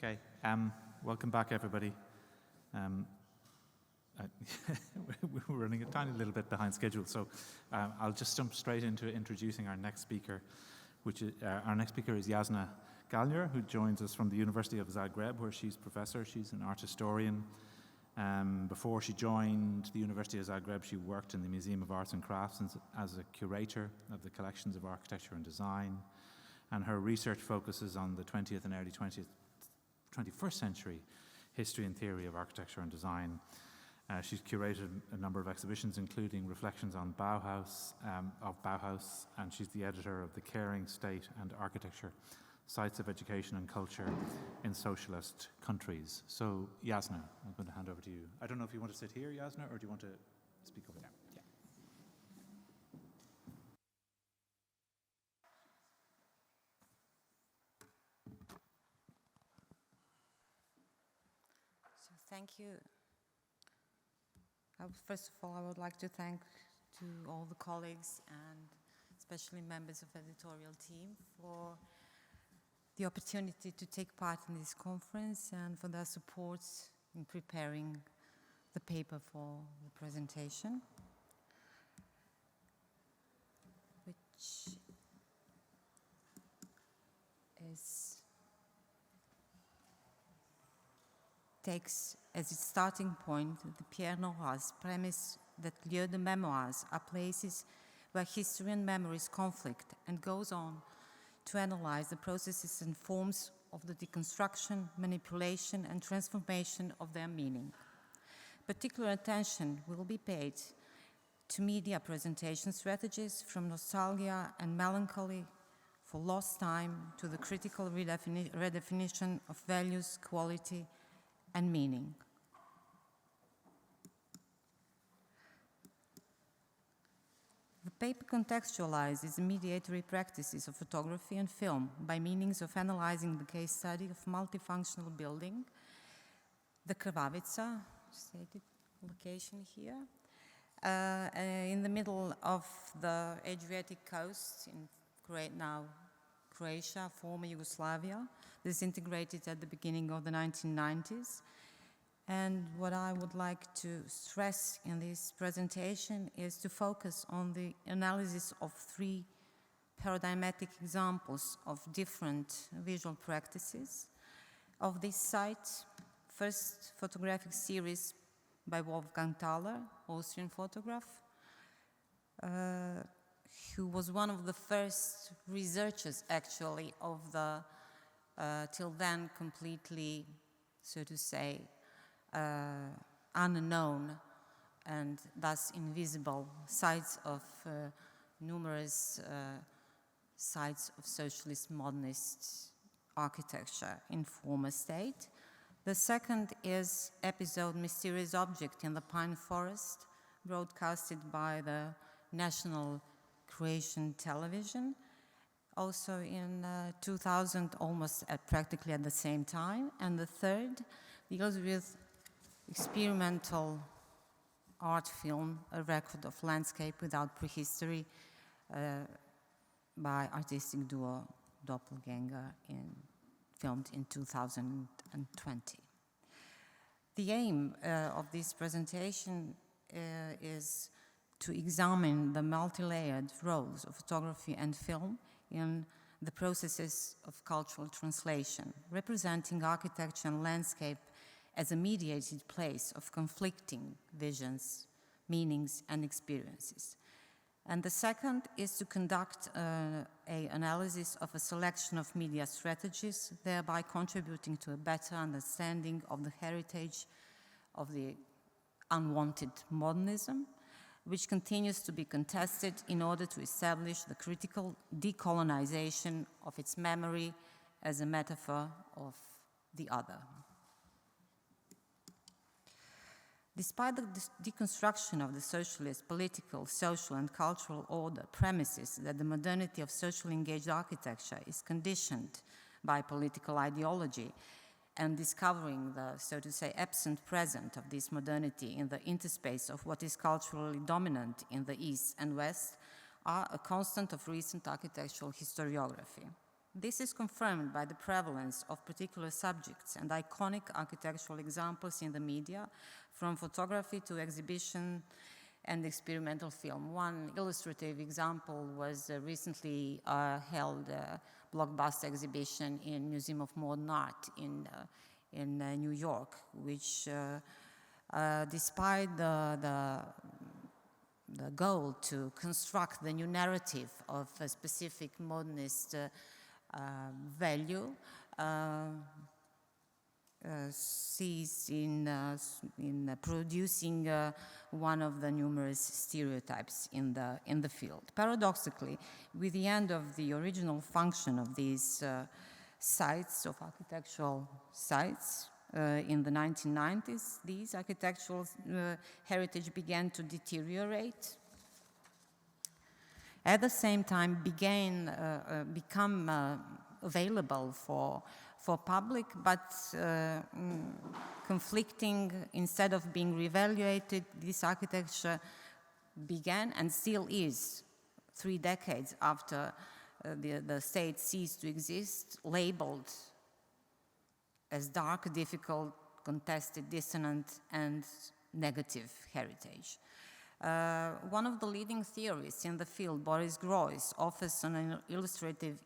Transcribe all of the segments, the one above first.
Okay, welcome back, everybody. We're running a tiny little bit behind schedule, so I'll just jump straight into introducing our next speaker, which is, our next speaker is Jasna Galjer, who joins us from the University of Zagreb, where she's professor. She's an art historian. Before she joined the University of Zagreb, she worked in the Museum of Arts and Crafts as a curator of the collections of architecture and design, and her research focuses on the 20th and early 21st century history and theory of architecture and design. She's curated a number of exhibitions, including reflections on Bauhaus, and she's the editor of The Caring State and Architecture, Sites of Education and Culture in Socialist Countries. So, Jasna, I'm going to hand over to you. I don't know if you want to sit here, Jasna, or do you want to speak over there? Yeah. So, thank you. First of all, I would like to thank to all the colleagues and especially members of the editorial team for the opportunity to take part in this conference and for their support in preparing the paper for the presentation, which takes as its starting point the Pierre Noroiz's premise that lieux de mémoires are places where history and memories conflict, and goes on to analyze the processes and forms of the deconstruction, manipulation, and transformation of their meaning. Particular attention will be paid to media presentation strategies, from nostalgia and melancholy for lost time to the critical redefinition of values, quality, and meaning. The paper contextualizes the mediatory practices of photography and film by means of analyzing the case study of multifunctional building, the Krvavica, stated location here, in the middle of the Adriatic coast in now Croatia, former Yugoslavia, disintegrated at the beginning of the 1990s. And what I would like to stress in this presentation is to focus on the analysis of three paradigmatic examples of different visual practices of this site. First, photographic series by Wolfgang Thaler, Austrian photograph, who was one of the first researchers, actually, of the till then completely, so to say, unknown and thus invisible sites of numerous sites of socialist modernist architecture in former state. The second is episode Mysterious Object in the Pine Forest, broadcasted by the National Croatian Television, also in 2000, almost practically at the same time. And the third deals with experimental art film, A Record of Landscape Without Prehistory, by artistic duo Doppelganger, filmed in 2020. The aim of this presentation is to examine the multi-layered roles of photography and film in the processes of cultural translation, representing architecture and landscape as a mediated place of conflicting visions, meanings, and experiences. And the second is to conduct an analysis of a selection of media strategies, thereby contributing to a better understanding of the heritage of the unwanted modernism, which continues to be contested in order to establish the critical decolonization of its memory as a metaphor of the other. Despite the deconstruction of the socialist political, social, and cultural order premises that the modernity of socially engaged architecture is conditioned by political ideology, and discovering the, so to say, absent present of this modernity in the interspace of what is culturally dominant in the East and West, are a constant of recent architectural historiography. This is confirmed by the prevalence of particular subjects and iconic architectural examples in the media, from photography to exhibition and experimental film. One illustrative example was a recently held blockbuster exhibition in Museum of Modern Art in New York, which despite the goal to construct the new narrative of a specific modernist value, sees in producing one of the numerous stereotypes in the field. Paradoxically, with the end of the original function of these sites, of architectural sites, in the 1990s, these architectural heritage began to deteriorate. At the same time, become available for public, but conflicting. Instead of being reevaluated, this architecture began and still is, 3 decades after the state ceased to exist, labeled as dark, difficult, contested, dissonant, and negative heritage. One of the leading theorists in the field, Boris Groys, offers an illustrative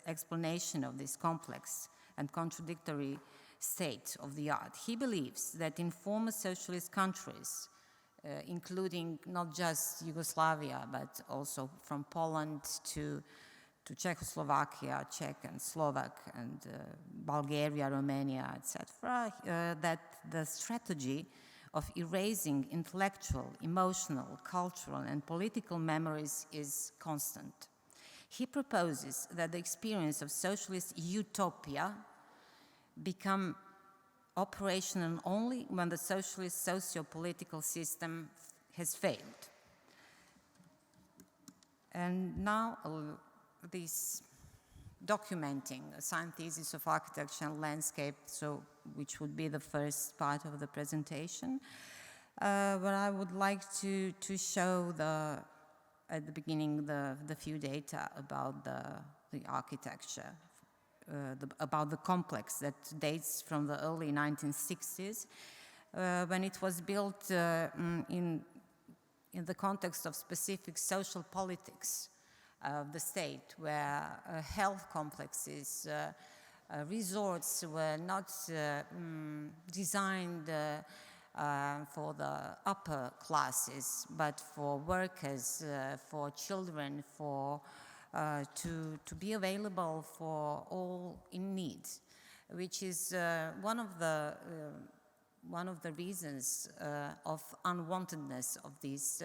explanation of this complex and contradictory state of the art. He believes that in former socialist countries, including not just Yugoslavia, but also from Poland to Czechoslovakia, Czech and Slovak, and Bulgaria, Romania, etc., that the strategy of erasing intellectual, emotional, cultural, and political memories is constant. He proposes that the experience of socialist utopia become operational only when the socialist socio-political system has failed. And now, this documenting a science thesis of architecture and landscape, which would be the first part of the presentation. But I would like to show at the beginning the few data about the architecture, about the complex that dates from the early 1960s, when it was built in the context of specific social politics of the state, where health complexes, resorts were not designed for the upper classes, but for workers, for children, to be available for all in need, which is one of the reasons of unwantedness of this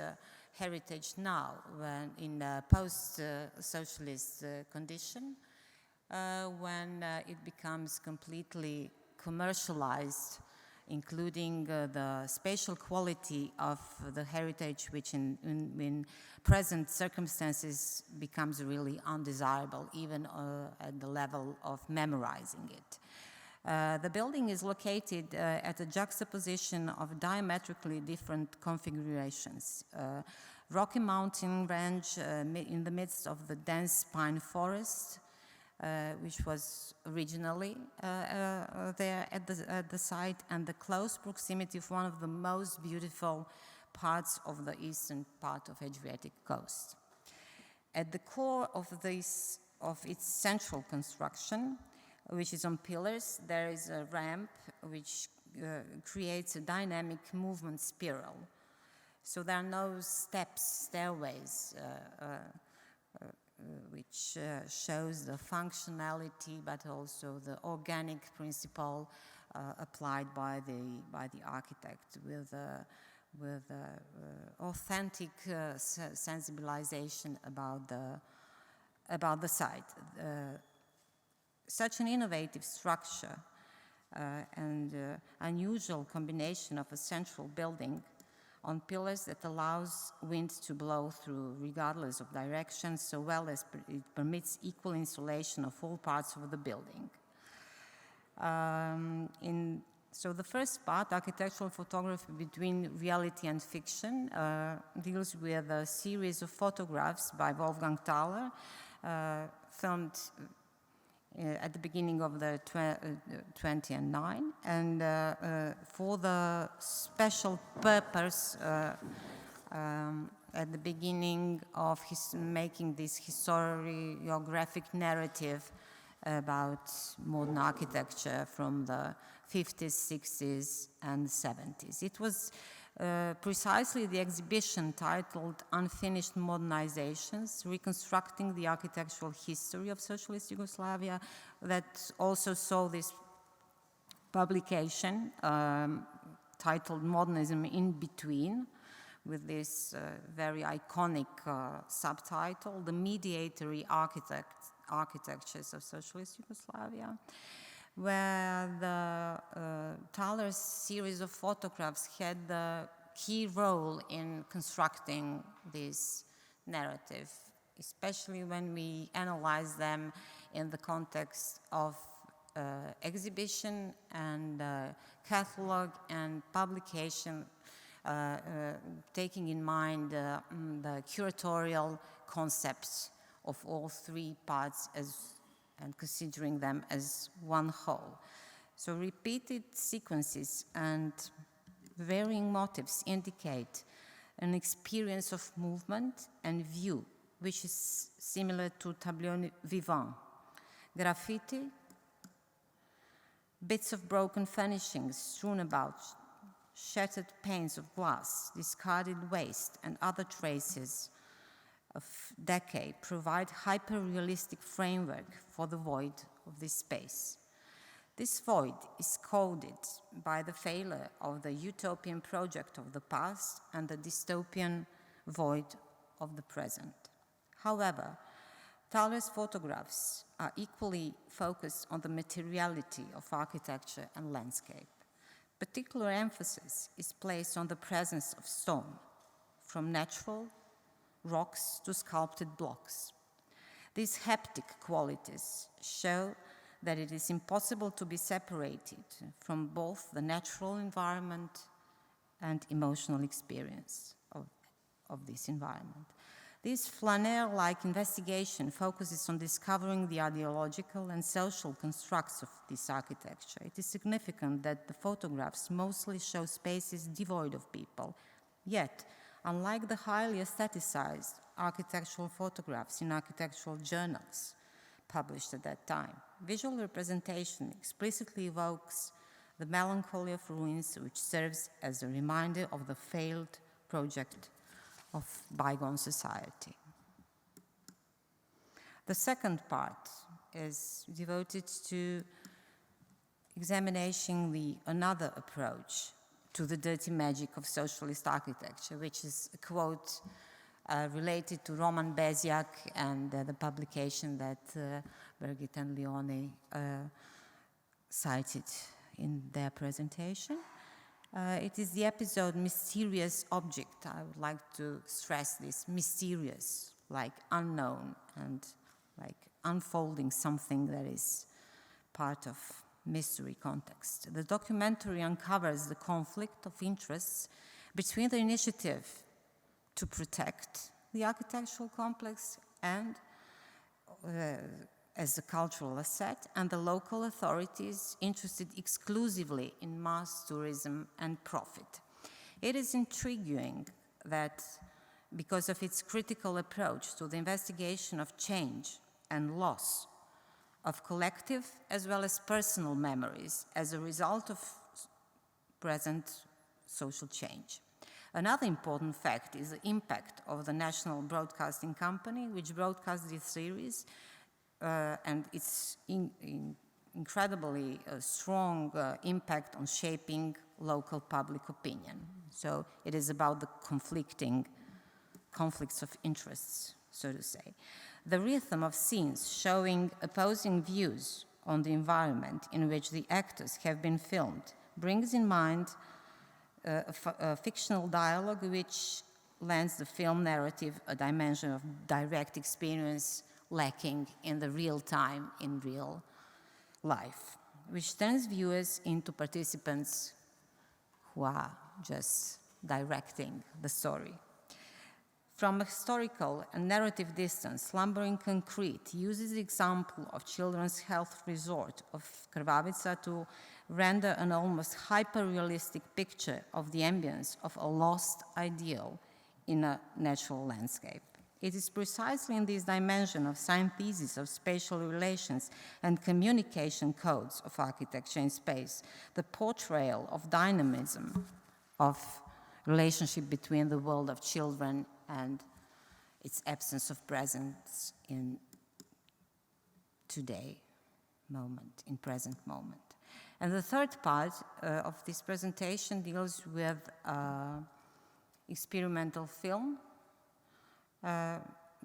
heritage now, when in a post-socialist condition, when it becomes completely commercialized, including the spatial quality of the heritage, which in present circumstances becomes really undesirable, even at the level of memorizing it. The building is located at a juxtaposition of diametrically different configurations. Rocky Mountain Range in the midst of the dense pine forest, which was originally there at the site, and the close proximity of one of the most beautiful parts of the eastern part of Adriatic coast. At the core of its central construction, which is on pillars, there is a ramp which creates a dynamic movement spiral. So there are no stairways, which shows the functionality, but also the organic principle applied by the architect with authentic sensibilization about the site. Such an innovative structure and unusual combination of a central building on pillars that allows wind to blow through regardless of direction, so well as it permits equal insulation of all parts of the building. So the first part, architectural photography between reality and fiction, deals with a series of photographs by Wolfgang Thaler, filmed at the beginning of the 2009, and for the special purpose at the beginning of making this historiographic narrative about modern architecture from the 50s, 60s, and 70s. It was precisely the exhibition titled Unfinished Modernizations, Reconstructing the Architectural History of Socialist Yugoslavia, that also saw this publication titled Modernism in Between, with this very iconic subtitle, The Mediatory Architectures of Socialist Yugoslavia, where the Thaler's series of photographs had the key role in constructing this narrative, especially when we analyze them in the context of exhibition and catalog and publication, taking in mind the curatorial concepts of all three parts and considering them as one whole. So repeated sequences and varying motifs indicate an experience of movement and view, which is similar to tableau vivant. Graffiti, bits of broken furnishings strewn about, shattered panes of glass, discarded waste, and other traces of decay provide hyper-realistic framework for the void of this space. This void is coded by the failure of the utopian project of the past and the dystopian void of the present. However, Thaler's photographs are equally focused on the materiality of architecture and landscape. Particular emphasis is placed on the presence of stone, from natural rocks to sculpted blocks. These haptic qualities show that it is impossible to be separated from both the natural environment and emotional experience of this environment. This flaneur-like investigation focuses on discovering the ideological and social constructs of this architecture. It is significant that the photographs mostly show spaces devoid of people, yet, unlike the highly aestheticized architectural photographs in architectural journals published at that time, visual representation explicitly evokes the melancholy of ruins, which serves as a reminder of the failed project of bygone society. The second part is devoted to examining another approach to the dirty magic of socialist architecture, which is a quote related to Roman Beziak and the publication that Birgit and Leone cited in their presentation. It is the episode Mysterious Object. I would like to stress this, mysterious, like unknown, and like unfolding something that is part of mystery context. The documentary uncovers the conflict of interests between the initiative to protect the architectural complex and as a cultural asset, and the local authorities interested exclusively in mass tourism and profit. It is intriguing that because of its critical approach to the investigation of change and loss of collective as well as personal memories as a result of present social change. Another important fact is the impact of the National Broadcasting Company, which broadcast this series, and its incredibly strong impact on shaping local public opinion. So it is about the conflicts of interests, so to say. The rhythm of scenes showing opposing views on the environment in which the actors have been filmed brings in mind a fictional dialogue which lends the film narrative a dimension of direct experience lacking in the real time, in real life, which turns viewers into participants who are just directing the story. From a historical and narrative distance, Lumbering Concrete uses the example of Children's Health Resort of Krvavica to render an almost hyper-realistic picture of the ambience of a lost ideal in a natural landscape. It is precisely in this dimension of synthesis of spatial relations and communication codes of architecture in space, the portrayal of dynamism of relationship between the world of children and its absence of presence in today moment, in present moment. And the third part of this presentation deals with experimental film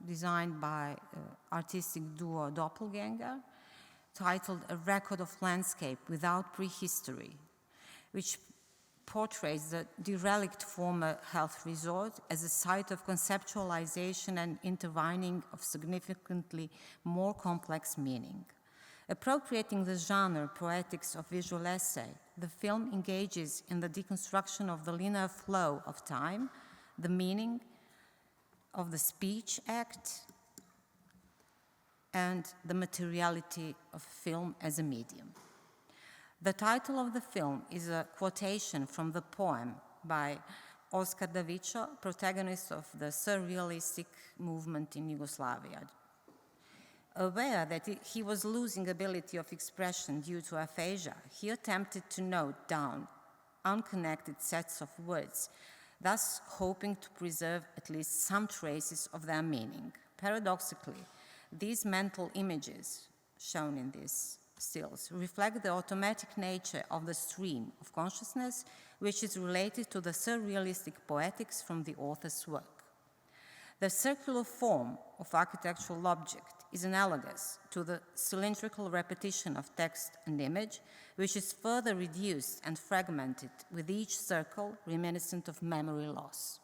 designed by artistic duo Doppelganger, titled A Record of Landscape Without Prehistory, which portrays the derelict former health resort as a site of conceptualization and intertwining of significantly more complex meaning. Appropriating the genre poetics of visual essay, the film engages in the deconstruction of the linear flow of time, the meaning of the speech act, and the materiality of film as a medium. The title of the film is a quotation from the poem by Oskar Davičo, protagonist of the surrealistic movement in Yugoslavia. Aware that he was losing ability of expression due to aphasia, he attempted to note down unconnected sets of words, thus hoping to preserve at least some traces of their meaning. Paradoxically, these mental images shown in these stills reflect the automatic nature of the stream of consciousness, which is related to the surrealistic poetics from the author's work. The circular form of architectural object is analogous to the cylindrical repetition of text and image, which is further reduced and fragmented with each circle reminiscent of memory loss.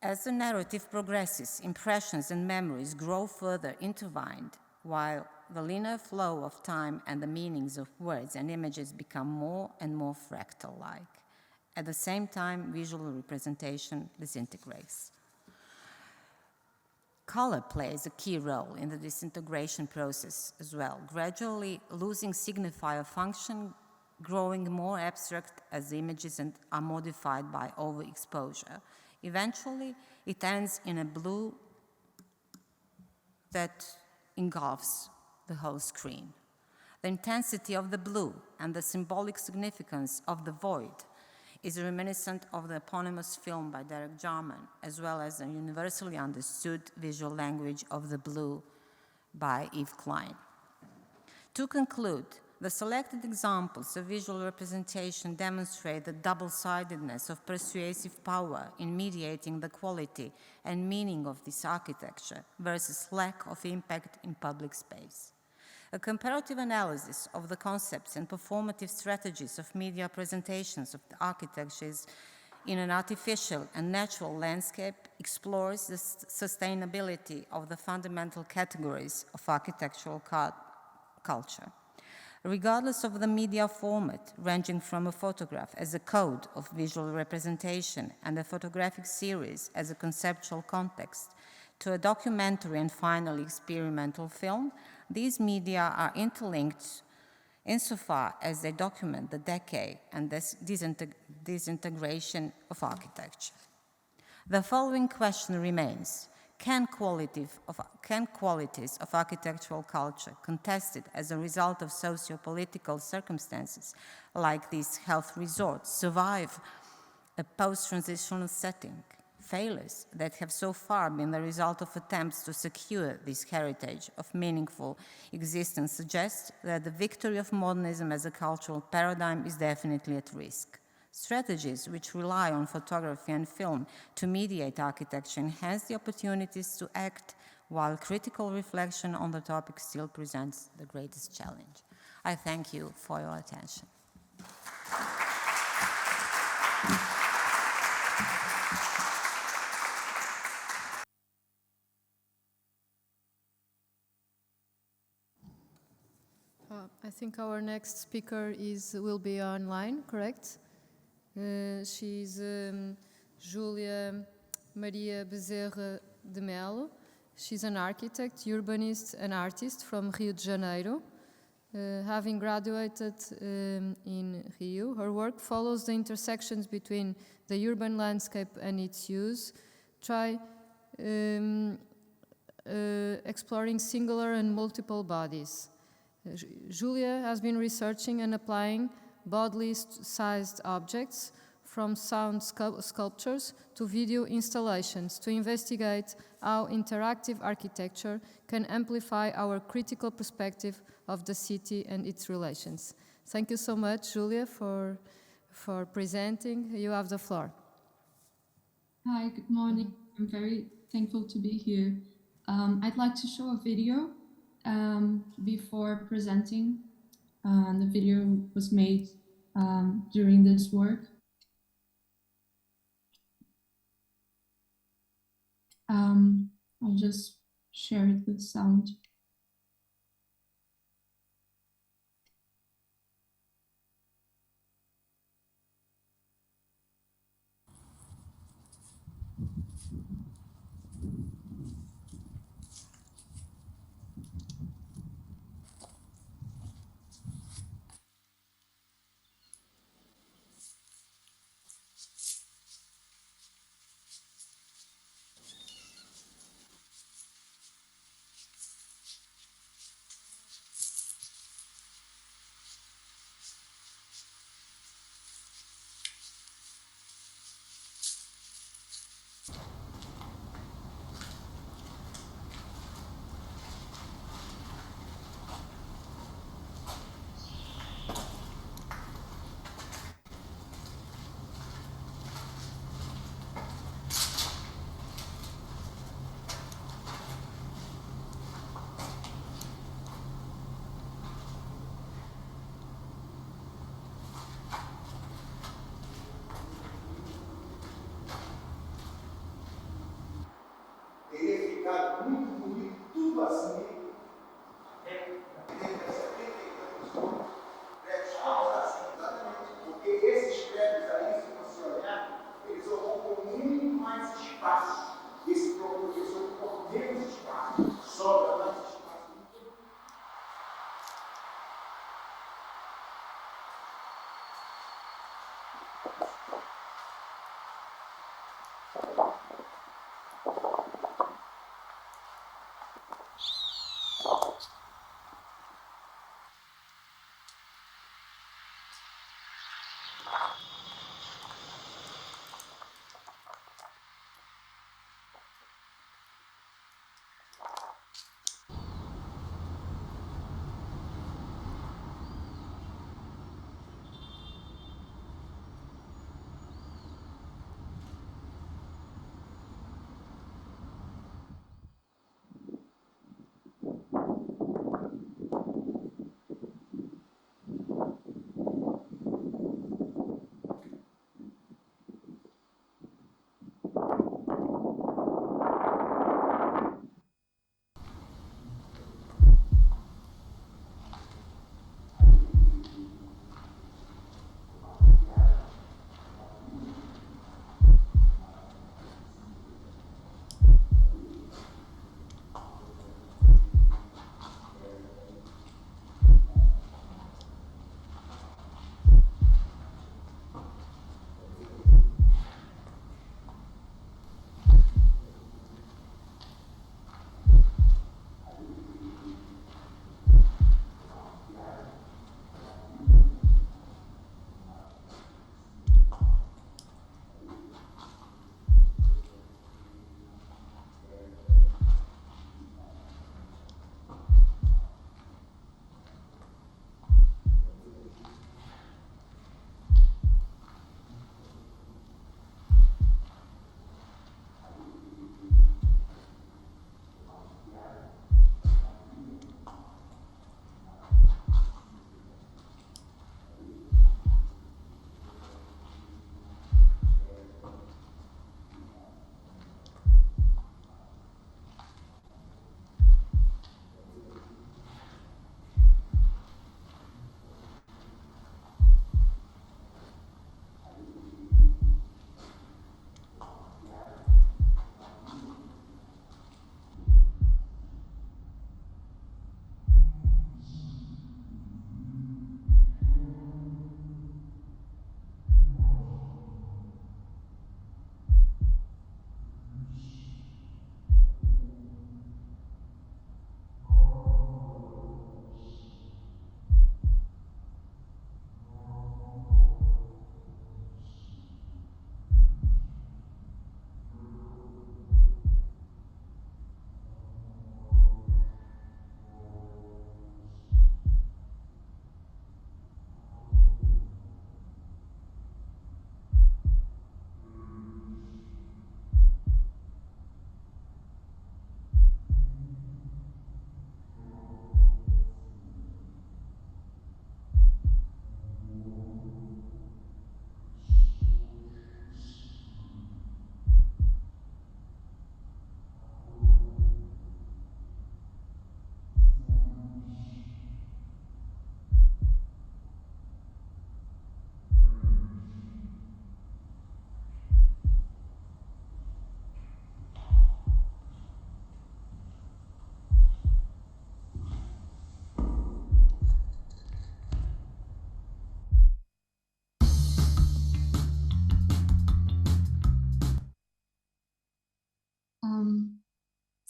As the narrative progresses, impressions and memories grow further intertwined, while the linear flow of time and the meanings of words and images become more and more fractal-like. At the same time, visual representation disintegrates. Color plays a key role in the disintegration process as well, gradually losing signifier function, growing more abstract as images are modified by overexposure. Eventually, it ends in a blue that engulfs the whole screen. The intensity of the blue and the symbolic significance of the void is reminiscent of the eponymous film by Derek Jarman, as well as the universally understood visual language of the blue by Yves Klein. To conclude, the selected examples of visual representation demonstrate the double-sidedness of persuasive power in mediating the quality and meaning of this architecture versus lack of impact in public space. A comparative analysis of the concepts and performative strategies of media presentations of the architectures in an artificial and natural landscape explores the sustainability of the fundamental categories of architectural culture. Regardless of the media format, ranging from a photograph as a code of visual representation and a photographic series as a conceptual context, to a documentary and finally experimental film, these media are interlinked insofar as they document the decay and disintegration of architecture. The following question remains: Can qualities of architectural culture contested as a result of socio-political circumstances like these health resorts survive a post-transitional setting? Failures that have so far been the result of attempts to secure this heritage of meaningful existence suggest that the victory of modernism as a cultural paradigm is definitely at risk. Strategies which rely on photography and film to mediate architecture enhance the opportunities to act, while critical reflection on the topic still presents the greatest challenge. I thank you for your attention. I think our next speaker will be online, correct? She's Julia Maria Bezerra de Melo. She's an architect, urbanist, and artist from Rio de Janeiro. Having graduated in Rio, her work follows the intersections between the urban landscape and its use, exploring singular and multiple bodies. Julia has been researching and applying bodily sized objects from sound sculptures to video installations to investigate how interactive architecture can amplify our critical perspective of the city and its relations. Thank you so much, Julia, for presenting. You have the floor. Hi, good morning. I'm very thankful to be here. I'd like to show a video before presenting. The video was made during this work. I'll just share it with sound. Muito bonito, tudo assim, exatamente, porque esses prédios aí, se você olhar, eles ocupam muito mais espaço. Esse professor ocupa menos espaço, sobra mais espaço.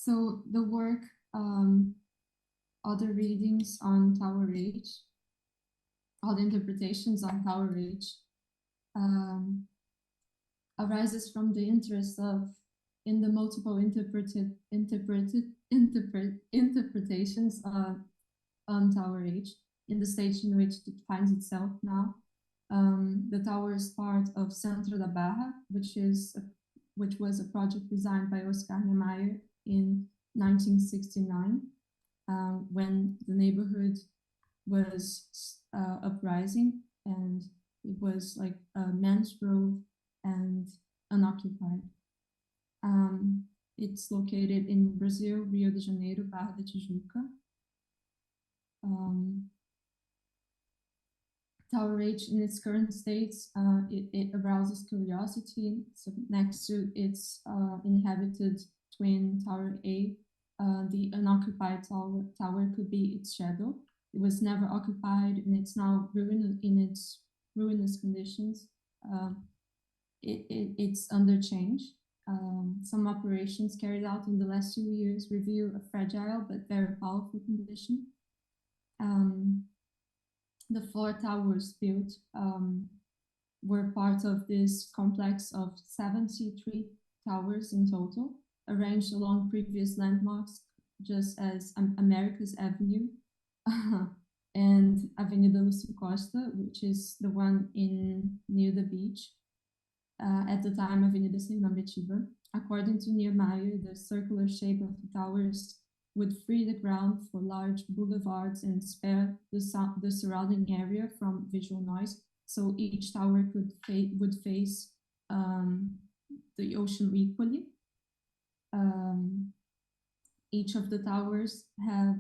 So the work, other readings on Tower Age, other interpretations on Tower Age, arises from the interest in the multiple interpretations on Tower Age in the stage in which it finds itself now. The tower is part of Centro da Barra, which was a project designed by Oscar Niemeyer in 1969, when the neighborhood was uprising, and it was like a man's grove and unoccupied. It's located in Brazil, Rio de Janeiro, Barra da Tijuca. Tower Age in its current states, it arouses curiosity. So next to its inhabited twin Tower A, the unoccupied tower could be its shadow. It was never occupied, and it's now in its ruinous conditions. It's under change. Some operations carried out in the last 2 years reveal a fragile but very powerful condition. The 4 towers built were part of this complex of 73 towers in total, arranged along previous landmarks, just as America's Avenue and Avenida Lúcio Costa, which is the one near the beach. At the time, Avenida Serinambetiba. According to Niemeyer, the circular shape of the towers would free the ground for large boulevards and spare the surrounding area from visual noise. So each tower would face the ocean equally. Each of the towers have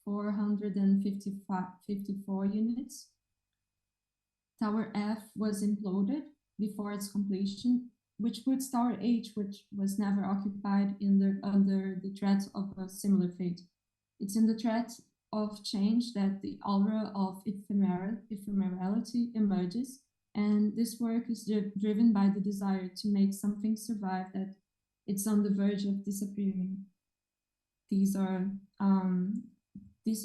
454 units. Tower F was imploded before its completion, which puts Tower H, which was never occupied, under the threat of a similar fate. It's in the threat of change that the aura of ephemerality emerges, and this work is driven by the desire to make something survive that it's on the verge of disappearing. This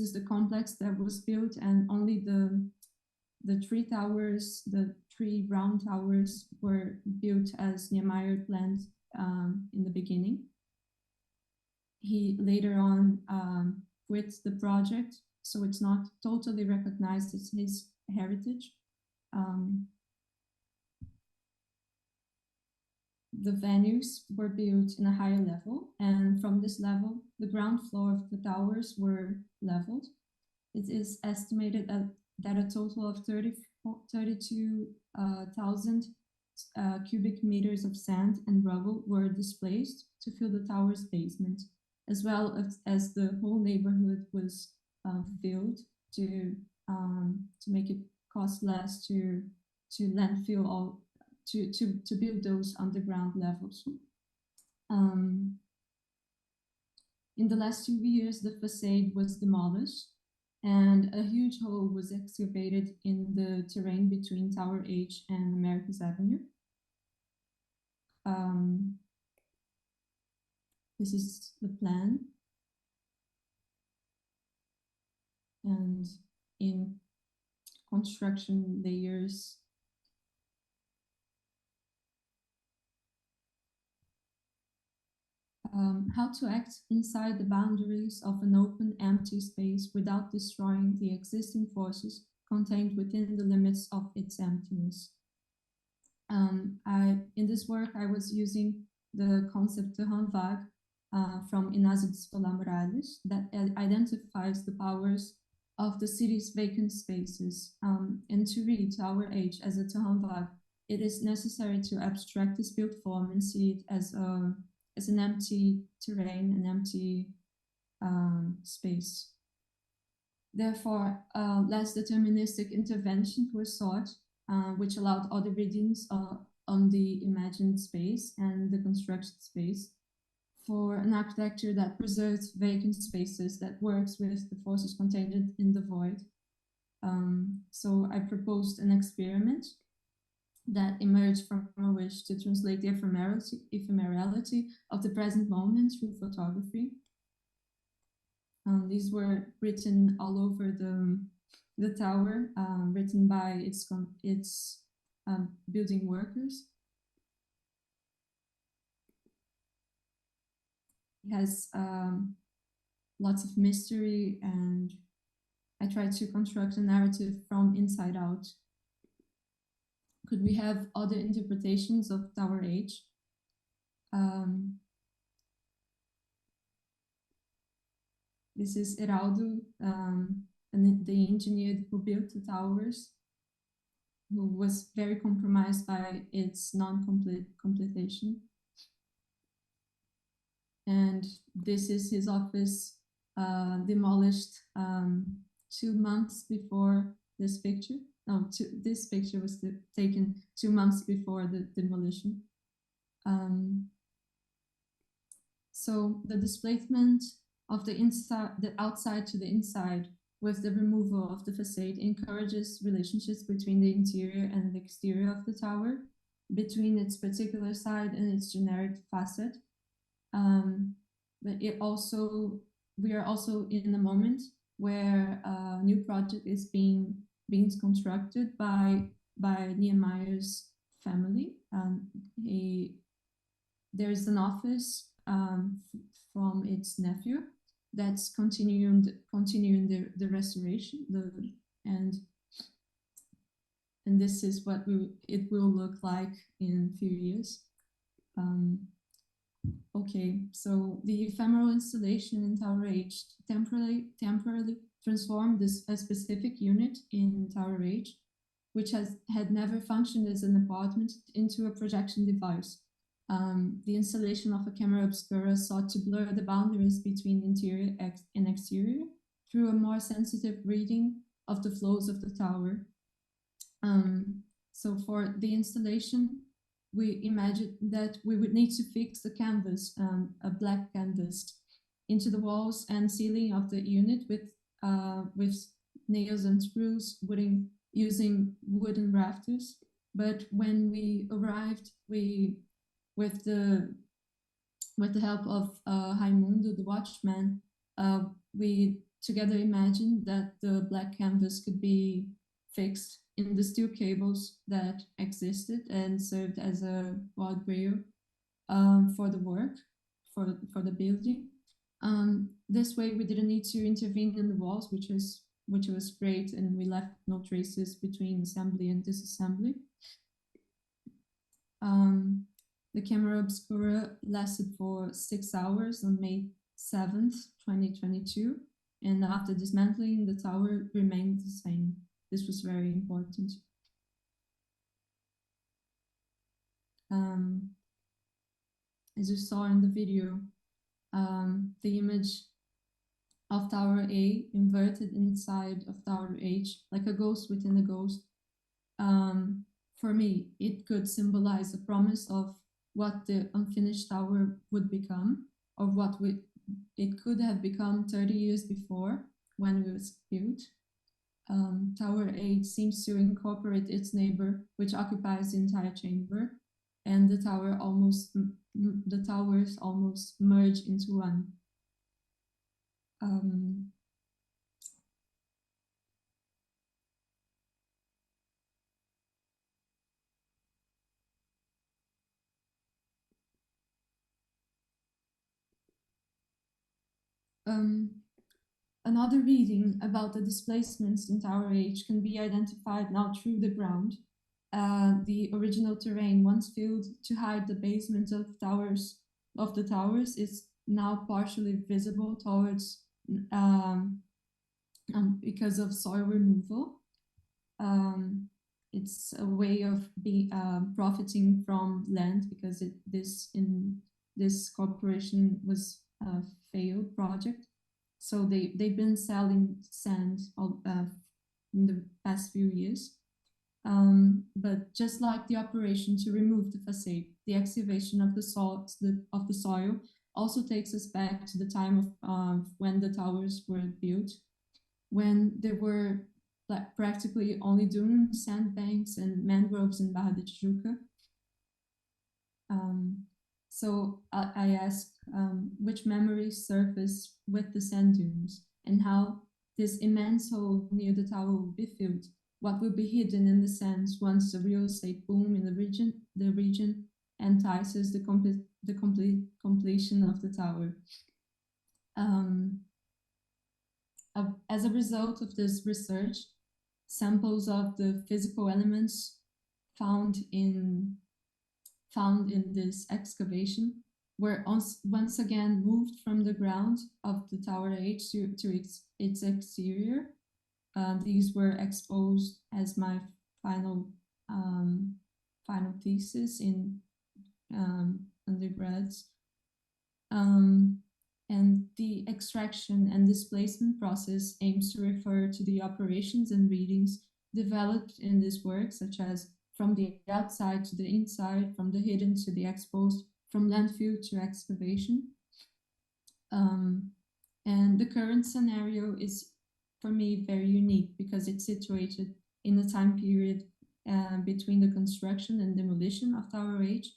is the complex that was built, and only the 3 towers, the 3 round towers, were built as Niemeyer planned in the beginning. He later on quit the project, so it's not totally recognized as his heritage. The venues were built in a higher level, and from this level, the ground floor of the towers were leveled. It is estimated that a total of 32,000 cubic meters of sand and rubble were displaced to fill the tower's basement, as well as the whole neighborhood was filled to make it cost less to landfill to build those underground levels. In the last 2 years, the facade was demolished, and a huge hole was excavated in the terrain between Tower H and America's Avenue. This is the plan. And in construction layers, how to act inside the boundaries of an open, empty space without destroying the existing forces contained within the limits of its emptiness. In this work, I was using the concept terrain vague from Inácio de Sousa Morales that identifies the powers of the city's vacant spaces. And to read Tower H as a terrain vague, it is necessary to abstract this built form and see it as an empty terrain, an empty space. Therefore, less deterministic interventions were sought, which allowed other readings on the imagined space and the constructed space for an architecture that preserves vacant spaces, that works with the forces contained in the void. So I proposed an experiment that emerged from a wish to translate the ephemerality of the present moment through photography. These were written all over the tower, written by its building workers. It has lots of mystery, and I tried to construct a narrative from inside out. Could we have other interpretations of Tower Age? This is Heraldo, the engineer who built the towers, who was very compromised by its non-completion. And this is his office, demolished 2 months before this picture. No, this picture was taken 2 months before the demolition. So the displacement of the outside to the inside with the removal of the facade encourages relationships between the interior and the exterior of the tower, between its particular side and its generic facet. But we are also in a moment where a new project is being constructed by Nehemiah's family. There's an office from its nephew that's continuing the restoration, and this is what it will look like in a few years. Okay, so the ephemeral installation in Tower Age temporarily transformed a specific unit in Tower Age, which had never functioned as an apartment, into a projection device. The installation of a camera obscura sought to blur the boundaries between interior and exterior through a more sensitive reading of the flows of the tower. So for the installation, we imagined that we would need to fix the canvas, a black canvas, into the walls and ceiling of the unit with nails and screws, using wooden rafters. But when we arrived, with the help of Raimundo, the watchman, we together imagined that the black canvas could be fixed in the steel cables that existed and served as a guardrail for the work, for the building. This way, we didn't need to intervene in the walls, which was great, and we left no traces between assembly and disassembly. The camera obscura lasted for 6 hours on May 7th, 2022, and after dismantling, the tower remained the same. This was very important. As you saw in the video, the image of Tower A inverted inside of Tower H, like a ghost within a ghost. For me, it could symbolize a promise of what the unfinished tower would become, or what it could have become 30 years before when it was built. Tower 8 seems to incorporate its neighbor, which occupies the entire chamber, and the towers almost merge into one. Another reading about the displacements in Tower H can be identified now through the ground. The original terrain, once filled to hide the basement of the towers, is now partially visible towards because of soil removal. It's a way of profiting from land, because this corporation was a failed project. So they've been selling sand in the past few years. But just like the operation to remove the facade, the excavation of the soil also takes us back to the time of when the towers were built, when there were practically only dunes, sandbanks, and mangroves in Barra de Tijuca. So I asked which memories surface with the sand dunes and how this immense hole near the tower will be filled. What will be hidden in the sands once the real estate boom in the region entices the complete completion of the tower. As a result of this research, samples of the physical elements found in this excavation were once again moved from the ground of the tower H to its exterior. These were exposed as my final thesis in undergrads. And the extraction and displacement process aims to refer to the operations and readings developed in this work, such as from the outside to the inside, from the hidden to the exposed, from landfill to excavation. And the current scenario is, for me, very unique because it's situated in a time period between the construction and demolition of Tower H.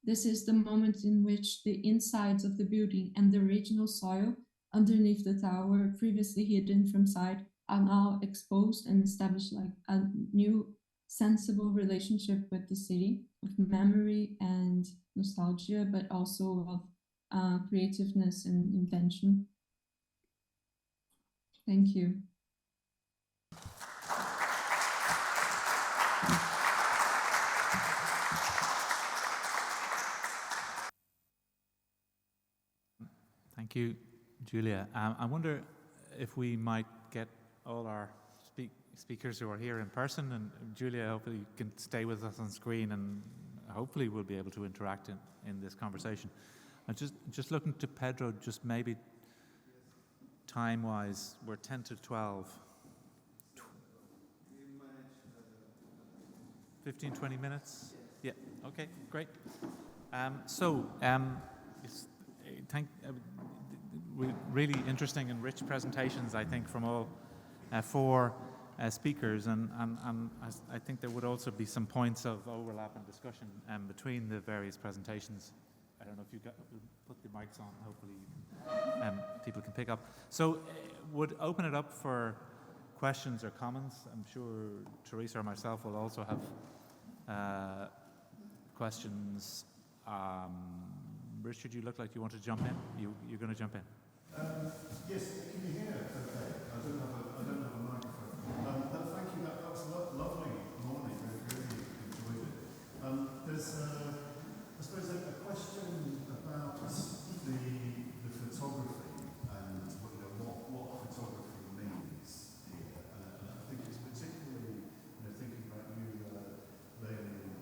This is the moment in which the insides of the building and the original soil underneath the tower, previously hidden from sight, are now exposed and established like a new sensible relationship with the city, of memory and nostalgia, but also of creativeness and invention. Thank you. Thank you, Julia. I wonder if we might get all our speakers who are here in person, and Julia, hopefully you can stay with us on screen, and hopefully we'll be able to interact in this conversation. I'm just looking to Pedro, just maybe time-wise, we're 10 to 12. 15, 20 minutes? Yeah, okay, great. Really interesting and rich presentations, I think, from all four speakers, and I think there would also be some points of overlap and discussion between the various presentations. I don't know if we'll put the mics on, hopefully people can pick up. So would open it up for questions or comments. I'm sure Teresa or myself will also have questions. Richard, you look like you want to jump in. You're going to jump in. Yes, can you hear? Okay. I don't have a microphone. But thank you. That was a lovely morning. I really enjoyed it. There's, I suppose, a question about the photography and what photography means here. And I think it's particularly, thinking about you, Leonie, and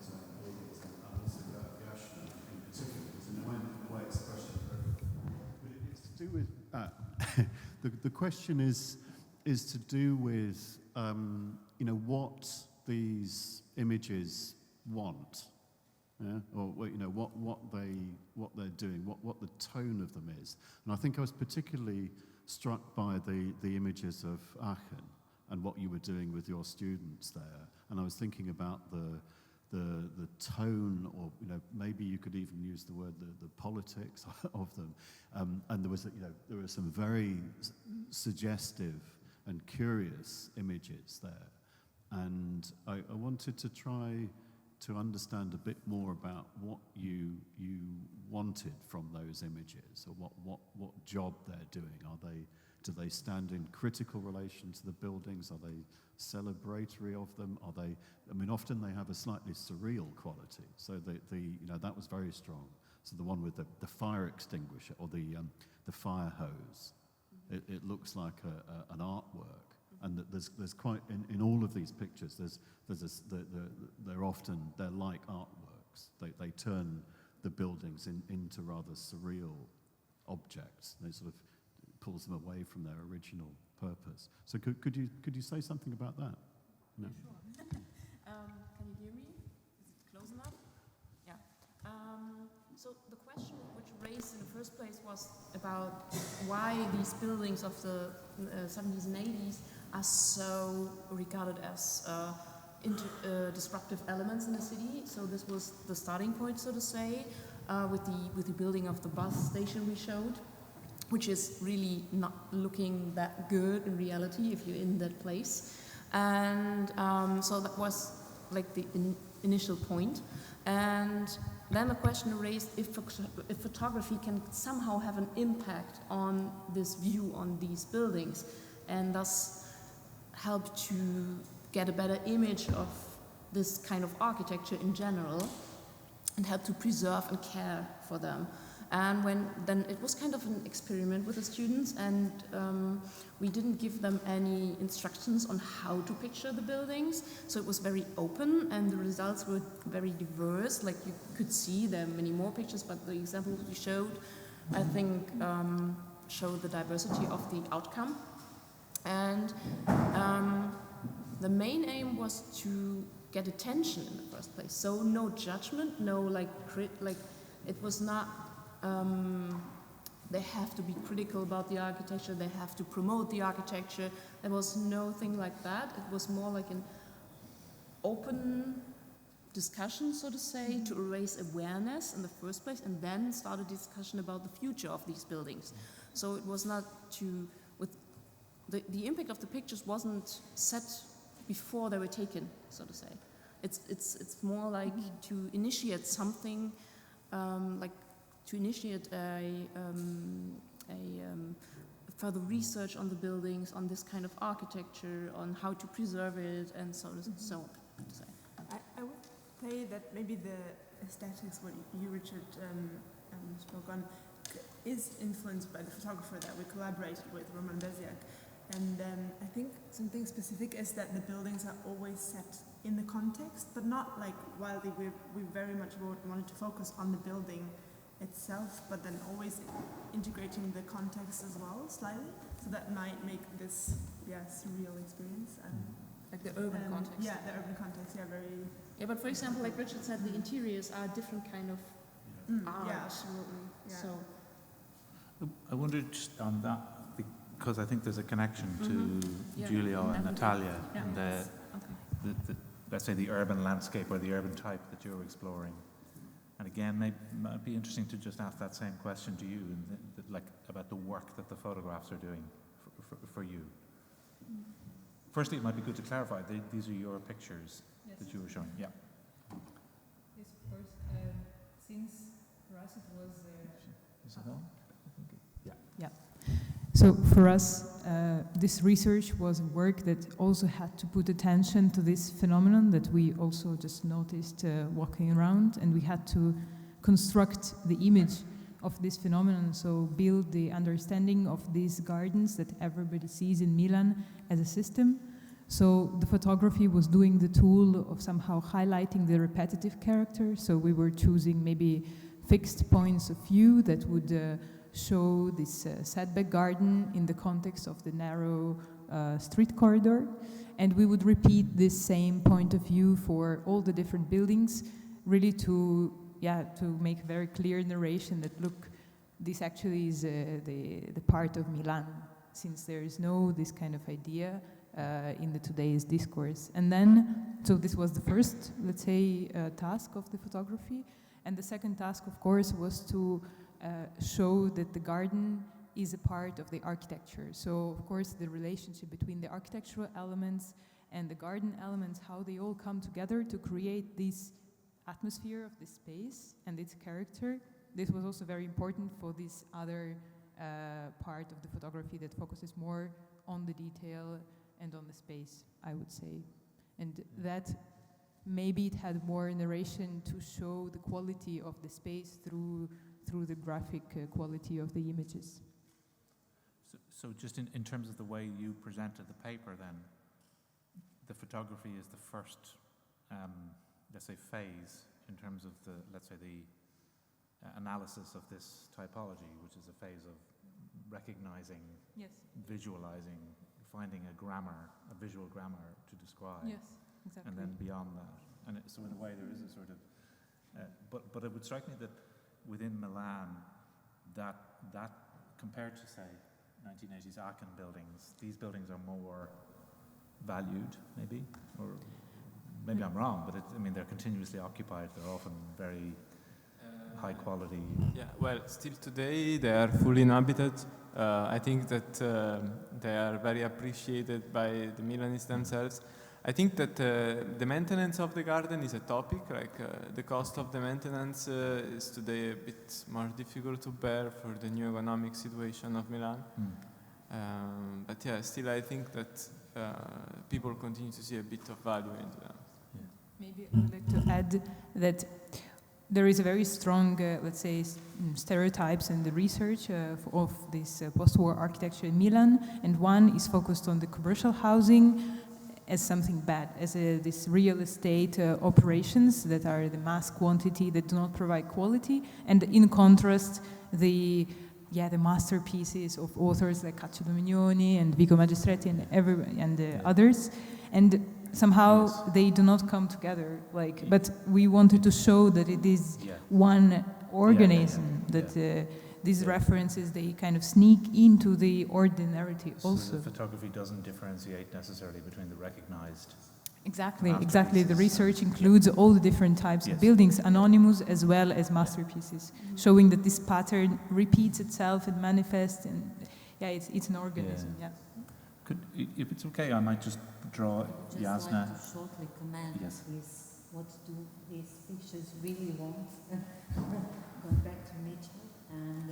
also about Yashna in particular, because in a way it's a question for everyone. But it's to do with the question is to do with what these images want, yeah? Or what they're doing, what the tone of them is. And I think I was particularly struck by the images of Aachen and what you were doing with your students there. And I was thinking about the tone, or maybe you could even use the word the politics of them. And there were some very suggestive and curious images there. And I wanted to try to understand a bit more about what you wanted from those images, or what job they're doing. Do they stand in critical relation to the buildings? Are they celebratory of them? Are they? I mean, often they have a slightly surreal quality. So that was very strong. So the one with the fire extinguisher or the fire hose, it looks like an artwork. And there's quite in all of these pictures. They're like artworks. They turn the buildings into rather surreal objects. They sort of pulls them away from their original purpose. So could you say something about that? No. Sure. Can you hear me? Is it close enough? Yeah. So the question which raised in the first place was about why these buildings of the 70s and 80s are so regarded as disruptive elements in the city. So this was the starting point, so to say, with the building of the bus station we showed, which is really not looking that good in reality if you're in that place. And so that was like the initial point. And then the question raised if photography can somehow have an impact on this view on these buildings, and thus help to get a better image of this kind of architecture in general, and help to preserve and care for them. And then it was kind of an experiment with the students, and we didn't give them any instructions on how to picture the buildings. So it was very open, and the results were very diverse. Like you could see there are many more pictures, but the examples we showed, I think, showed the diversity of the outcome. And the main aim was to get attention in the first place. So no judgment, no it was not. They have to be critical about the architecture, they have to promote the architecture. There was nothing like that. It was more like an open discussion, so to say, to raise awareness in the first place, and then start a discussion about the future of these buildings. So it was not the impact of the pictures wasn't set before they were taken, so to say. It's more like to initiate something, to initiate a further research on the buildings, on this kind of architecture, on how to preserve it, and so on. To say. I would say that maybe the aesthetics, what you, Richard, spoke on, is influenced by the photographer that we collaborated with, Roman Beziak. And I think something specific is that the buildings are always set in the context, but not like wildly. We very much wanted to focus on the building itself, but then always integrating the context as well, slightly. So that might make this, surreal experience. Like the urban context. Yeah, the urban context, very... Yeah, but for example, like Richard said, the interiors are a different kind of art. Yeah, absolutely. Yeah. So I wondered just on that, because I think there's a connection to Giulio and Natalia, and the let's say the urban landscape or the urban type that you're exploring. And again, might be interesting to just ask that same question to you, like about the work that the photographs are doing for you. Firstly, it might be good to clarify, these are your pictures that you were showing. Yeah. Yes, of course. Since for us it was... Is it on? Yeah. So for us, this research was work that also had to put attention to this phenomenon that we also just noticed walking around, and we had to construct the image of this phenomenon, so build the understanding of these gardens that everybody sees in Milan as a system. So the photography was doing the tool of somehow highlighting the repetitive character, so we were choosing maybe fixed points of view that would show this setback garden in the context of the narrow street corridor, and we would repeat this same point of view for all the different buildings, really to make very clear narration that look, this actually is the part of Milan, since there is no this kind of idea in the today's discourse. And then, so this was the first, let's say, task of the photography, and the second task, of course, was to show that the garden is a part of the architecture. So, of course, the relationship between the architectural elements and the garden elements, how they all come together to create this atmosphere of this space and its character. This was also very important for this other part of the photography that focuses more on the detail and on the space, I would say. And that maybe it had more narration to show the quality of the space through the graphic quality of the images. So just in terms of the way you presented the paper then, the photography is the first, let's say, phase in terms of the, let's say, the analysis of this typology, which is a phase of recognizing, visualizing, finding a grammar, a visual grammar to describe. Yes, exactly. And then beyond that. And so in a way there is a sort of, but it would strike me that within Milan, that compared to, say, 1980s Aachen buildings, these buildings are more valued, maybe, or maybe I'm wrong, but I mean, they're continuously occupied. They're often very high quality. Yeah, well, still today they are fully inhabited. I think that they are very appreciated by the Milanese themselves. I think that the maintenance of the garden is a topic, like the cost of the maintenance is today a bit more difficult to bear for the new economic situation of Milan. But yeah, still I think that people continue to see a bit of value into them. Yeah. Maybe I would like to add that there is a very strong, let's say, stereotypes in the research of this post-war architecture in Milan, and one is focused on the commercial housing as something bad, as this real estate operations that are the mass quantity that do not provide quality, and in contrast, the masterpieces of authors like Caccio Dominioni and Vico Magistretti and others, and somehow they do not come together. But we wanted to show that it is one organism, that these references, they kind of sneak into the ordinarity also. So the photography doesn't differentiate necessarily between the recognized. Exactly. The research includes all the different types of buildings, anonymous as well as masterpieces, showing that this pattern repeats itself and manifests, and it's an organism. Yeah. If it's okay, I might just draw Jasna. Like to shortly comment, please. What do these pictures really want? Going back to Mitchell and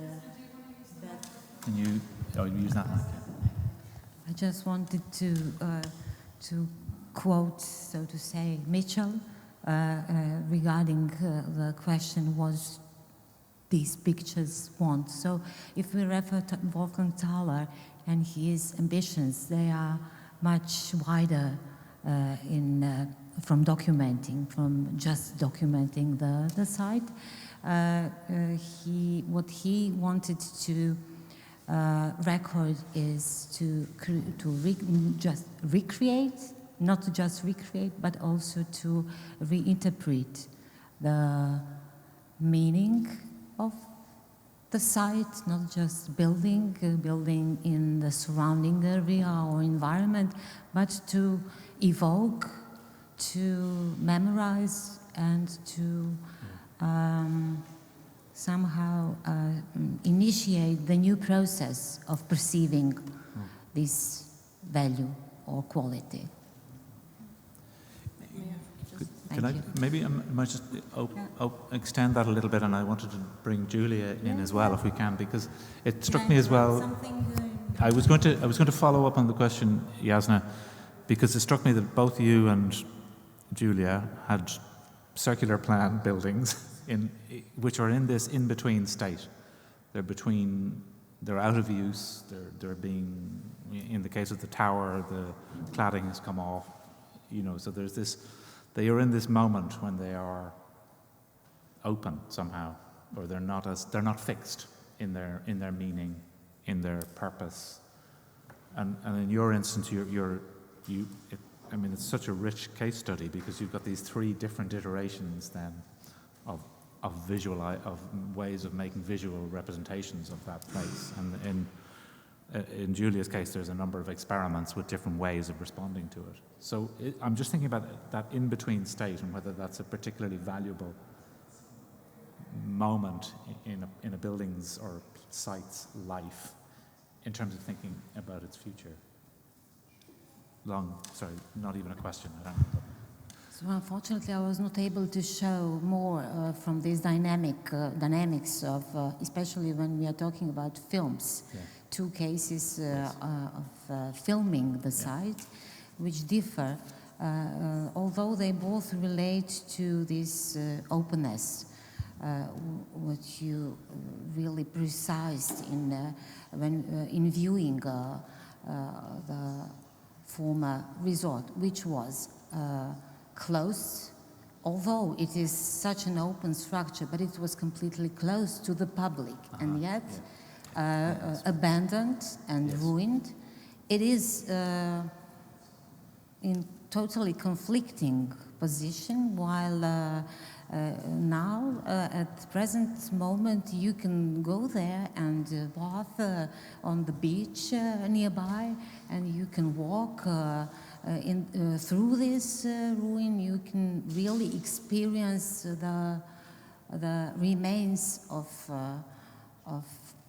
that. Can you use that mic? I just wanted to quote, so to say, Mitchell regarding the question, what these pictures want. So if we refer to Wolfgang Thaler and his ambitions, they are much wider from documenting, from just documenting the site. What he wanted to record is to just recreate, not just recreate, but also to reinterpret the meaning of the site, not just building in the surrounding area or environment, but to evoke, to memorize, and to somehow initiate the new process of perceiving this value or quality. Maybe I might just extend that a little bit, and I wanted to bring Julia in as well, if we can, because it struck me as well. I was going to follow up on the question, Jasna, because it struck me that both you and Julia had circular plan buildings which are in this in-between state. They're out of use. They're being, in the case of the tower, the cladding has come off. So there's this. They are in this moment when they are open somehow, or they're not fixed in their meaning, in their purpose. And in your instance, it's such a rich case study, because you've got these three different iterations then of ways of making visual representations of that place. And in Julia's case, there's a number of experiments with different ways of responding to it. So I'm just thinking about that in-between state, and whether that's a particularly valuable moment in a building's or site's life in terms of thinking about its future. Not even a question. I don't know. So unfortunately, I was not able to show more from these dynamics of, especially when we are talking about films. Yeah. Two cases of filming the site, which differ, although they both relate to this openness, what you really precised in viewing the former resort, which was closed, although it is such an open structure, but it was completely closed to the public, and yet abandoned and ruined. It is in totally conflicting position, while now, at the present moment, you can go there and bath on the beach nearby, and you can walk through this ruin. You can really experience the remains of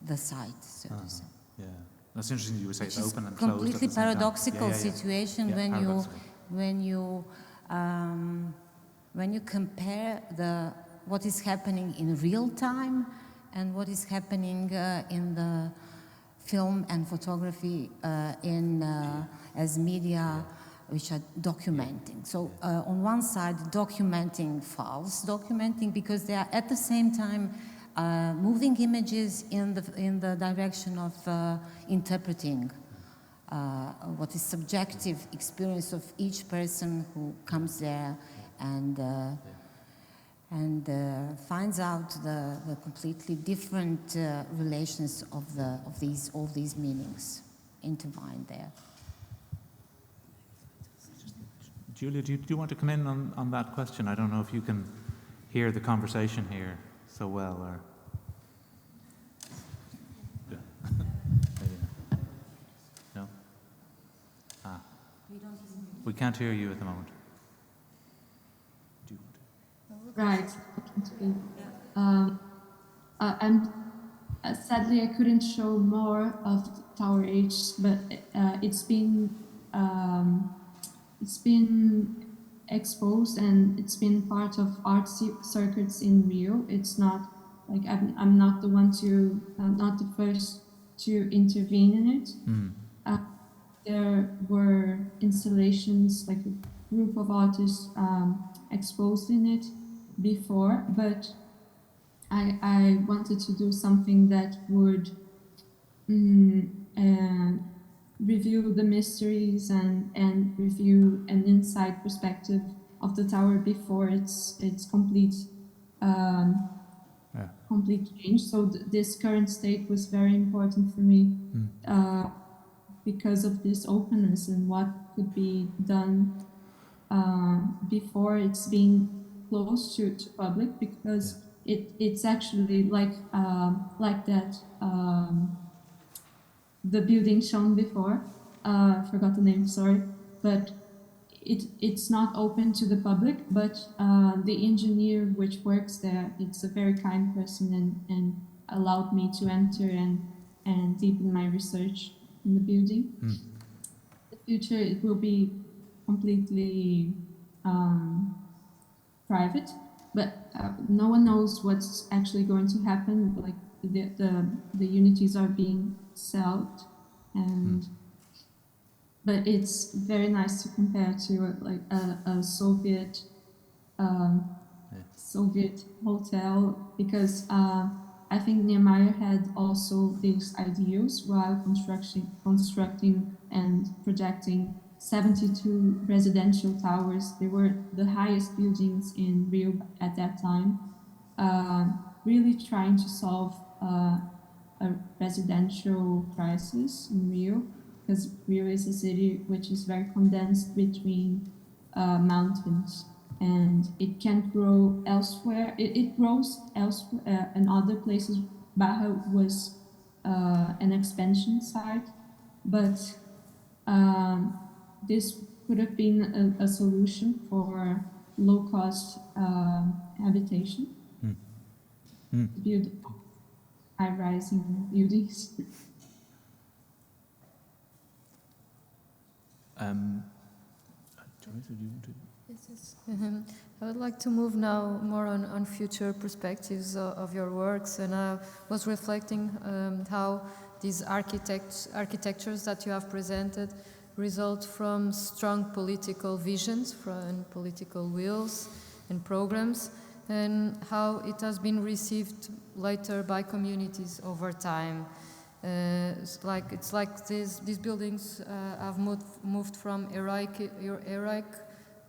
the site, so to say. Yeah, that's interesting. You would say Which it's is open and closed. completely at the same time. paradoxical Yeah, yeah, yeah. situation Yeah, when you compare what is happening in real time and what is happening in the film and photography as media which are documenting. So on one side, documenting false documenting, because they are at the same time moving images in the direction of interpreting what is subjective experience of each person who comes there and finds out the completely different relations of all these meanings intertwined there. Julia, do you want to come in on that question? I don't know if you can hear the conversation here so well, or... No? Ah. We can't hear you at the moment. Do you want to? Right. And sadly, I couldn't show more of the Tower H, but it's been exposed and it's been part of art circuits in Rio. It's not like I'm not the one to, not the first to intervene in it. There were installations, like a group of artists exposed in it before, but I wanted to do something that would review the mysteries and review an inside perspective of the tower before its complete complete change. So this current state was very important for me because of this openness and what could be done before it's being closed to public, because it's actually like that. The building shown before, forgot the name, sorry, but it's not open to the public, but the engineer which works there, it's a very kind person and allowed me to enter and deepen my research in the building. In the future, it will be completely private, but no one knows what's actually going to happen. Like the unities are being sold, and but it's very nice to compare to like a Soviet Soviet hotel, because I think Niemeyer had also these ideals while constructing and projecting 72 residential towers. They were the highest buildings in Rio at that time, really trying to solve a residential crisis in Rio, because Rio is a city which is very condensed between mountains, and it can't grow elsewhere. It grows elsewhere in other places. Barra was an expansion site, but this could have been a solution for low-cost habitation. To build high-rising buildings. Joyce, do you want to? Yes. I would like to move now more on future perspectives of your works, and I was reflecting how these architectures that you have presented result from strong political visions, from political wills and programs, and how it has been received later by communities over time. It's like these buildings have moved from heroic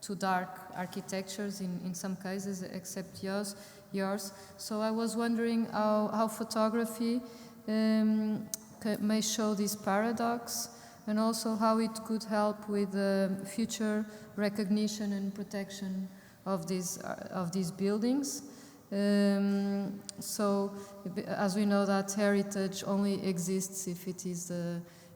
to dark architectures in some cases, except yours. So I was wondering how photography may show this paradox, and also how it could help with future recognition and protection of these buildings. So, as we know that heritage only exists if it is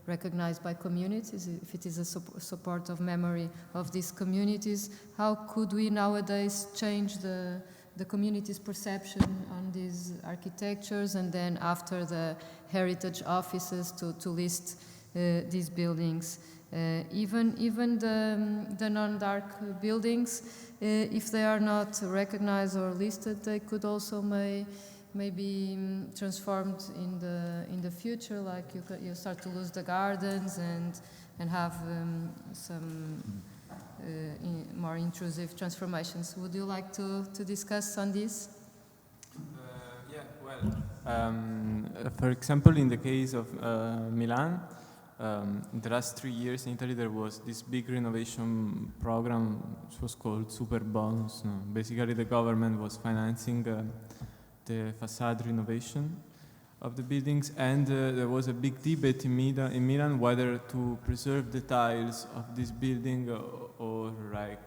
recognized by communities, if it is a support of memory of these communities. How could we nowadays change the community's perception on these architectures, and then after the heritage offices to list these buildings? Even the non-dark buildings, if they are not recognized or listed, they could also may be transformed in the future. Like you start to lose the gardens and have some more intrusive transformations. Would you like to discuss on this? Yeah, well, for example, in the case of Milan, in the last 3 years in Italy there was this big renovation program, which was called Super Bonus. No? Basically the government was financing the facade renovation of the buildings, and there was a big debate in Milan whether to preserve the tiles of this building or like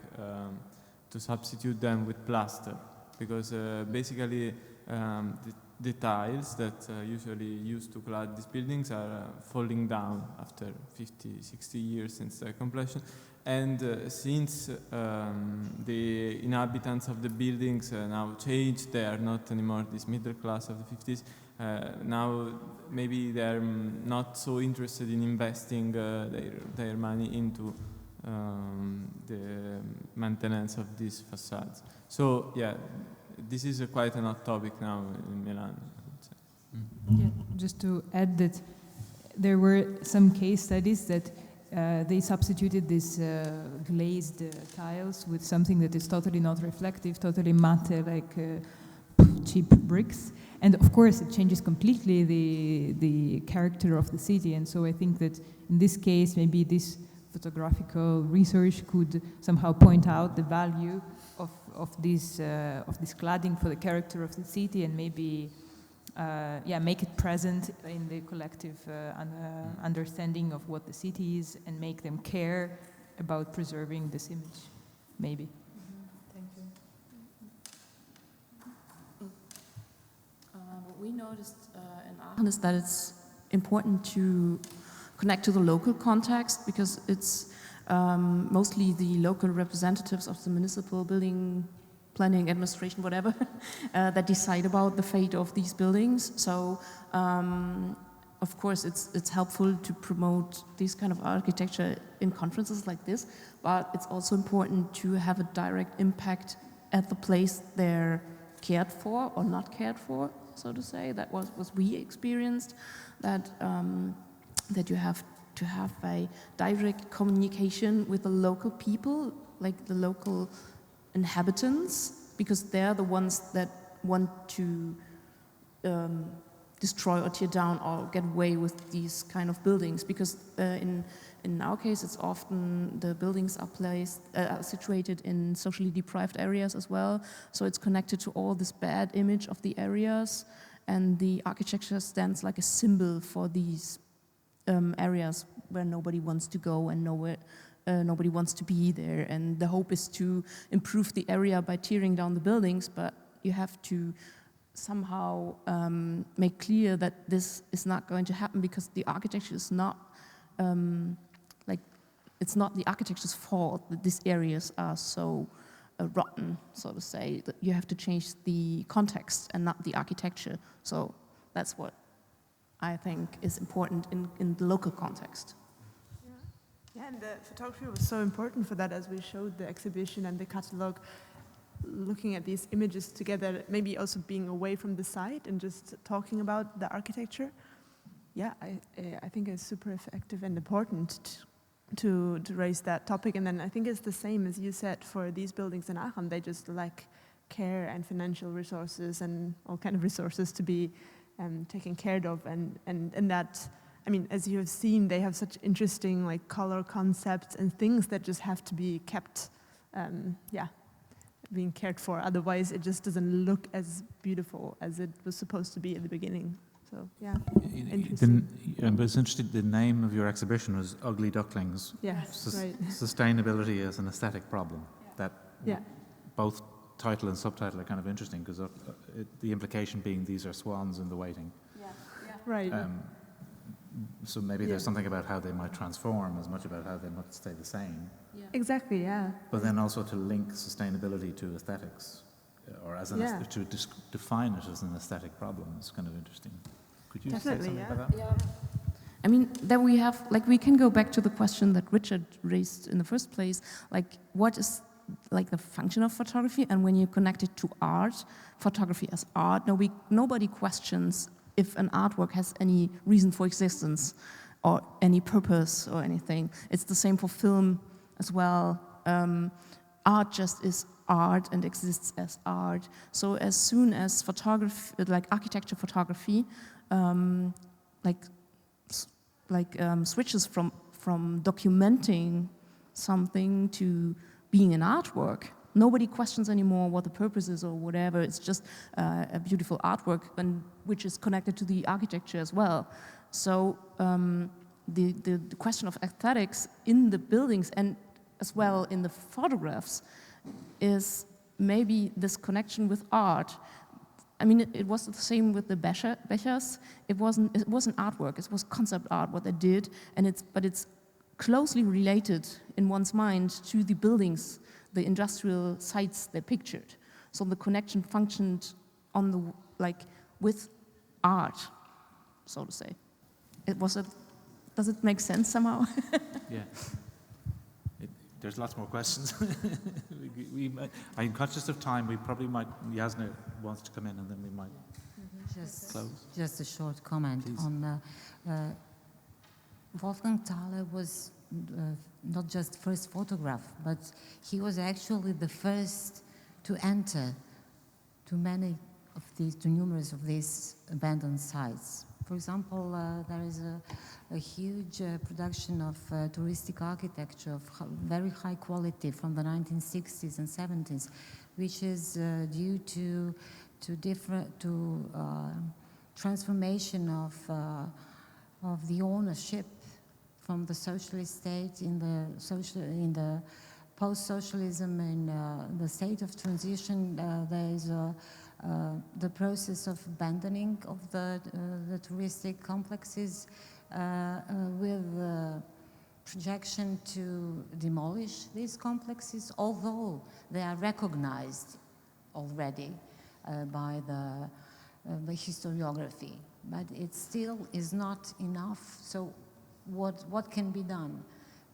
to substitute them with plaster, because basically the tiles that usually used to clad these buildings are falling down after 50, 60 years since their completion. And since the inhabitants of the buildings now changed, they are not anymore this middle class of the 50s, now maybe they're not so interested in investing their money into the maintenance of these facades. So yeah, this is quite an hot topic now in Milan, I would say. Yeah, just to add that there were some case studies that they substituted these glazed tiles with something that is totally not reflective, totally matte, like cheap bricks. And of course it changes completely the character of the city. And so I think that in this case, maybe this photographical research could somehow point out the value of this cladding for the character of the city, and maybe make it present in the collective understanding of what the city is, and make them care about preserving this image, maybe. Thank you. What we noticed in Aachen is that it's important to connect to the local context, because it's mostly the local representatives of the municipal building planning administration, whatever, that decide about the fate of these buildings. So, of course, it's helpful to promote this kind of architecture in conferences like this, but it's also important to have a direct impact at the place they're cared for or not cared for, so to say. That was what we experienced, that you have to have a direct communication with the local people, like the local inhabitants, because they're the ones that want to destroy or tear down or get away with these kind of buildings. Because in our case, it's often the buildings are situated in socially deprived areas as well. So it's connected to all this bad image of the areas, and the architecture stands like a symbol for these areas where nobody wants to go and nobody wants to be there. And the hope is to improve the area by tearing down the buildings, but you have to somehow make clear that this is not going to happen, because the architecture is not it's not the architecture's fault that these areas are so rotten, so to say. That you have to change the context and not the architecture. So that's what I think is important in the local context. Yeah, and the photography was so important for that, as we showed the exhibition and the catalogue, looking at these images together, maybe also being away from the site and just talking about the architecture. Yeah, I think it's super effective and important to raise that topic. And then I think it's the same as you said for these buildings in Aachen. They just lack care and financial resources and all kind of resources to be taken care of. And that, I mean, as you have seen, they have such interesting like color concepts and things that just have to be kept, being cared for. Otherwise, it just doesn't look as beautiful as it was supposed to be at the beginning. So, yeah, interesting. I was interested, the name of your exhibition was Ugly Ducklings. Yeah, right. Sustainability as an aesthetic problem. Yeah. both title and subtitle are kind of interesting because the implication being these are swans in the waiting. Right. So maybe there's something about how they might transform as much about how they might stay the same. Exactly, yeah. But then also to link sustainability to aesthetics, or as to define it as an aesthetic problem is kind of interesting. Could you say something about that? Yeah. I mean, then we have, like, we can go back to the question that Richard raised in the first place, like, what is, like, the function of photography? And when you connect it to art, photography as art, nobody questions if an artwork has any reason for existence or any purpose or anything. It's the same for film as well. Art just is art and exists as art. So as soon as photography, like architecture photography, switches from documenting something to being an artwork, nobody questions anymore what the purpose is or whatever. It's just a beautiful artwork, which is connected to the architecture as well. So the question of aesthetics in the buildings and as well in the photographs is maybe this connection with art. I mean, it was the same with the Bechers. It wasn't artwork. It was concept art what they did, but it's closely related in one's mind to the buildings, the industrial sites they pictured. So the connection functioned with art, so to say. Does it make sense somehow? Yeah. There's lots more questions. I'm conscious of time. We probably might, Jasna wants to come in and then we might close. Just a short comment. Please. On Wolfgang Thaler was not just first photograph, but he was actually the first to enter to numerous of these abandoned sites. For example, there is a huge production of touristic architecture of very high quality from the 1960s and 70s, which is due to transformation of the ownership from the socialist state in the post-socialism and the state of transition. There is the process of abandoning of the touristic complexes with projection to demolish these complexes, although they are recognized already by the historiography. But it still is not enough. So what can be done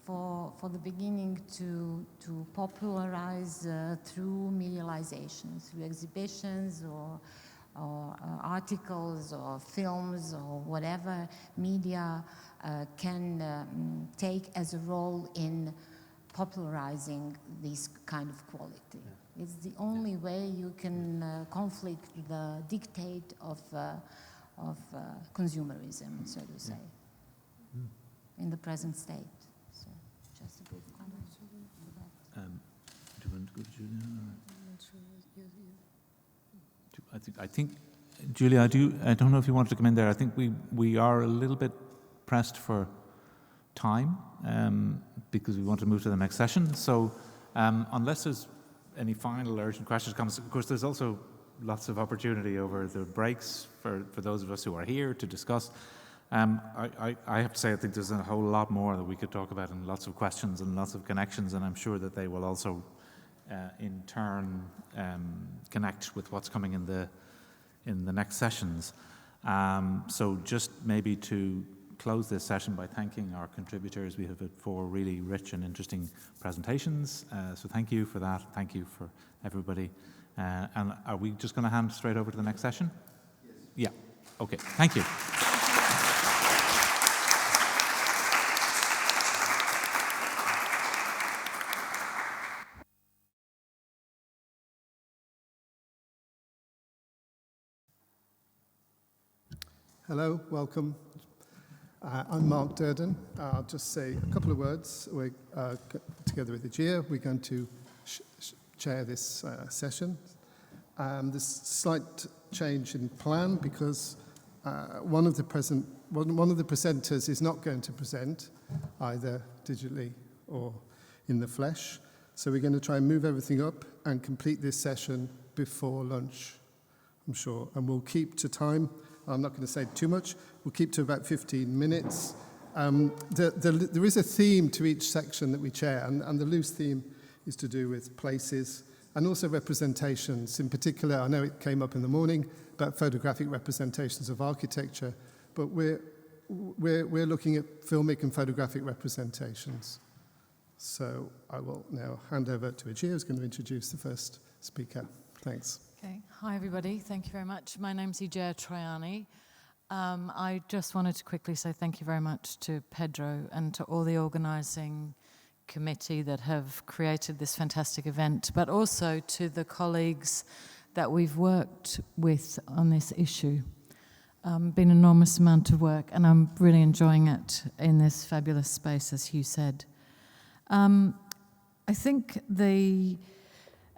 for the beginning to popularize through medialization, through exhibitions or articles or films or whatever media can take as a role in popularizing this kind of quality. Yeah. It's the only way you can conflict the dictate of consumerism, so to say, in the present state. So just a brief comment for that. Do you want to go to Julia? I think, Julia, I don't know if you wanted to come in there. I think we are a little bit pressed for time because we want to move to the next session. So unless there's any final urgent questions, comments, of course, there's also lots of opportunity over the breaks for those of us who are here to discuss. I have to say, I think there's a whole lot more that we could talk about and lots of questions and lots of connections, and I'm sure that they will also in turn connect with what's coming in the next sessions. So just maybe to close this session by thanking our contributors. We have had 4 really rich and interesting presentations, so thank you for that. Thank you for everybody. And are we just going to hand straight over to the next session? Yes. Yeah. Okay. Thank you. Hello, welcome. I'm Mark Durden. I'll just say a couple of words. We're together with Idea. We're going to chair this session. There's slight change in plan because one of the presenters is not going to present either digitally or in the flesh. So we're going to try and move everything up and complete this session before lunch, I'm sure. And we'll keep to time. I'm not going to say too much. We'll keep to about 15 minutes. There is a theme to each section that we chair, and the loose theme is to do with places and also representations. In particular, I know it came up in the morning about photographic representations of architecture, but we're looking at filmic and photographic representations. So I will now hand over to Ajia, who's going to introduce the first speaker. Thanks. Okay. Hi, everybody. Thank you very much. My name's Idea Troiani. I just wanted to quickly say thank you very much to Pedro and to all the organising committee that have created this fantastic event, but also to the colleagues that we've worked with on this issue. Been an enormous amount of work, and I'm really enjoying it in this fabulous space, as Hugh said. I think the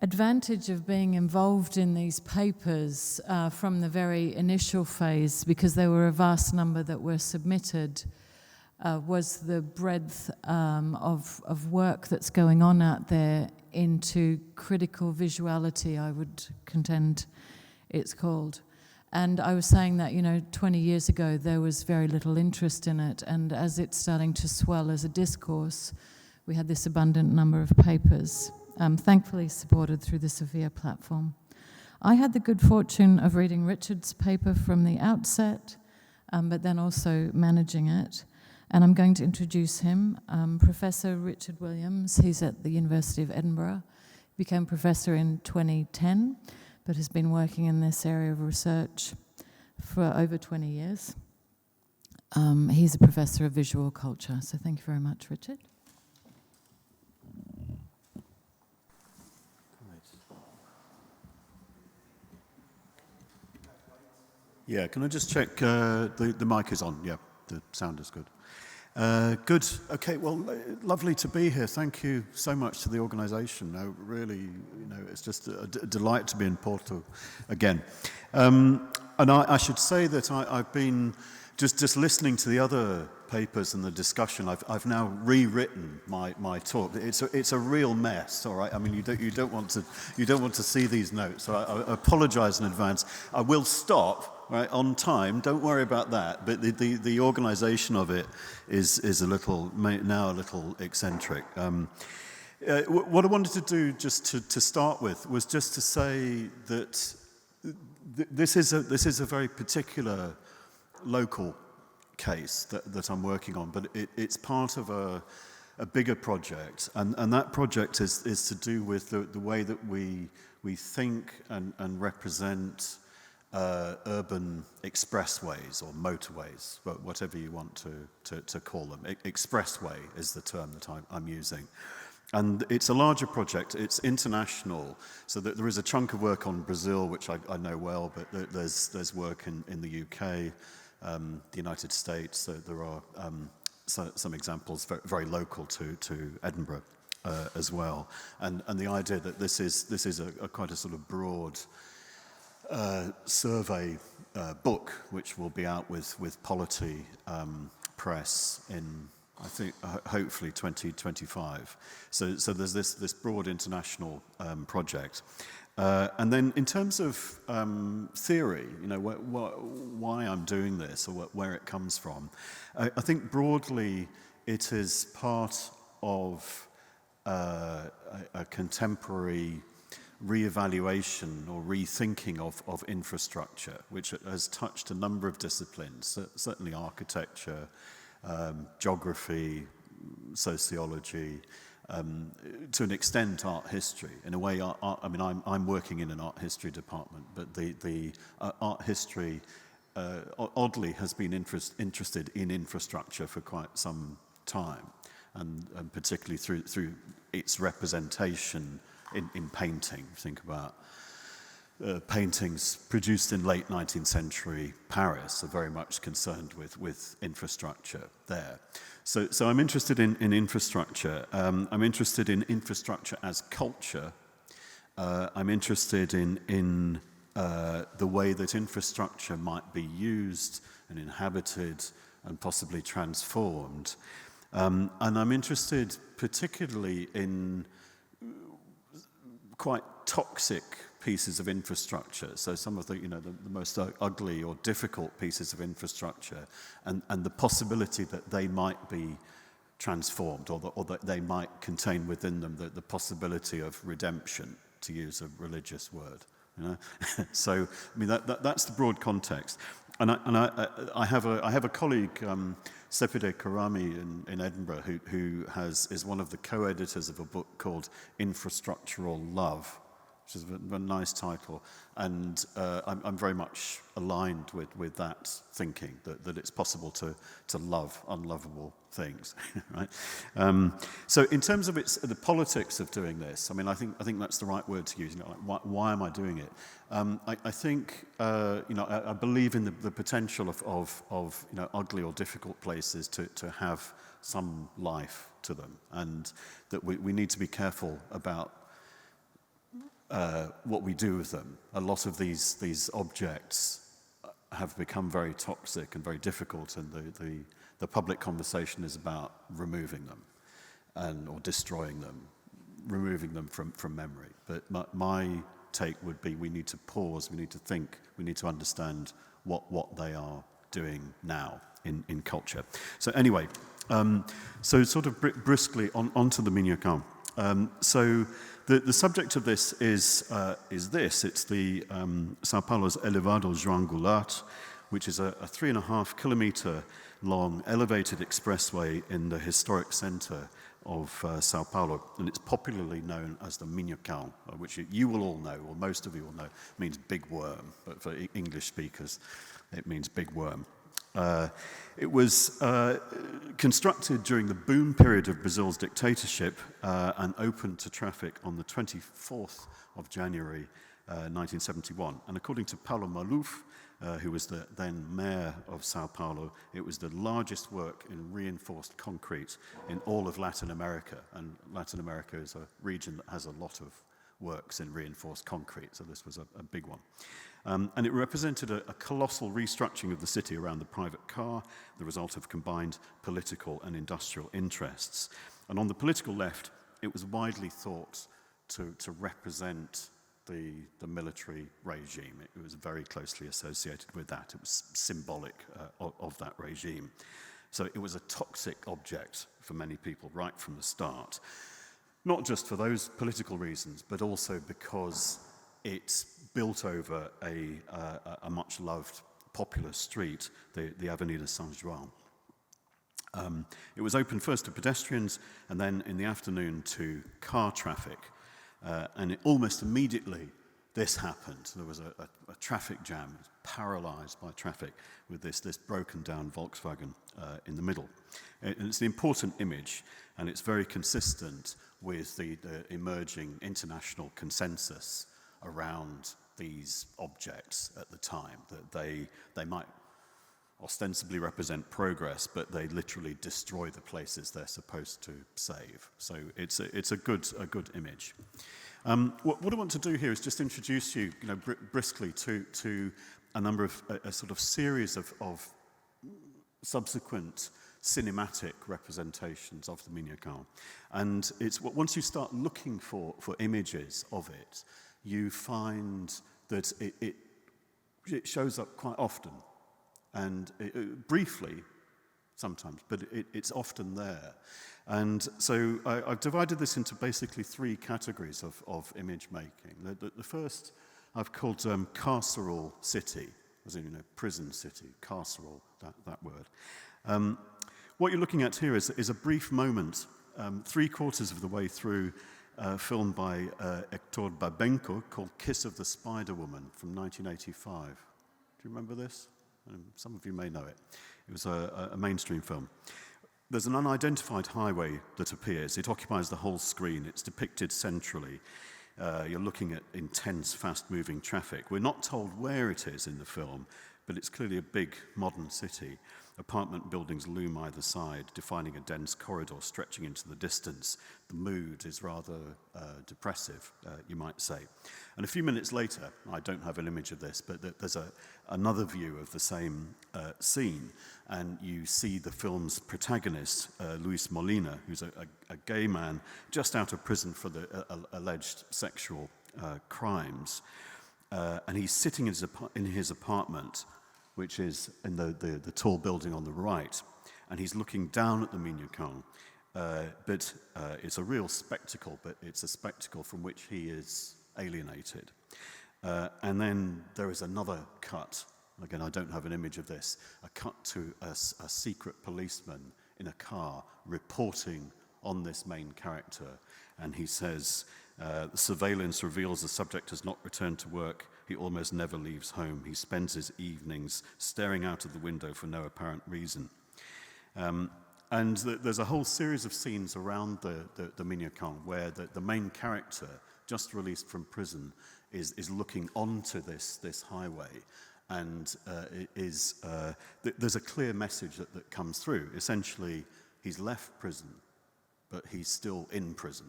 advantage of being involved in these papers from the very initial phase, because there were a vast number that were submitted, was the breadth of work that's going on out there into critical visuality, I would contend it's called. And I was saying that, 20 years ago there was very little interest in it, and as it's starting to swell as a discourse, we had this abundant number of papers, thankfully supported through the Sophia platform. I had the good fortune of reading Richard's paper from the outset, but then also managing it. And I'm going to introduce him, Professor Richard Williams. He's at the University of Edinburgh. He became professor in 2010, but has been working in this area of research for over 20 years. He's a professor of visual culture. So thank you very much, Richard. Yeah, can I just check the mic is on? Yeah, the sound is good. Good. Okay, well, lovely to be here. Thank you so much to the organisation. Really, it's just a delight to be in Porto again. And I should say that I've been just listening to the other papers and the discussion. I've now rewritten my talk. It's a real mess. All right. I mean, you don't want to see these notes. So I apologise in advance. I will stop. Right, on time, don't worry about that, but the organisation of it is a little eccentric. What I wanted to do just to start with was just to say that this is a very particular local case that I'm working on, but it's part of a bigger project, and that project is to do with the way that we think and represent urban expressways or motorways, whatever you want to call them. Expressway is the term that I'm using. And it's a larger project, it's international, so that there is a chunk of work on Brazil, which I know well, but there's work in the UK, the United States, there are some examples very local to Edinburgh as well. And the idea that this is a quite a sort of broad survey book, which will be out with Polity Press in, I think, hopefully 2025. So there's this broad international project. And then in terms of theory, why I'm doing this or where it comes from, I think broadly it is part of a contemporary re-evaluation or rethinking of infrastructure, which has touched a number of disciplines, certainly architecture, geography, sociology, to an extent art history. In a way, I'm working in an art history department, but the art history oddly has been interested in infrastructure for quite some time, and particularly through its representation in painting. Think about paintings produced in late 19th century Paris are very much concerned with infrastructure there. So I'm interested in infrastructure. I'm interested in infrastructure as culture. I'm interested in the way that infrastructure might be used and inhabited and possibly transformed. And I'm interested particularly in quite toxic pieces of infrastructure. So some of the, the most ugly or difficult pieces of infrastructure, and the possibility that they might be transformed, or that they might contain within them the possibility of redemption, to use a religious word. So I mean that's the broad context. And I have a colleague, Sepide Karami in Edinburgh, who is one of the co-editors of a book called Infrastructural Love, which is a nice title, and I'm very much aligned with that thinking, that it's possible to love unlovable things, right? So in terms of the politics of doing this, I mean, I think that's the right word to use. Like, why am I doing it? I think I believe in the potential of ugly or difficult places to have some life to them, and that we need to be careful about what we do with them. A lot of these objects have become very toxic and very difficult, and the public conversation is about removing them or destroying them, removing them from memory. But my take would be we need to pause, we need to think, we need to understand what they are doing now in culture. So anyway, so sort of briskly onto the Minhocão. So the subject of this is this. It's the Sao Paulo's Elevado João Goulart, which is a 3.5 kilometer long elevated expressway in the historic center of Sao Paulo, and it's popularly known as the Minhocão, which you will all know, or most of you will know, means big worm, but for English speakers, it means big worm. It was constructed during the boom period of Brazil's dictatorship and opened to traffic on the 24th of January 1971. And according to Paulo Maluf, who was the then mayor of Sao Paulo, it was the largest work in reinforced concrete in all of Latin America. And Latin America is a region that has a lot of works in reinforced concrete, so this was a big one. And it represented a colossal restructuring of the city around the private car, the result of combined political and industrial interests. And on the political left, it was widely thought to represent the military regime. It was very closely associated with that. It was symbolic of that regime. So it was a toxic object for many people right from the start. Not just for those political reasons, but also because it's built over a much-loved popular street, the Avenida São João. It was open first to pedestrians and then in the afternoon to car traffic. And almost immediately this happened. There was a traffic jam. It was paralyzed by traffic with this broken down Volkswagen in the middle. And it's an important image, and it's very consistent with the emerging international consensus around these objects at the time, that they might ostensibly represent progress, but they literally destroy the places they're supposed to save. So it's a good image. What I want to do here is just introduce you, briskly to a number of a sort of series of subsequent cinematic representations of the Minhocão. And it's once you start looking for images of it, you find that it shows up quite often, and briefly sometimes, but it's often there. And so I've divided this into basically three categories of image making. The first I've called carceral city, as in prison city, carceral, that word. What you're looking at here is a brief moment, 3/4 of the way through, filmed by Hector Babenco, called Kiss of the Spider Woman from 1985. Do you remember this? Some of you may know it. It was a mainstream film. There's an unidentified highway that appears. It occupies the whole screen. It's depicted centrally. You're looking at intense, fast-moving traffic. We're not told where it is in the film, but it's clearly a big modern city. Apartment buildings loom either side, defining a dense corridor stretching into the distance. The mood is rather depressive, you might say. And a few minutes later, I don't have an image of this, but there's another view of the same scene, and you see the film's protagonist, Luis Molina, who's a gay man just out of prison for the alleged sexual crimes. And he's sitting in his apartment, which is in the tall building on the right, and he's looking down at the Mignon. But it's a real spectacle, but it's a spectacle from which he is alienated. And then there is another cut. Again, I don't have an image of this. A cut to a secret policeman in a car reporting on this main character. And he says, the surveillance reveals the subject has not returned to work. He almost never leaves home. He spends his evenings staring out of the window for no apparent reason. And there's a whole series of scenes around the Mignon where the main character, just released from prison, is looking onto this highway. And there's a clear message that comes through. Essentially, he's left prison, but he's still in prison.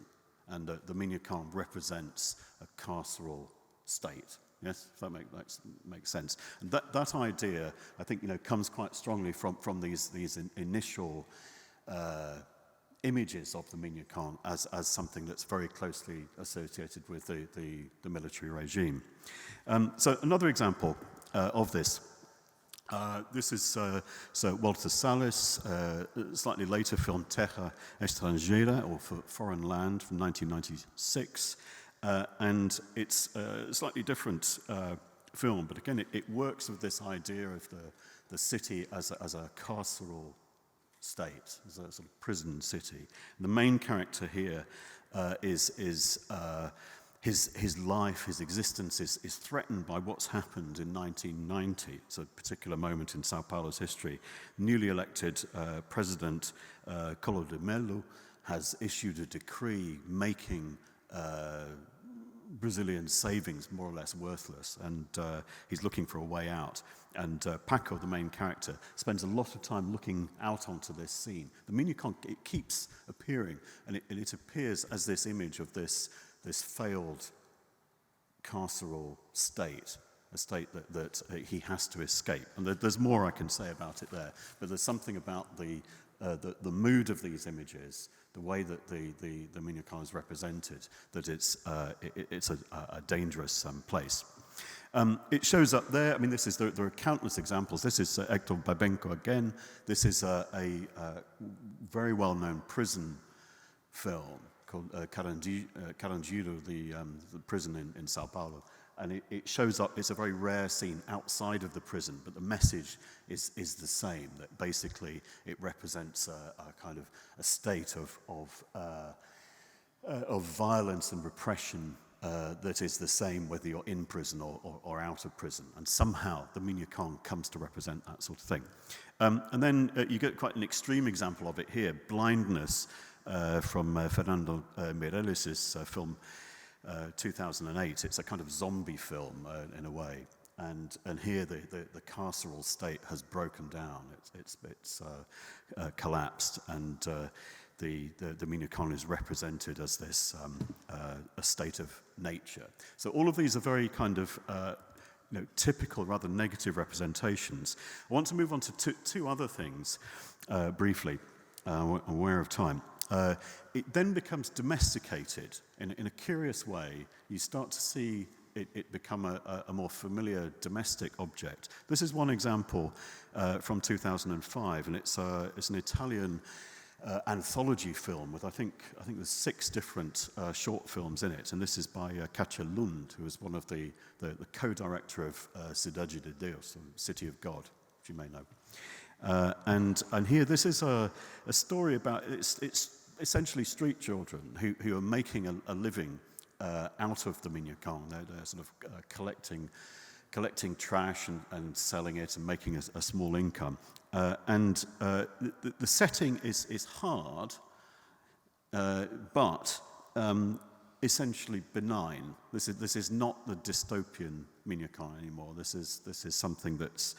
And the Mignon represents a carceral state. Yes, if that makes sense. And that idea, I think, comes quite strongly from these initial images of the Mignon as something that's very closely associated with the military regime. So another example of this. This is Sir Walter Salles, slightly later film Terra Estrangeira, or Foreign Land, from 1996. And it's a slightly different film, but again, it works with this idea of the city as a carceral state, as a sort of prison city. And the main character here is his life, his existence is threatened by what's happened in 1990. It's a particular moment in Sao Paulo's history. Newly elected President Collor de Mello has issued a decree making Brazilian savings more or less worthless, and he's looking for a way out. And Paco, the main character, spends a lot of time looking out onto this scene. The Mignon, it keeps appearing, and it appears as this image of this failed carceral state, a state that he has to escape. And there's more I can say about it there, but there's something about the mood of these images, the way that the Mignon is represented, that it's a dangerous place. It shows up there. I mean, there are countless examples. This is Hector Babenco again. This is a very well-known prison film called Carandiru, the prison in Sao Paulo. And it shows up, it's a very rare scene outside of the prison, but the message is the same, that basically it represents a kind of a state of violence and repression that is the same whether you're in prison or out of prison. And somehow the Mignon comes to represent that sort of thing. And then you get quite an extreme example of it here, Blindness, from Fernando Meirelles' film 2008. It's a kind of zombie film in a way, and here the carceral state has broken down. It's collapsed, and the Mignon is represented as this a state of nature. So all of these are very kind of typical, rather negative representations. I want to move on to two other things briefly. I'm aware of time. It then becomes domesticated in a curious way. You start to see it become a more familiar domestic object. This is one example from 2005, and it's an Italian anthology film with I think there's 6 different short films in it, and this is by Katja Lund, who is one of the co-director of Cidade de Deus, City of God, if you may know. And here, this is a story about it's essentially street children who are making a living out of the Mignon. They're sort of collecting trash and selling it and making a small income. The setting is hard, but essentially benign. This is not the dystopian Mignon anymore. This is something that's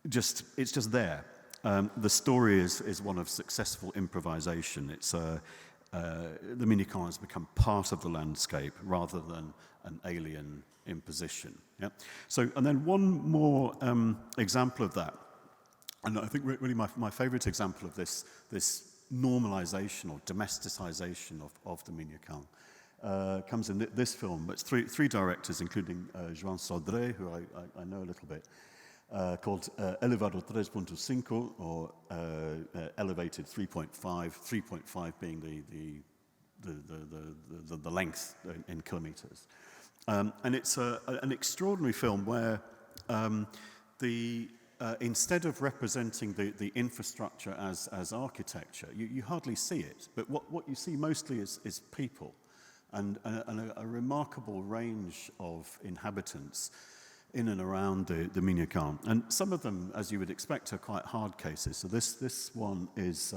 it's just there. The story is one of successful improvisation. It's the mini-camp has become part of the landscape rather than an alien imposition. Yeah. So, and then one more example of that, and I think really my favorite example of this normalization or domesticization of the mini-camp comes in this film. It's three directors, including João Leal, who I know a little bit, called Elevado 3.5 or Elevated 3.5, 3.5 being the length in kilometers. And it's an extraordinary film where instead of representing the infrastructure as architecture, you hardly see it, but what you see mostly is people and a remarkable range of inhabitants in and around the mini-camp. And some of them, as you would expect, are quite hard cases. So this one is,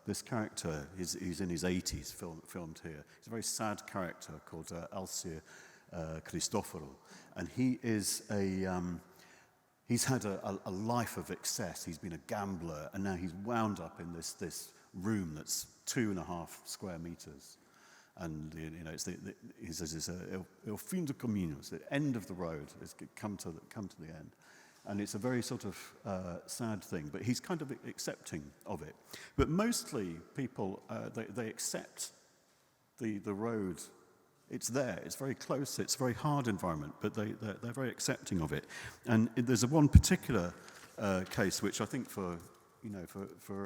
this character, he's in his 80s, filmed here. He's a very sad character called Alcir Cristoforo. And he is he's had a life of excess. He's been a gambler, and now he's wound up in this room that's 2.5 square meters. And he says it's el fin de camino, it's the end of the road. It's come to the end, and it's a very sort of sad thing. But he's kind of accepting of it. But mostly people they accept the road. It's there. It's very close. It's a very hard environment, but they're very accepting of it. And there's one particular case which I think for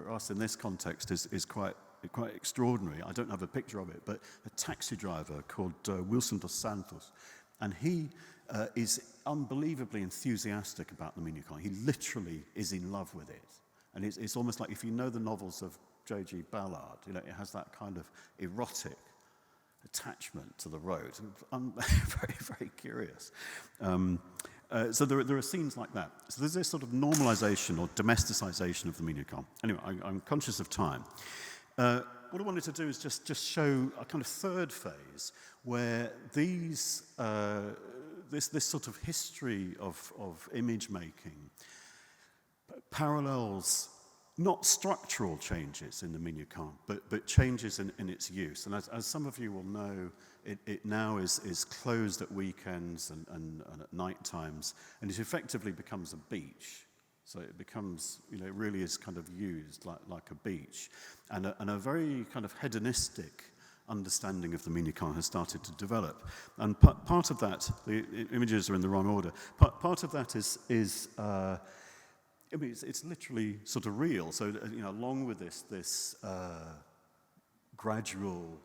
us in this context is quite extraordinary. I don't have a picture of it, but a taxi driver called Wilson dos Santos, and he is unbelievably enthusiastic about the mini-camp. He literally is in love with it, and it's almost like if you know the novels of J.G. Ballard, it has that kind of erotic attachment to the road. Very, very curious. So there are scenes like that. So there's this sort of normalization or domesticization of the mini-camp. Anyway, I'm conscious of time. What I wanted to do is just show a kind of third phase where this sort of history of image making parallels not structural changes in the mini-camp, but changes in its use. And as some of you will know, it now is closed at weekends and at night times, and it effectively becomes a beach. So it becomes, it really is kind of used like a beach. And a very kind of hedonistic understanding of the mini-camp has started to develop. And part of that, the images are in the wrong order, part of that is it's literally sort of real. So, along with this gradual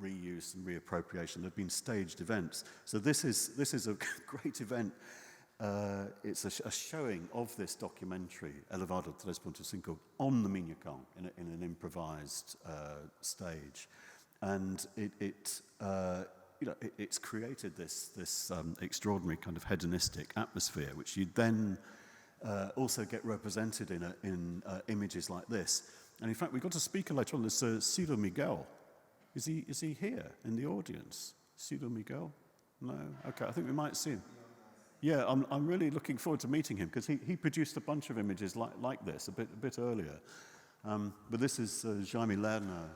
reuse and reappropriation, there have been staged events. So this is a great event. It's a showing of this documentary, Elevado 3.5, on the mini-camp in an improvised stage. And it's created this extraordinary kind of hedonistic atmosphere, which you then also get represented in images like this. And in fact, we've got a speaker later on, there's Ciro Miguel. Is he here in the audience? Ciro Miguel? No? Okay, I think we might see him. Yeah, I'm really looking forward to meeting him because he produced a bunch of images like this a bit earlier. But this is Jaime Lerner,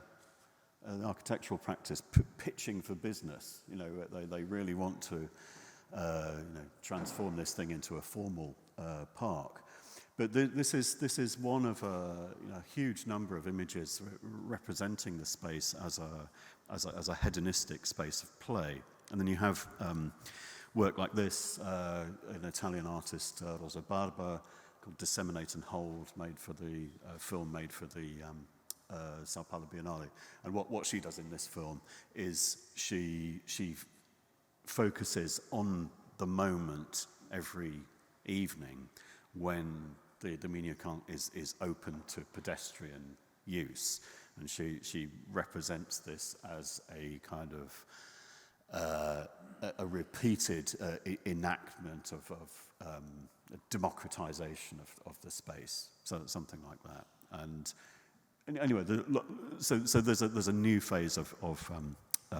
an architectural practice, pitching for business. They really want to transform this thing into a formal park. But this is one of a huge number of images representing the space as a hedonistic space of play. And then you have work like this, an Italian artist, Rosa Barba, called Disseminate and Hold, made for the film made for the Sao Paulo Biennale. And what she does in this film is she focuses on the moment every evening when the mini-camp is open to pedestrian use. And she represents this as a kind of a repeated enactment of a democratization of the space, so something like that. And anyway, so there's a new phase of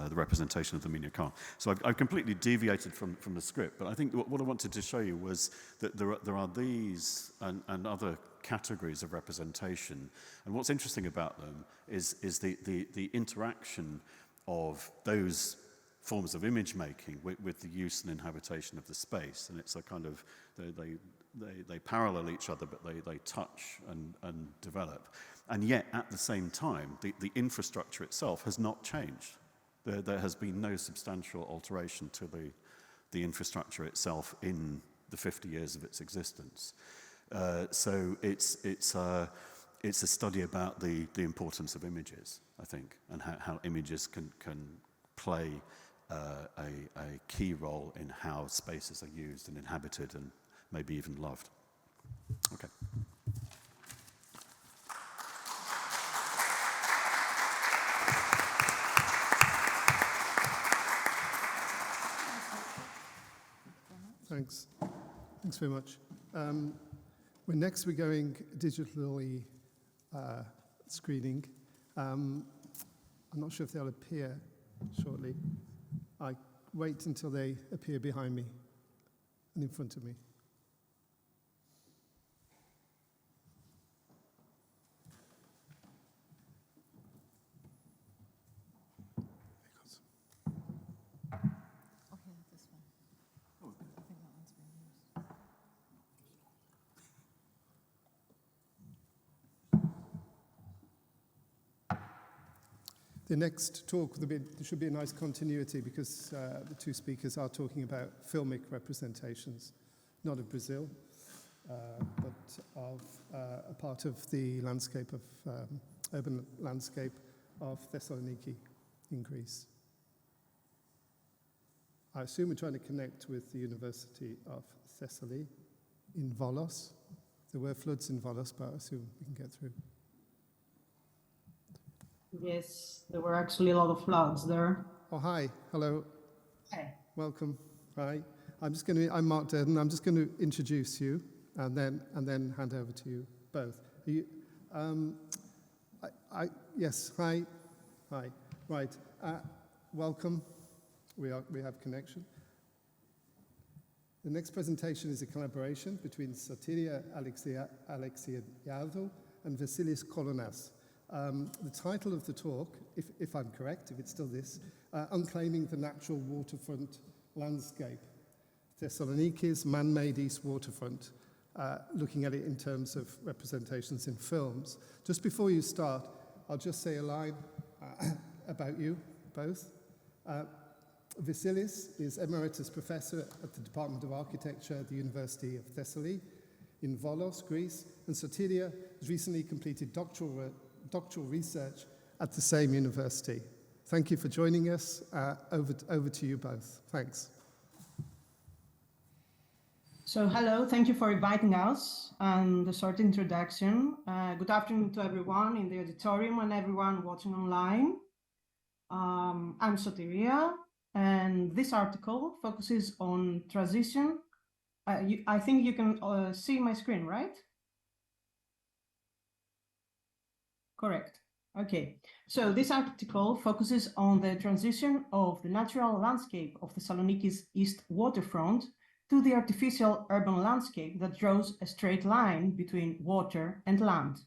the representation of the Minya Khan. So I've completely deviated from the script, but I think what I wanted to show you was that there are these and other categories of representation. And what's interesting about them is the interaction of those forms of image making with the use and inhabitation of the space. And it's a kind of, they parallel each other, but they touch and develop. And yet, at the same time, the infrastructure itself has not changed. There has been no substantial alteration to the infrastructure itself in the 50 years of its existence. So it's a study about the importance of images, I think, and how images can play a key role in how spaces are used and inhabited and maybe even loved. Okay. Thanks. Thanks very much. We're going digitally screening. I'm not sure if they'll appear shortly. I wait until they appear behind me and in front of me. The next talk, there should be a nice continuity because the two speakers are talking about filmic representations, not of Brazil, but of a part of the landscape of urban landscape of Thessaloniki in Greece. I assume we're trying to connect with the University of Thessaly in Volos. There were floods in Volos, but I assume we can get through. Yes, there were actually a lot of floods there. Oh, hi. Hello. Hi. Welcome. Hi. I'm Mark Durden. I'm just going to introduce you and then hand over to you both. Are you, yes. Hi. Hi. Right. Welcome. We have connection. The next presentation is a collaboration between Sotiria Alexiadou and Vasilis Kolonas. The title of the talk, if I'm correct, if it's still this, Unclaiming the Natural Waterfront Landscape, Thessaloniki's Man-Made East Waterfront, looking at it in terms of representations in films. Just before you start, I'll just say a line about you both. Vasilis is Emeritus Professor at the Department of Architecture at the University of Thessaly in Volos, Greece, and Sotiria has recently completed doctoral research at the same university. Thank you for joining us. Over to you both. Thanks. So hello, thank you for inviting us and the short introduction. Good afternoon to everyone in the auditorium and everyone watching online. I'm Sotiria, and this article focuses on transition. I think you can see my screen, right? Correct. Okay. So this article focuses on the transition of the natural landscape of Thessaloniki's east waterfront to the artificial urban landscape that draws a straight line between water and land.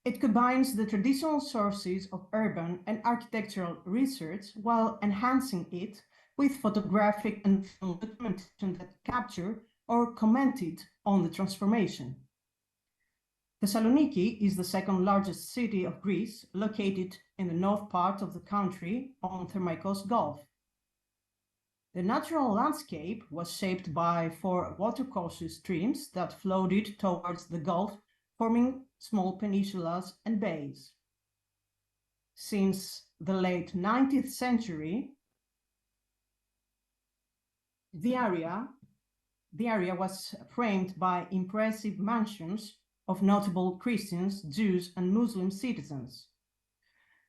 It combines the traditional sources of urban and architectural research while enhancing it with photographic and film documentation that capture or commented on the transformation. Thessaloniki is the second largest city of Greece, located in the north part of the country on Thermaikos Gulf. The natural landscape was shaped by 4 watercourses streams that flowed towards the Gulf, forming small peninsulas and bays. Since the late 19th century, the area was framed by impressive mansions of notable Christians, Jews, and Muslim citizens.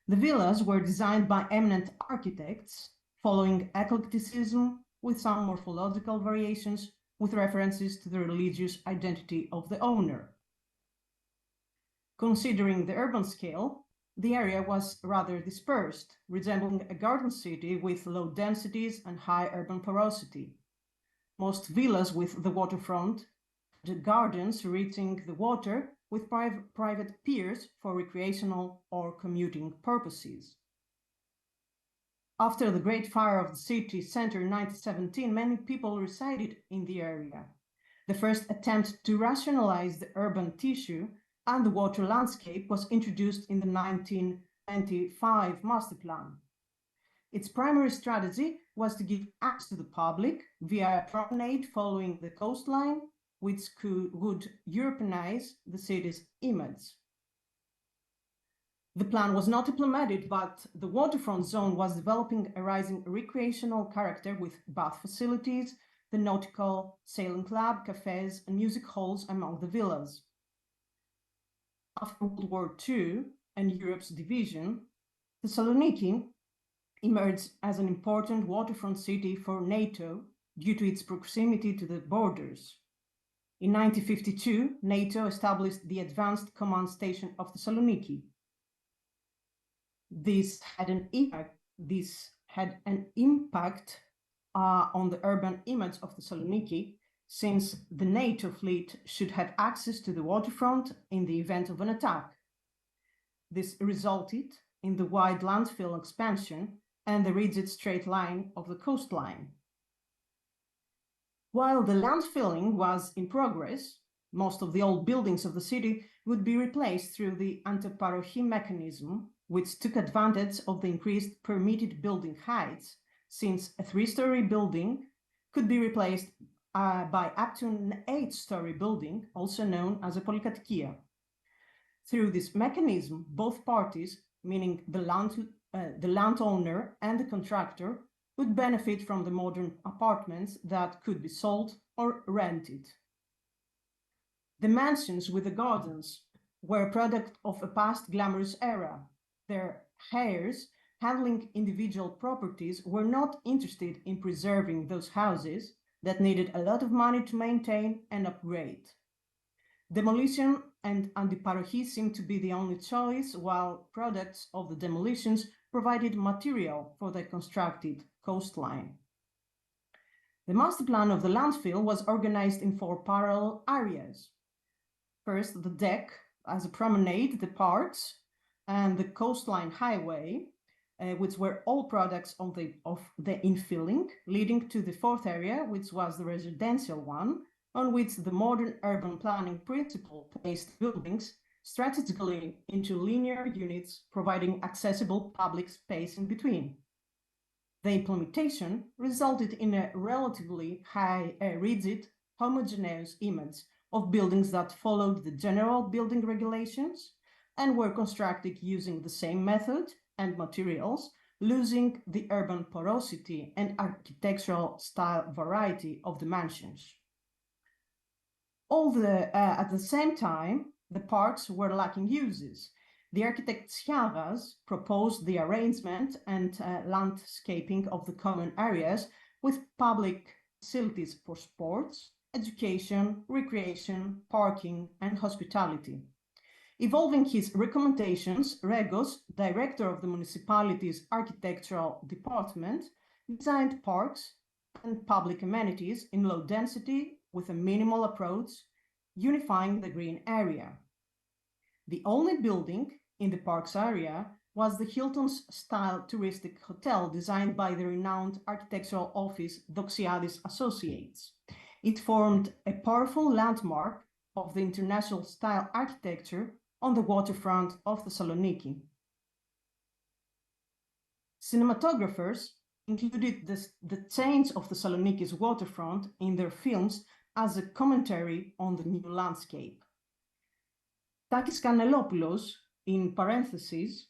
The villas were designed by eminent architects, following eclecticism with some morphological variations with references to the religious identity of the owner. Considering the urban scale, the area was rather dispersed, resembling a garden city with low densities and high urban porosity. Most villas with the waterfront, the gardens reaching the water with private piers for recreational or commuting purposes. After the Great Fire of the city center in 1917, many people resided in the area. The first attempt to rationalize the urban tissue and the water landscape was introduced in the 1925 master plan. Its primary strategy was to give access to the public via a promenade following the coastline, which would Europeanize the city's image. The plan was not implemented, but the waterfront zone was developing a rising recreational character with bath facilities, the nautical sailing club, cafes, and music halls among the villas. After World War II and Europe's division, Thessaloniki emerged as an important waterfront city for NATO due to its proximity to the borders. In 1952, NATO established the Advanced Command Station of Thessaloniki. This had an impact on the urban image of Thessaloniki, since the NATO fleet should have access to the waterfront in the event of an attack. This resulted in the wide landfill expansion and the rigid straight line of the coastline. While the landfilling was in progress, most of the old buildings of the city would be replaced through the antiparochi mechanism, which took advantage of the increased permitted building heights, since a 3-story building could be replaced by up to an 8-story building, also known as a polykatkia. Through this mechanism, both parties, meaning the landowner and the contractor, would benefit from the modern apartments that could be sold or rented. The mansions with the gardens were a product of a past glamorous era. Their heirs, handling individual properties, were not interested in preserving those houses that needed a lot of money to maintain and upgrade. Demolition and antiparochi seemed to be the only choice, while products of the demolitions provided material for the constructed coastline. The master plan of the landfill was organized in 4 parallel areas. First, the deck as a promenade, the parts, and the coastline highway, which were all products of the infilling, leading to the 4th area, which was the residential one, on which the modern urban planning principle placed buildings strategically into linear units, providing accessible public space in between. The implementation resulted in a relatively rigid, homogeneous image of buildings that followed the general building regulations and were constructed using the same method and materials, losing the urban porosity and architectural style variety of the mansions. At the same time, the parks were lacking uses. The architect Sciarras proposed the arrangement and landscaping of the common areas with public facilities for sports, education, recreation, parking, and hospitality. Evolving his recommendations, Regos, director of the municipality's architectural department, designed parks and public amenities in low density with a minimal approach, unifying the green area. The only building in the parks area was the Hilton's-style touristic hotel designed by the renowned architectural office Doxiadis Associates. It formed a powerful landmark of the international-style architecture on the waterfront of Thessaloniki. Cinematographers included the change of Thessaloniki's waterfront in their films as a commentary on the new landscape. Takis Kanellopoulos, in parentheses,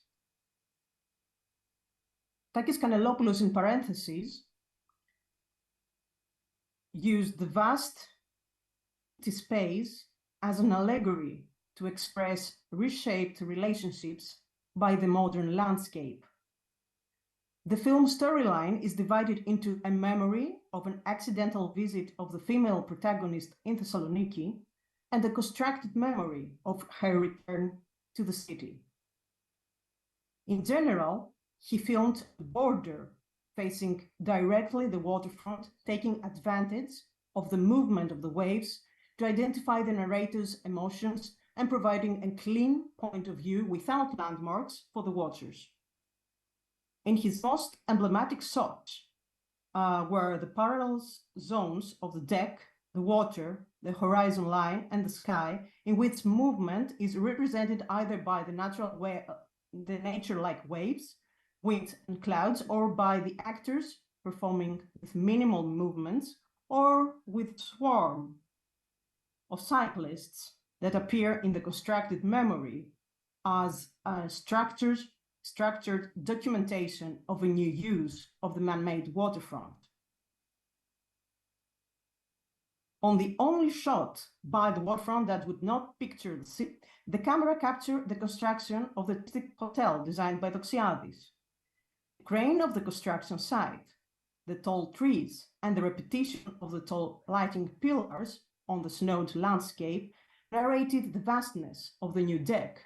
used the vast space as an allegory to express reshaped relationships by the modern landscape. The film's storyline is divided into a memory of an accidental visit of the female protagonist in Thessaloniki and a constructed memory of her return to the city. In general, he filmed the border facing directly the waterfront, taking advantage of the movement of the waves to identify the narrator's emotions and providing a clean point of view without landmarks for the watchers. In his most emblematic shots were the parallel zones of the deck, the water, the horizon line, and the sky, in which movement is represented either by the nature-like waves, wind and clouds, or by the actors performing with minimal movements, or with swarm of cyclists that appear in the constructed memory as a structured documentation of a new use of the man-made waterfront. On the only shot by the waterfront that would not picture the sea, the camera captured the construction of the hotel designed by Doxiadis. The crane of the construction site, the tall trees, and the repetition of the tall lighting pillars on the snowed landscape narrated the vastness of the new deck.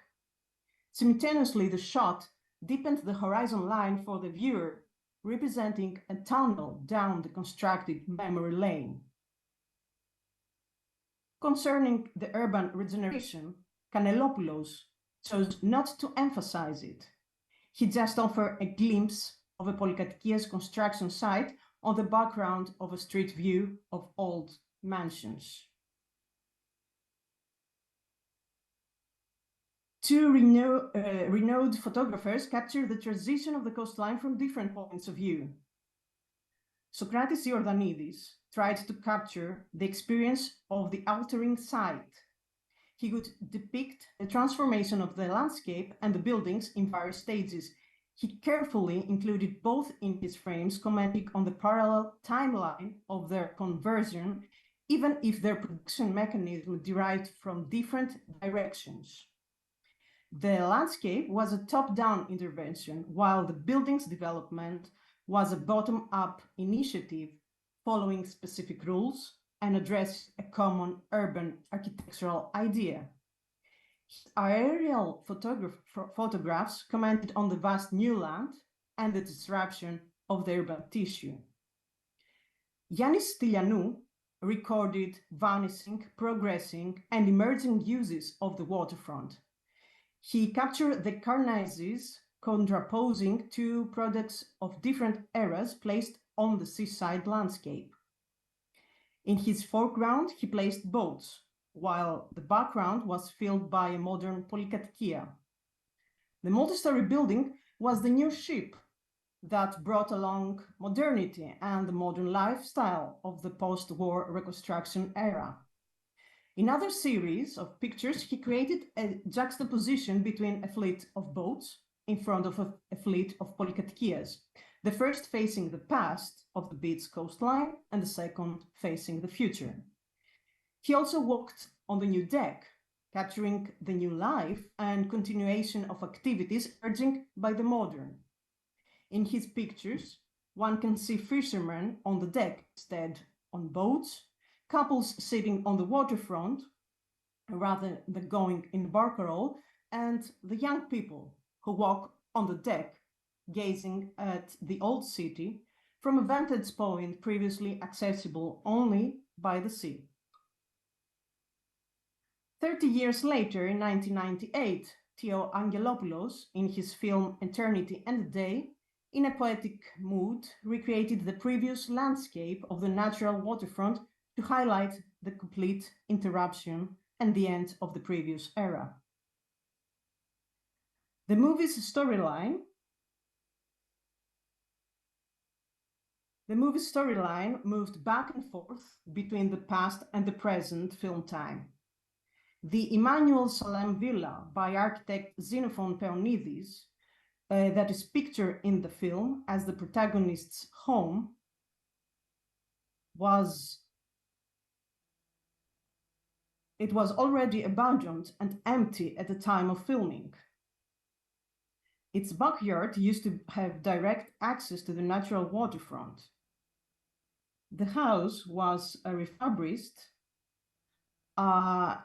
Simultaneously, the shot deepened the horizon line for the viewer, representing a tunnel down the constructed memory lane. Concerning the urban regeneration, Kanellopoulos chose not to emphasize it. He just offered a glimpse of a polykatikias construction site on the background of a street view of old mansions. Two renowned photographers captured the transition of the coastline from different points of view. Socrates Iordanidis tried to capture the experience of the altering site. He would depict the transformation of the landscape and the buildings in various stages. He carefully included both in his frames, commenting on the parallel timeline of their conversion, even if their production mechanism derived from different directions. The landscape was a top-down intervention, while the building's development was a bottom-up initiative following specific rules and addressed a common urban architectural idea. Aerial photographs commented on the vast new land and the disruption of the urban tissue. Yannis Stylianou recorded vanishing, progressing, and emerging uses of the waterfront. He captured the cornices contraposing two products of different eras placed on the seaside landscape. In his foreground, he placed boats, while the background was filled by a modern polykatikia. The multi-story building was the new ship that brought along modernity and the modern lifestyle of the post-war reconstruction era. In other series of pictures, he created a juxtaposition between a fleet of boats in front of a fleet of polykatikias, the first facing the past of the beach's coastline and the second facing the future. He also walked on the new deck, capturing the new life and continuation of activities urging by the modern. In his pictures, one can see fishermen on the deck instead on boats, couples sitting on the waterfront rather than going in barcarolle, and the young people who walk on the deck, gazing at the old city from a vantage point previously accessible only by the sea. 30 years later, in 1998, Theo Angelopoulos, in his film Eternity and the Day, in a poetic mood, recreated the previous landscape of the natural waterfront to highlight the complete interruption and the end of the previous era. The movie's storyline moved back and forth between the past and the present film time. The Emmanuel Salem Villa by architect Xenophon Peonidis, that is pictured in the film as the protagonist's home, was already abandoned and empty at the time of filming. Its backyard used to have direct access to the natural waterfront. The house was refurbished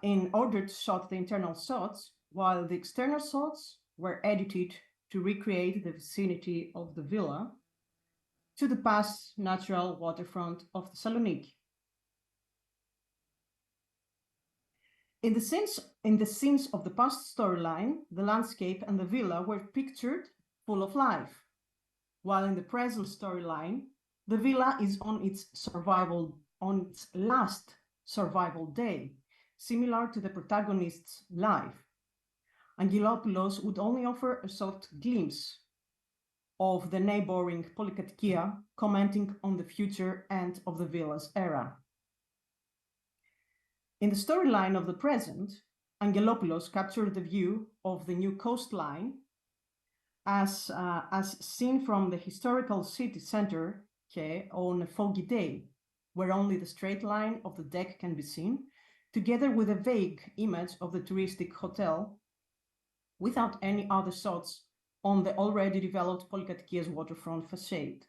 in order to shot the internal shots, while the external shots were edited to recreate the vicinity of the villa to the past natural waterfront of Thessaloniki. In the scenes of the past storyline, the landscape and the villa were pictured full of life, while in the present storyline, the villa is on its last survival day, similar to the protagonist's life. Angelopoulos would only offer a soft glimpse of the neighboring Polykatkia, commenting on the future end of the villa's era. In the storyline of the present, Angelopoulos captured the view of the new coastline as seen from the historical city center on a foggy day, where only the straight line of the deck can be seen, together with a vague image of the touristic hotel, without any other shots on the already developed Polykatkia's waterfront facade.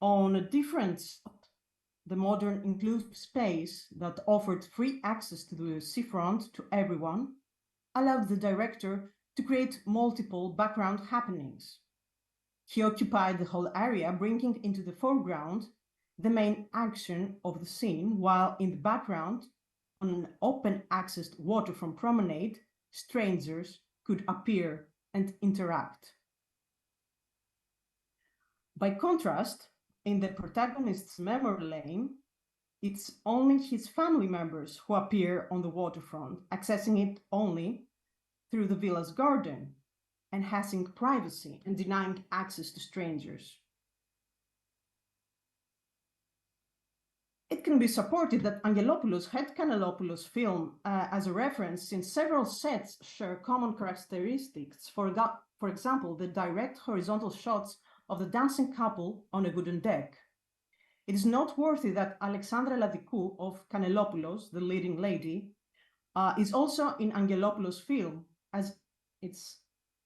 On a different spot, the modern inclusive space that offered free access to the seafront to everyone allowed the director to create multiple background happenings. He occupied the whole area, bringing into the foreground the main action of the scene, while in the background, on an open-accessed waterfront promenade, strangers could appear and interact. By contrast, in the protagonist's memory lane, it's only his family members who appear on the waterfront, accessing it only through the villa's garden, enhancing privacy and denying access to strangers. It can be supported that Angelopoulos had Kanellopoulos' film as a reference, since several sets share common characteristics. For example, the direct horizontal shots of the dancing couple on a wooden deck. It is noteworthy that Alexandra Ladicou of Kanellopoulos, the leading lady, is also in Angelopoulos' film, as it's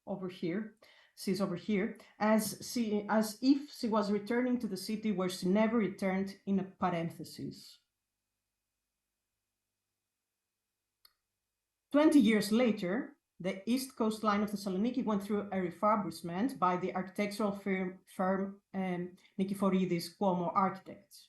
over here. She's over here, as if she was returning to the city where she never returned, in a parenthesis. 20 years later, the east coastline of Thessaloniki went through a refurbishment by the architectural firm Nikiforidis Cuomo Architects.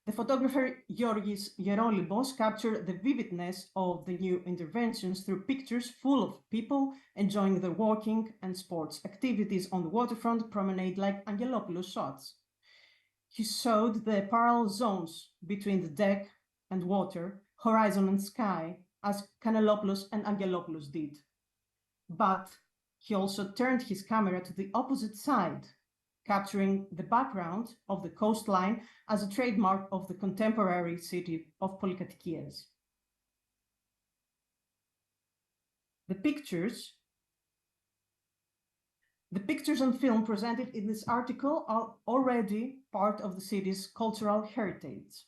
The photographer Georgis Gerolimos captured the vividness of the new interventions through pictures full of people enjoying their walking and sports activities on the waterfront promenade like Angelopoulos shots. He showed the parallel zones between the deck and water, horizon and sky, as Kanellopoulos and Angelopoulos did. But he also turned his camera to the opposite side, capturing the background of the coastline as a trademark of the contemporary city of Polykatkias. The pictures and film presented in this article are already part of the city's cultural heritage.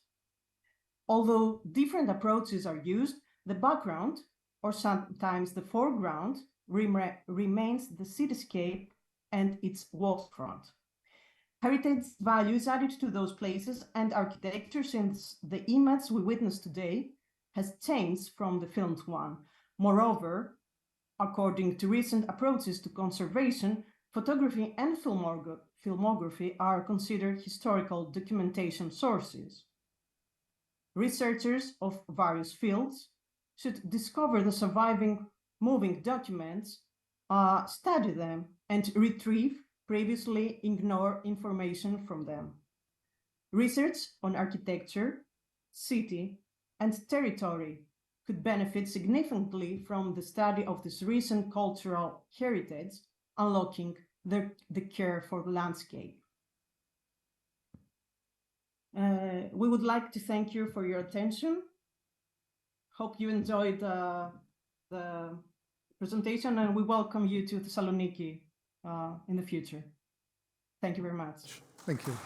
Although different approaches are used, the background, or sometimes the foreground, remains the cityscape and its waterfront. Heritage values added to those places and architecture, since the image we witness today has changed from the filmed one. Moreover, according to recent approaches to conservation, photography and filmography are considered historical documentation sources. Researchers of various fields should discover the surviving moving documents, study them, and retrieve previously ignored information from them. Research on architecture, city, and territory could benefit significantly from the study of this recent cultural heritage, unlocking the care for the landscape. We would like to thank you for your attention. Hope you enjoyed the presentation, and we welcome you to Thessaloniki in the future. Thank you very much. Thank you.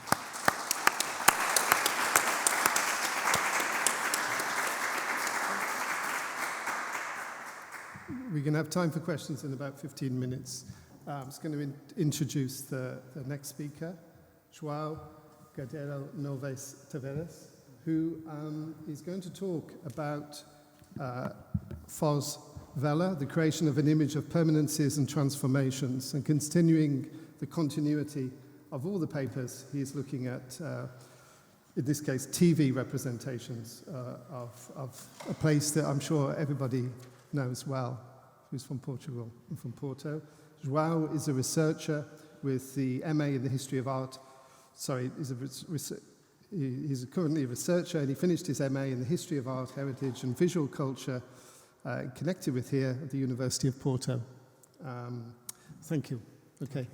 We're going to have time for questions in about 15 minutes. I'm just going to introduce the next speaker, João Noves Tavares, who is going to talk about FOS Vela, the creation of an image of permanences and transformations, and continuing the continuity of all the papers he's looking at, in this case, TV representations of a place that I'm sure everybody knows well, who's from Portugal and from Porto. João is a researcher with the MA in the History of Art. Sorry, he's currently a researcher, and he finished his MA in the History of Art, Heritage and Visual Culture, connected with here at the University of Porto. Thank you. Okay.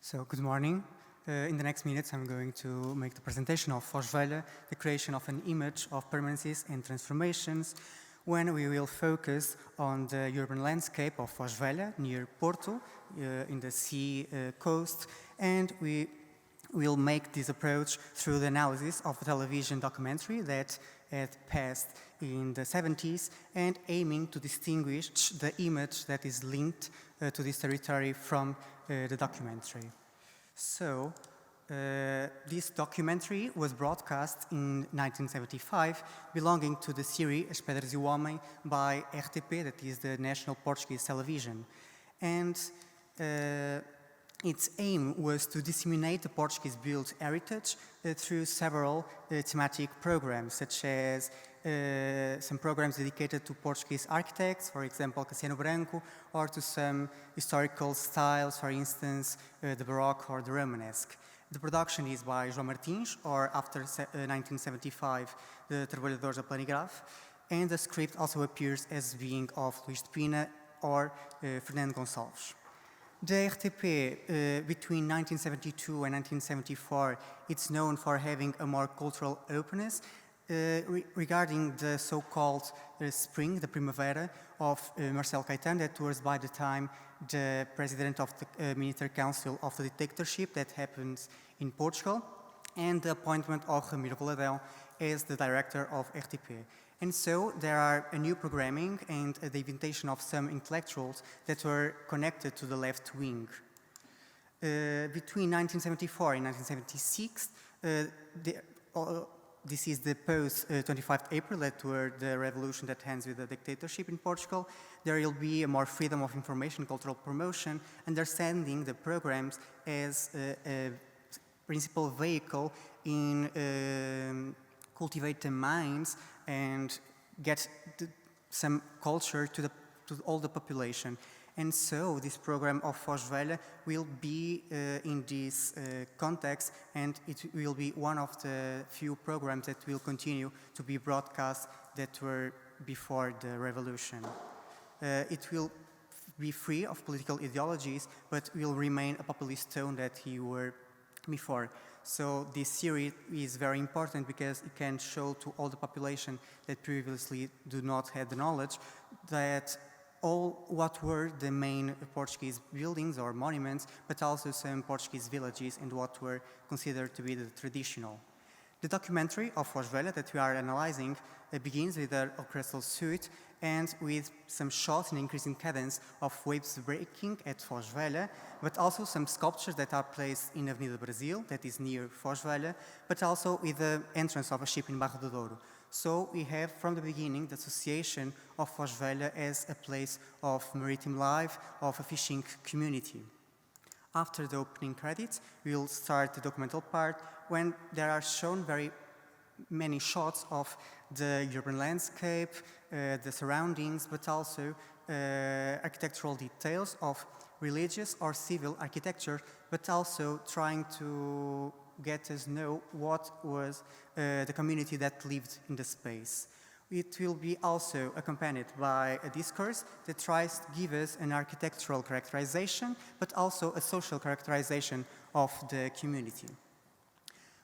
So, good morning. In the next minutes, I'm going to make the presentation of Foz Velha, the creation of an image of permanences and transformations, when we will focus on the urban landscape of Foz Velha, near Porto, in the sea coast, and we will make this approach through the analysis of a television documentary that had passed in the 70s and aiming to distinguish the image that is linked to this territory from the documentary. So, this documentary was broadcast in 1975, belonging to the series As Pedras e o Homem by RTP, that is the National Portuguese Television. And its aim was to disseminate the Portuguese-built heritage through several thematic programs, such as some programs dedicated to Portuguese architects, for example, Cassiano Branco, or to some historical styles, for instance, the Baroque or the Romanesque. The production is by João Martins, or after 1975, the Trabalhadores da Planigraf, and the script also appears as being of Luís de Pina or Fernando Gonçalves. The RTP, between 1972 and 1974, it's known for having a more cultural openness regarding the so-called spring, the primavera, of Marcelo Caetano, that was by the time the president of the Military Council of the dictatorship that happens in Portugal, and the appointment of Ramiro Valadão as the director of RTP. And so there are a new programming and the invitation of some intellectuals that were connected to the left wing. Between 1974 and 1976, this is the post-25th April, that were the revolution that ends with the dictatorship in Portugal. There will be a more freedom of information, cultural promotion, understanding the programs as a principal vehicle in cultivate the minds and get some culture to all the population. And so this program of Foz Velha will be in this context, and it will be one of the few programs that will continue to be broadcast that were before the revolution. It will be free of political ideologies, but will remain a populist tone that he were before. So this series is very important because it can show to all the population that previously do not have the knowledge that all what were the main Portuguese buildings or monuments, but also some Portuguese villages and what were considered to be the traditional. The documentary of Foz Velha that we are analyzing begins with an orchestral suite and with some shots in increasing cadence of waves breaking at Foz Velha, but also some sculptures that are placed in Avenida Brasil, that is near Foz Velha, but also with the entrance of a ship in Barra do Douro. So we have from the beginning the association of Foz Velha as a place of maritime life, of a fishing community. After the opening credits, we'll start the documental part when there are shown very many shots of the urban landscape, the surroundings, but also architectural details of religious or civil architecture, but also trying to get us know what was the community that lived in the space. It will be also accompanied by a discourse that tries to give us an architectural characterization, but also a social characterization of the community.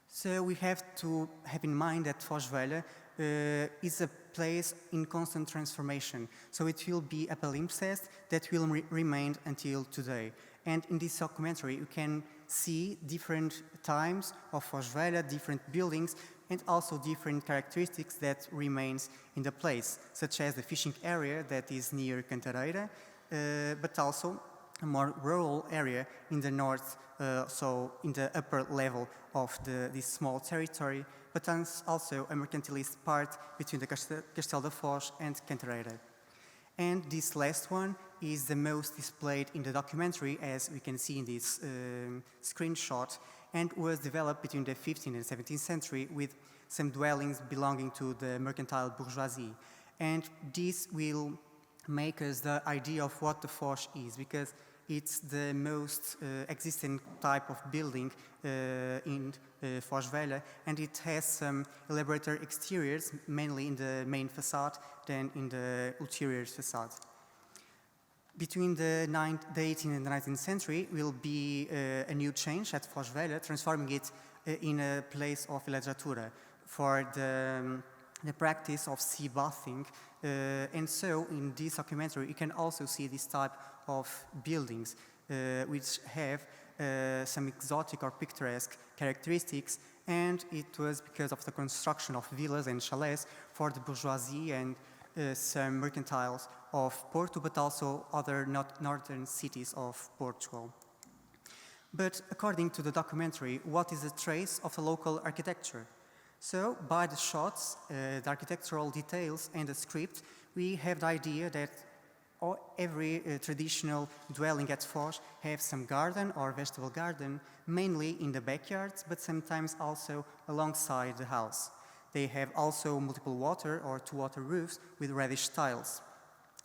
So we have to have in mind that Foz Velha is a place in constant transformation. So it will be a palimpsest that will remain until today. And in this documentary, you can see different times of Foz Velha, different buildings, and also different characteristics that remains in the place, such as the fishing area that is near Cantareira, but also a more rural area in the north, so in the upper level of this small territory, but also a mercantilist part between the Castelo da Foz and Cantareira. And this last one is the most displayed in the documentary, as we can see in this screenshot, and was developed between the 15th and 17th century with some dwellings belonging to the mercantile bourgeoisie. And this will make us the idea of what the Foz is, because it's the most existing type of building in Foz Velha, and it has some elaborated exteriors, mainly in the main facade, than in the ulterior facade. Between the 18th and the 19th century will be a new change at Foz Velha, transforming it in a place of villeggiatura for the practice of sea bathing. And so in this documentary you can also see this type of buildings which have some exotic or picturesque characteristics, and it was because of the construction of villas and chalets for the bourgeoisie and some mercantiles of Porto, but also other northern cities of Portugal. But according to the documentary, what is a trace of a local architecture? So by the shots, the architectural details and the script, we have the idea that every traditional dwelling at Foz have some garden or vegetable garden, mainly in the backyards, but sometimes also alongside the house. They have also multiple water or two-water roofs with reddish tiles.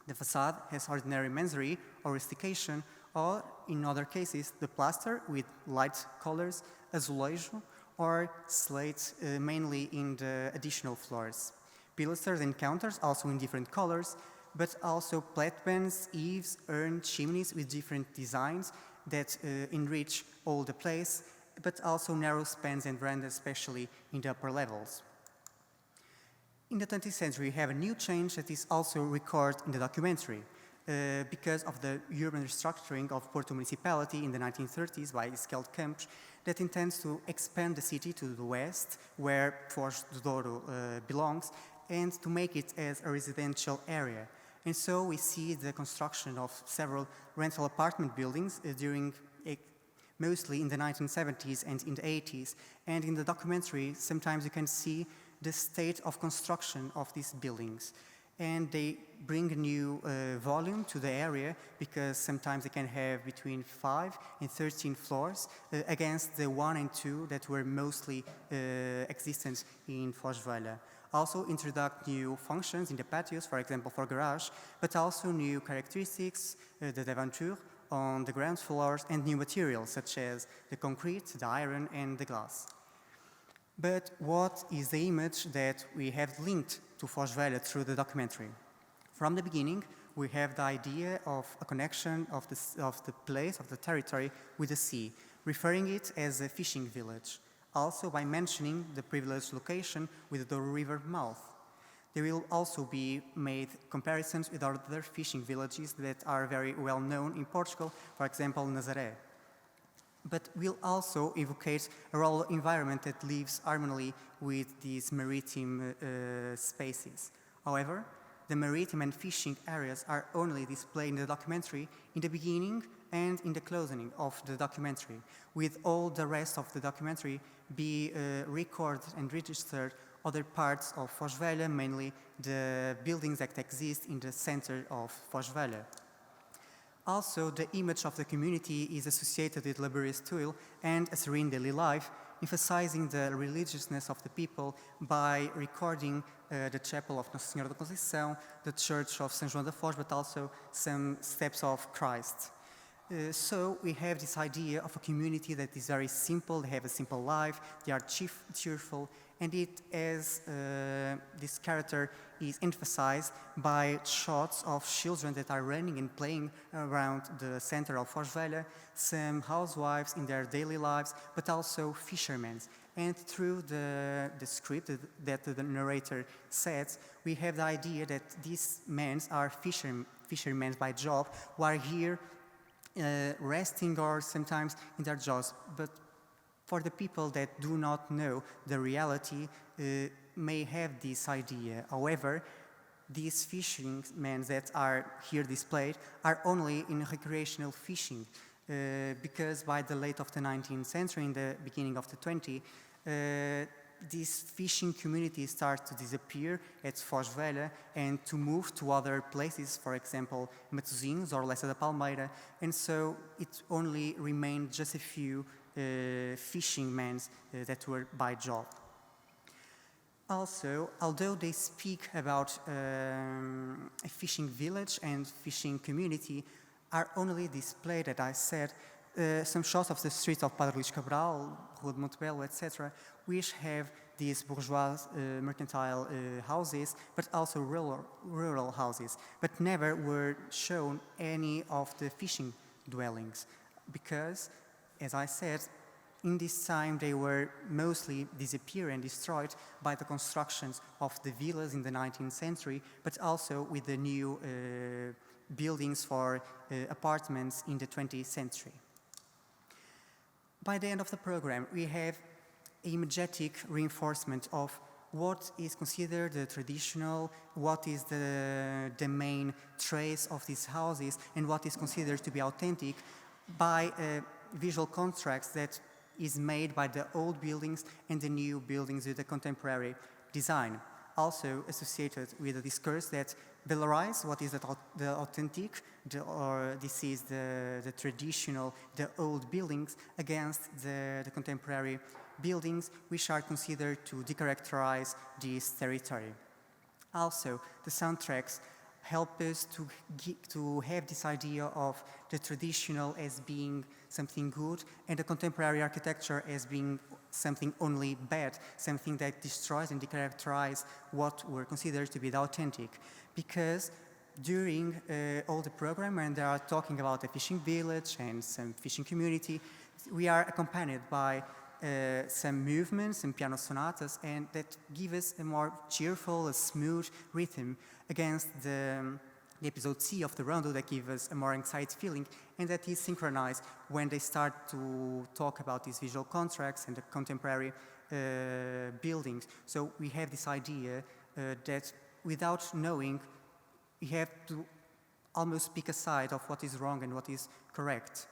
The facade has ordinary masonry or rustication, or in other cases, the plaster with light colors, azulejo, or slate, mainly in the additional floors. Pilasters and counters also in different colors, but also platebans, eaves, urns, chimneys with different designs that enrich all the place, but also narrow spans and verandas, especially in the upper levels. In the 20th century, we have a new change that is also recorded in the documentary because of the urban restructuring of Porto municipality in the 1930s by Isquel Campos that intends to expand the city to the west, where Foz do Douro belongs, and to make it as a residential area. And so we see the construction of several rental apartment buildings mostly in the 1970s and in the 80s. And in the documentary, sometimes you can see the state of construction of these buildings. And they bring a new volume to the area, because sometimes they can have between 5 and 13 floors against the 1 and 2 that were mostly existent in Foz Velha. Also introduce new functions in the patios, for example, for garage, but also new characteristics, the devanture on the ground floors, and new materials such as the concrete, the iron, and the glass. But what is the image that we have linked to Foz Velha through the documentary? From the beginning, we have the idea of a connection of the place, of the territory, with the sea, referring it as a fishing village. Also by mentioning the privileged location with the river mouth. There will also be made comparisons with other fishing villages that are very well known in Portugal, for example, Nazaré. But will also evocate a rural environment that lives harmoniously with these maritime spaces. However, the maritime and fishing areas are only displayed in the documentary in the beginning and in the closing of the documentary, with all the rest of the documentary be recorded and registered other parts of Foz Velha, mainly the buildings that exist in the center of Foz Velha. Also, the image of the community is associated with laborious toil and a serene daily life, emphasizing the religiousness of the people by recording the chapel of Nossa Senhora da Conceição, the church of São João da Foz, but also some steps of Christ. So we have this idea of a community that is very simple, they have a simple life, they are cheerful, and it as this character is emphasized by shots of children that are running and playing around the center of Foz Velha, some housewives in their daily lives, but also fishermen. And through the script that the narrator says, we have the idea that these men are fishermen by job, who are here resting or sometimes in their jobs. But for the people that do not know the reality, may have this idea. However, these fishermen that are here displayed are only in recreational fishing, because by the late of the 19th century, in the beginning of the 20th, this fishing community starts to disappear at Foz Velha and to move to other places, for example, Matosinhos or Lessa da Palmeira, and so it only remained just a few fishing men that were by job. Also, although they speak about a fishing village and fishing community, are only displayed, as I said, some shots of the streets of Padre Luís Cabral, Rua de Montebello, etc., which have these bourgeois mercantile houses, but also rural houses, but never were shown any of the fishing dwellings, because, as I said, in this time they were mostly disappeared and destroyed by the constructions of the villas in the 19th century, but also with the new buildings for apartments in the 20th century. By the end of the program, we have a imagetic reinforcement of what is considered the traditional, what is the main trace of these houses, and what is considered to be authentic by visual contrast that is made by the old buildings and the new buildings with the contemporary design. Also associated with the discourse that valorize what is the authentic, or this is the traditional, the old buildings, against the contemporary buildings, which are considered to decharacterize this territory. Also, the soundtracks help us to have this idea of the traditional as being something good and the contemporary architecture as being something only bad, something that destroys and decharacterizes what were considered to be the authentic. Because during all the program, when they are talking about a fishing village and some fishing community, we are accompanied by some movements and piano sonatas, and that give us a more cheerful, a smooth rhythm against the episode C of the rondo that give us a more anxiety feeling, and that is synchronized when they start to talk about these visual contracts and the contemporary buildings. So we have this idea that without knowing, we have to almost pick a side of what is wrong and what is correct.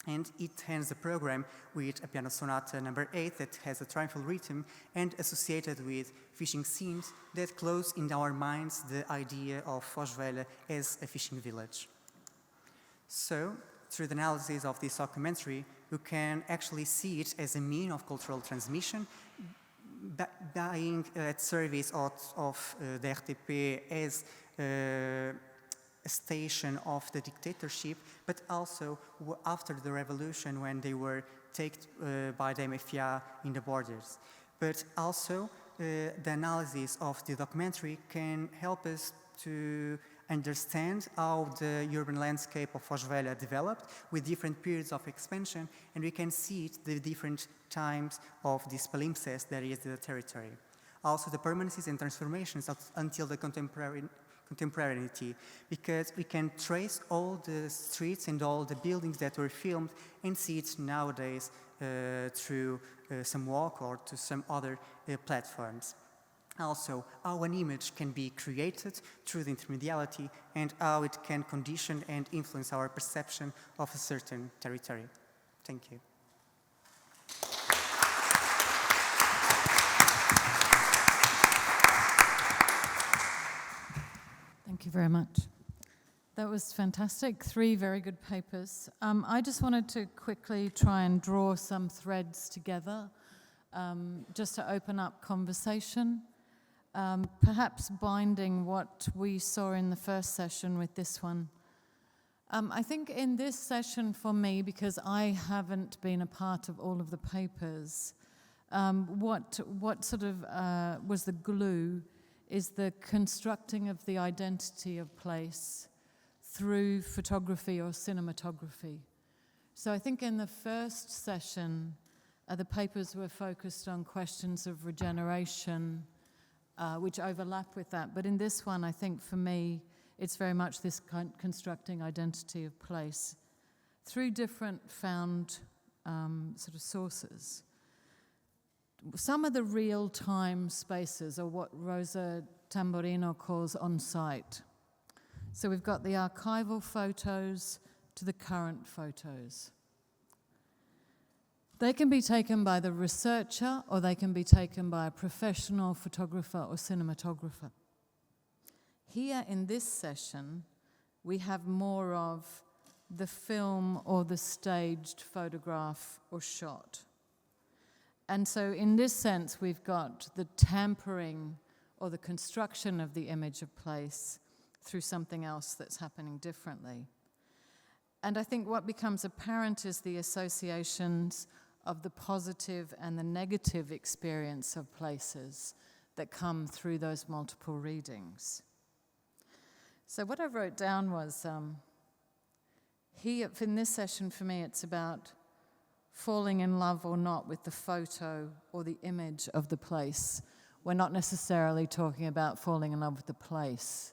And it ends the program with a piano sonata number 8 that has a triumphal rhythm and associated with fishing scenes that close in our minds the idea of Foz Velha as a fishing village. So, through the analysis of this documentary, you can actually see it as a mean of cultural transmission, being at service of the RTP as a station of the dictatorship, but also after the revolution when they were taken by the MFA in the borders. But also the analysis of the documentary can help us to understand how the urban landscape of Foz Velha developed with different periods of expansion, and we can see it the different times of this palimpsest that is the territory. Also the permanencies and transformations until the contemporaneity, because we can trace all the streets and all the buildings that were filmed and see it nowadays through some walk or to some other platforms. Also, how an image can be created through the intermediality and how it can condition and influence our perception of a certain territory. Thank you. Thank you very much. That was fantastic. 3 very good papers. I just wanted to quickly try and draw some threads together, just to open up conversation, perhaps binding what we saw in the first session with this one. I think in this session for me, because I haven't been a part of all of the papers, what sort of was the glue is the constructing of the identity of place through photography or cinematography. So I think in the first session, the papers were focused on questions of regeneration, which overlap with that. But in this one, I think for me, it's very much this constructing identity of place through different found sort of sources. Some of the real-time spaces are what Rosa Tamborino calls on-site. So we've got the archival photos to the current photos. They can be taken by the researcher, or they can be taken by a professional photographer or cinematographer. Here in this session, we have more of the film or the staged photograph or shot. And so in this sense, we've got the tampering or the construction of the image of place through something else that's happening differently. And I think what becomes apparent is the associations of the positive and the negative experience of places that come through those multiple readings. So what I wrote down was, in this session for me, it's about falling in love or not with the photo or the image of the place. We're not necessarily talking about falling in love with the place.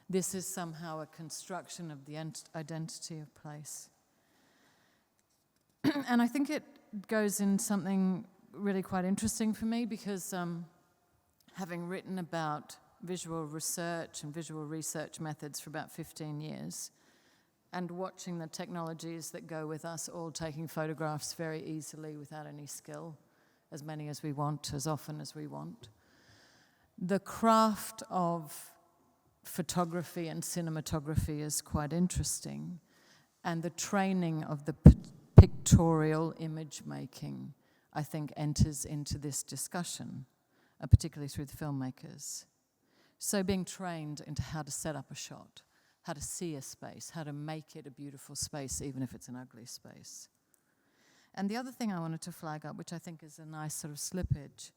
This is somehow a construction of the identity of place. And I think it goes in something really quite interesting for me, because having written about visual research and visual research methods for about 15 years, and watching the technologies that go with us all taking photographs very easily without any skill, as many as we want, as often as we want. The craft of photography and cinematography is quite interesting, and the training of the pictorial image making, I think, enters into this discussion, particularly through the filmmakers. So being trained into how to set up a shot, how to see a space, how to make it a beautiful space, even if it's an ugly space. And the other thing I wanted to flag up, which I think is a nice sort of slippage,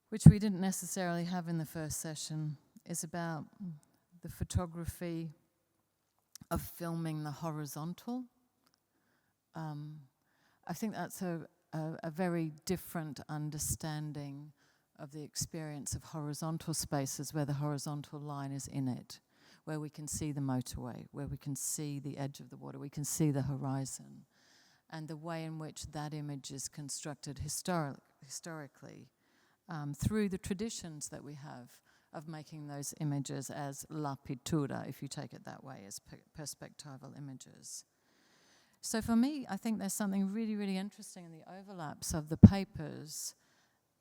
which we didn't necessarily have in the first session, is about the photography of filming the horizontal. I think that's a very different understanding of the experience of horizontal spaces where the horizontal line is in it, where we can see the motorway, where we can see the edge of the water, we can see the horizon, and the way in which that image is constructed historically through the traditions that we have of making those images as la pittura, if you take it that way, as perspectival images. So for me, I think there's something really, really interesting in the overlaps of the papers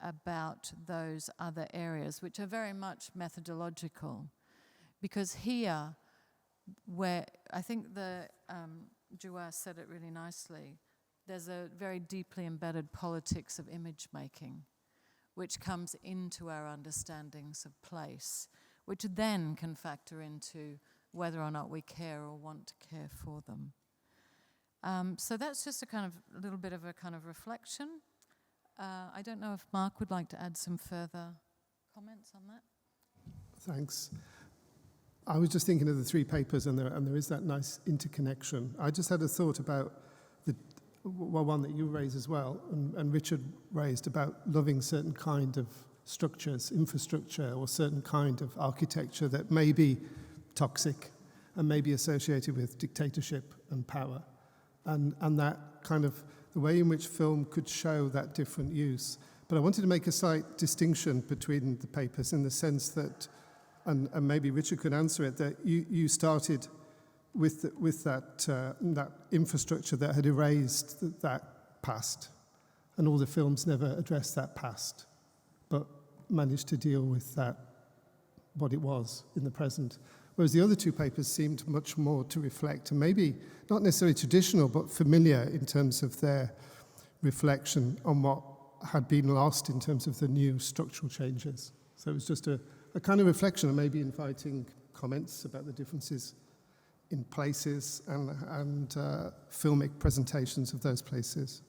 about those other areas, which are very much methodological. Because here, where I think the João said it really nicely, there's a very deeply embedded politics of image making, which comes into our understandings of place, which then can factor into whether or not we care or want to care for them. So that's just a little bit of a kind of reflection. I don't know if Mark would like to add some further comments on that. Thanks. I was just thinking of the three papers, and there is that nice interconnection. I just had a thought about one that you raised as well, and Richard raised, about loving certain kind of structures, infrastructure, or certain kind of architecture that may be toxic and may be associated with dictatorship and power. And that kind of the way in which film could show that different use. But I wanted to make a slight distinction between the papers in the sense that, and maybe Richard could answer it, that you started with that infrastructure that had erased that past, and all the films never addressed that past, but managed to deal with that, what it was in the present. Whereas the other two papers seemed much more to reflect, and maybe not necessarily traditional, but familiar in terms of their reflection on what had been lost in terms of the new structural changes. So it was just a kind of reflection, and maybe inviting comments about the differences in places and filmic presentations of those places.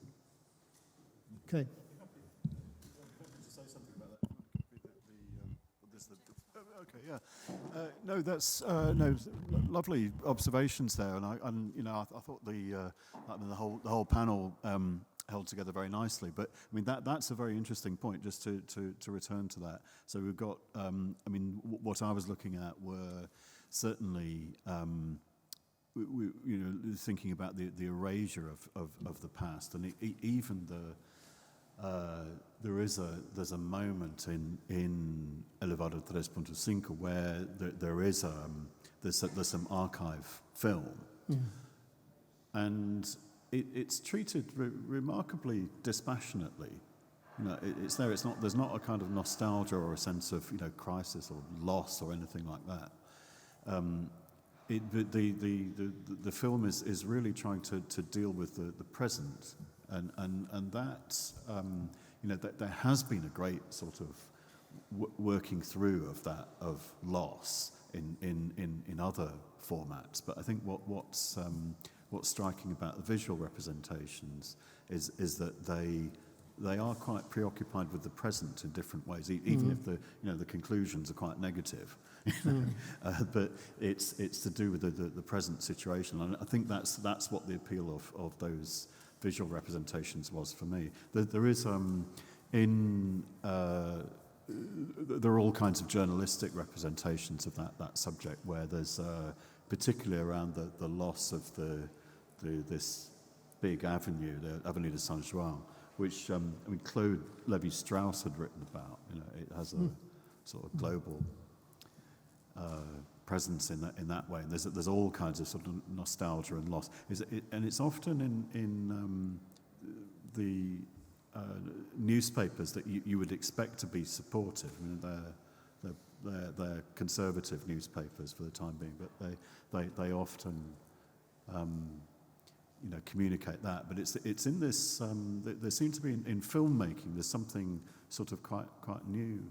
Okay. No, that's lovely observations there, and I thought the whole panel held together very nicely. But I mean that's a very interesting point. Just to return to that. So we've got what I was looking at were certainly thinking about the erasure of the past, and even there's a moment in Elevado 3.5 where there's some archive film, and it's treated remarkably dispassionately. You know, it's there. It's not. There's not a kind of nostalgia or a sense of, you know, crisis or loss or anything like that. The film is really trying to deal with the present, and that, you know, that there has been a great sort of working through of that, of loss in other formats. But I think what's striking about the visual representations is that they are quite preoccupied with the present in different ways, even if the conclusions are quite negative. But it's to do with the present situation, and I think that's what the appeal of those visual representations was for me. There is there are all kinds of journalistic representations of that subject, where there's particularly around the loss of this big avenue, the Avenue de Saint João, which Claude Lévi-Strauss had written about. You know, it has a sort of global presence in that way, and there's all kinds of sort of nostalgia and loss. And it's often in the newspapers that you would expect to be supportive. I mean, they're conservative newspapers for the time being, but they often you know, communicate that. But it's in this. There seems to be in filmmaking. There's something sort of quite new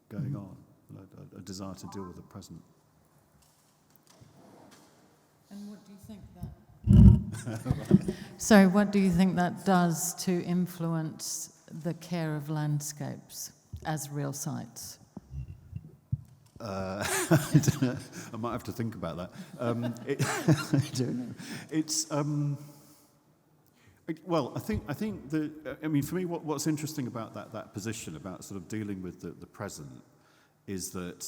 going on. A desire to deal with the present. And what do you think that? Sorry, what do you think that does to influence the care of landscapes as real sites? I might have to think about that. I don't know. It's well, I think I mean, for me, what's interesting about that position about sort of dealing with the present is that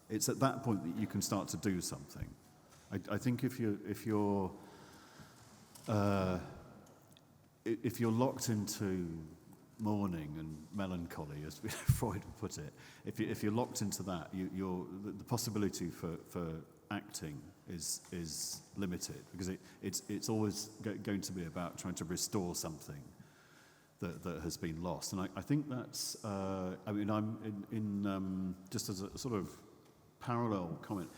it's at that point that you can start to do something. I think if you're locked into mourning and melancholy, as Freud would put it, if you're locked into that, the possibility for acting is limited, because it's always going to be about trying to restore something that has been lost. And I think that's, I mean, I'm in just as a sort of parallel comment,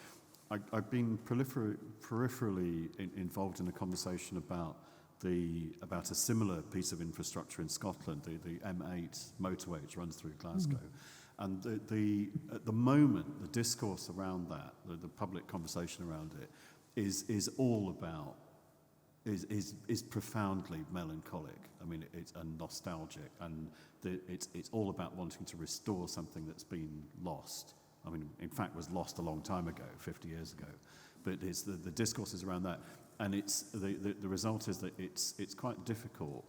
I've been peripherally involved in a conversation about a similar piece of infrastructure in Scotland, the M8 motorway which runs through Glasgow. And at the moment, the discourse around that, the public conversation around it, is all about, is profoundly melancholic. I mean, it's nostalgic, and it's all about wanting to restore something that's been lost. I mean, in fact, was lost a long time ago, 50 years ago. But it's the discourse is around that, and it's the result is that it's quite difficult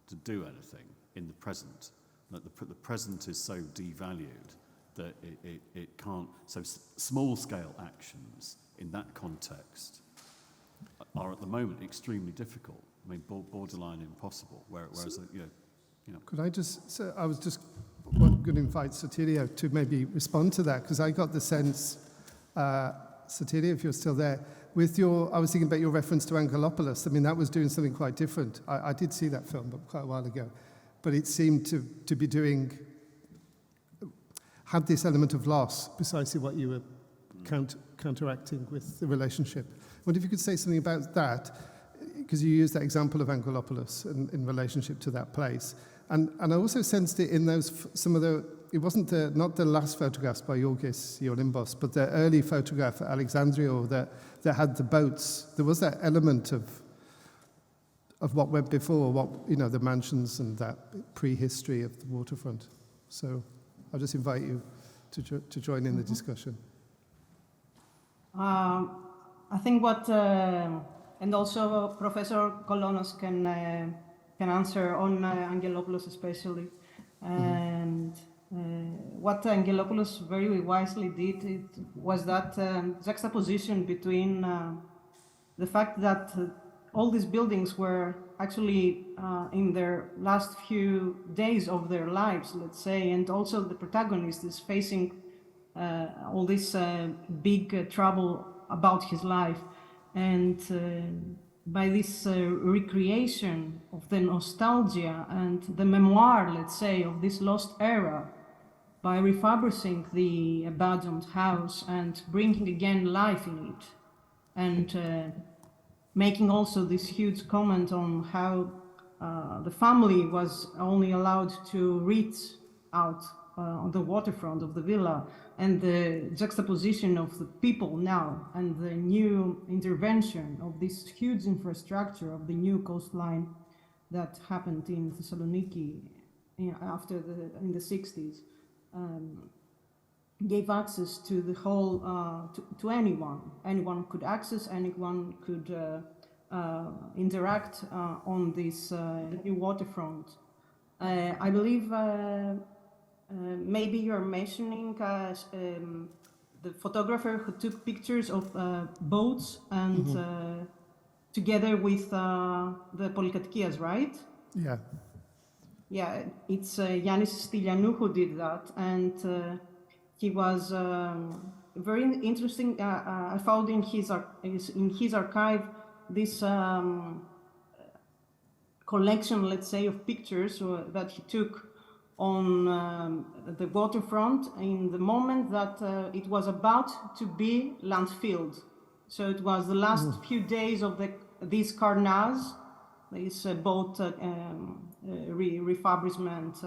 to do anything in the present. That the present is so devalued that it can't. So small-scale actions in that context are at the moment extremely difficult. I mean, borderline impossible. Whereas you know. Could I just? So I was just going to invite Sotiria to maybe respond to that, because I got the sense, Sotiria, if you're still there, I was thinking about your reference to Angelopoulos. I mean, that was doing something quite different. I did see that film, but quite a while ago. But it seemed to be had this element of loss, precisely what you were counteracting with the relationship. I wonder if you could say something about that, because you used that example of Angelopoulos in relationship to that place. And I also sensed it in those, it wasn't not the last photographs by Yorgos Iolimos, but the early photograph at Alexandria that had the boats. There was that element of what went before, the mansions and that prehistory of the waterfront. So I'll just invite you to join in the discussion. I think and also Professor Kolonos can answer on Angelopoulos especially. And what Angelopoulos very wisely did was that juxtaposition between the fact that all these buildings were actually in their last few days of their lives, let's say, and also the protagonist is facing all this big trouble about his life. And by this recreation of the nostalgia and the memoir, let's say, of this lost era, by refabricating the abandoned house and bringing again life in it, and making also this huge comment on how the family was only allowed to read out on the waterfront of the villa, and the juxtaposition of the people now and the new intervention of this huge infrastructure of the new coastline that happened in Thessaloniki in the 60s, gave access to the whole, to anyone. Anyone could access, anyone could interact on this new waterfront. I believe maybe you're mentioning the photographer who took pictures of boats and together with the Polykatkias, right? Yeah. Yeah, it's Yanis Stylianou who did that, and he was very interesting. I found in his archive this collection, let's say, of pictures that he took on the waterfront in the moment that it was about to be landfilled. So it was the last few days of this carnage, this boat refurbishment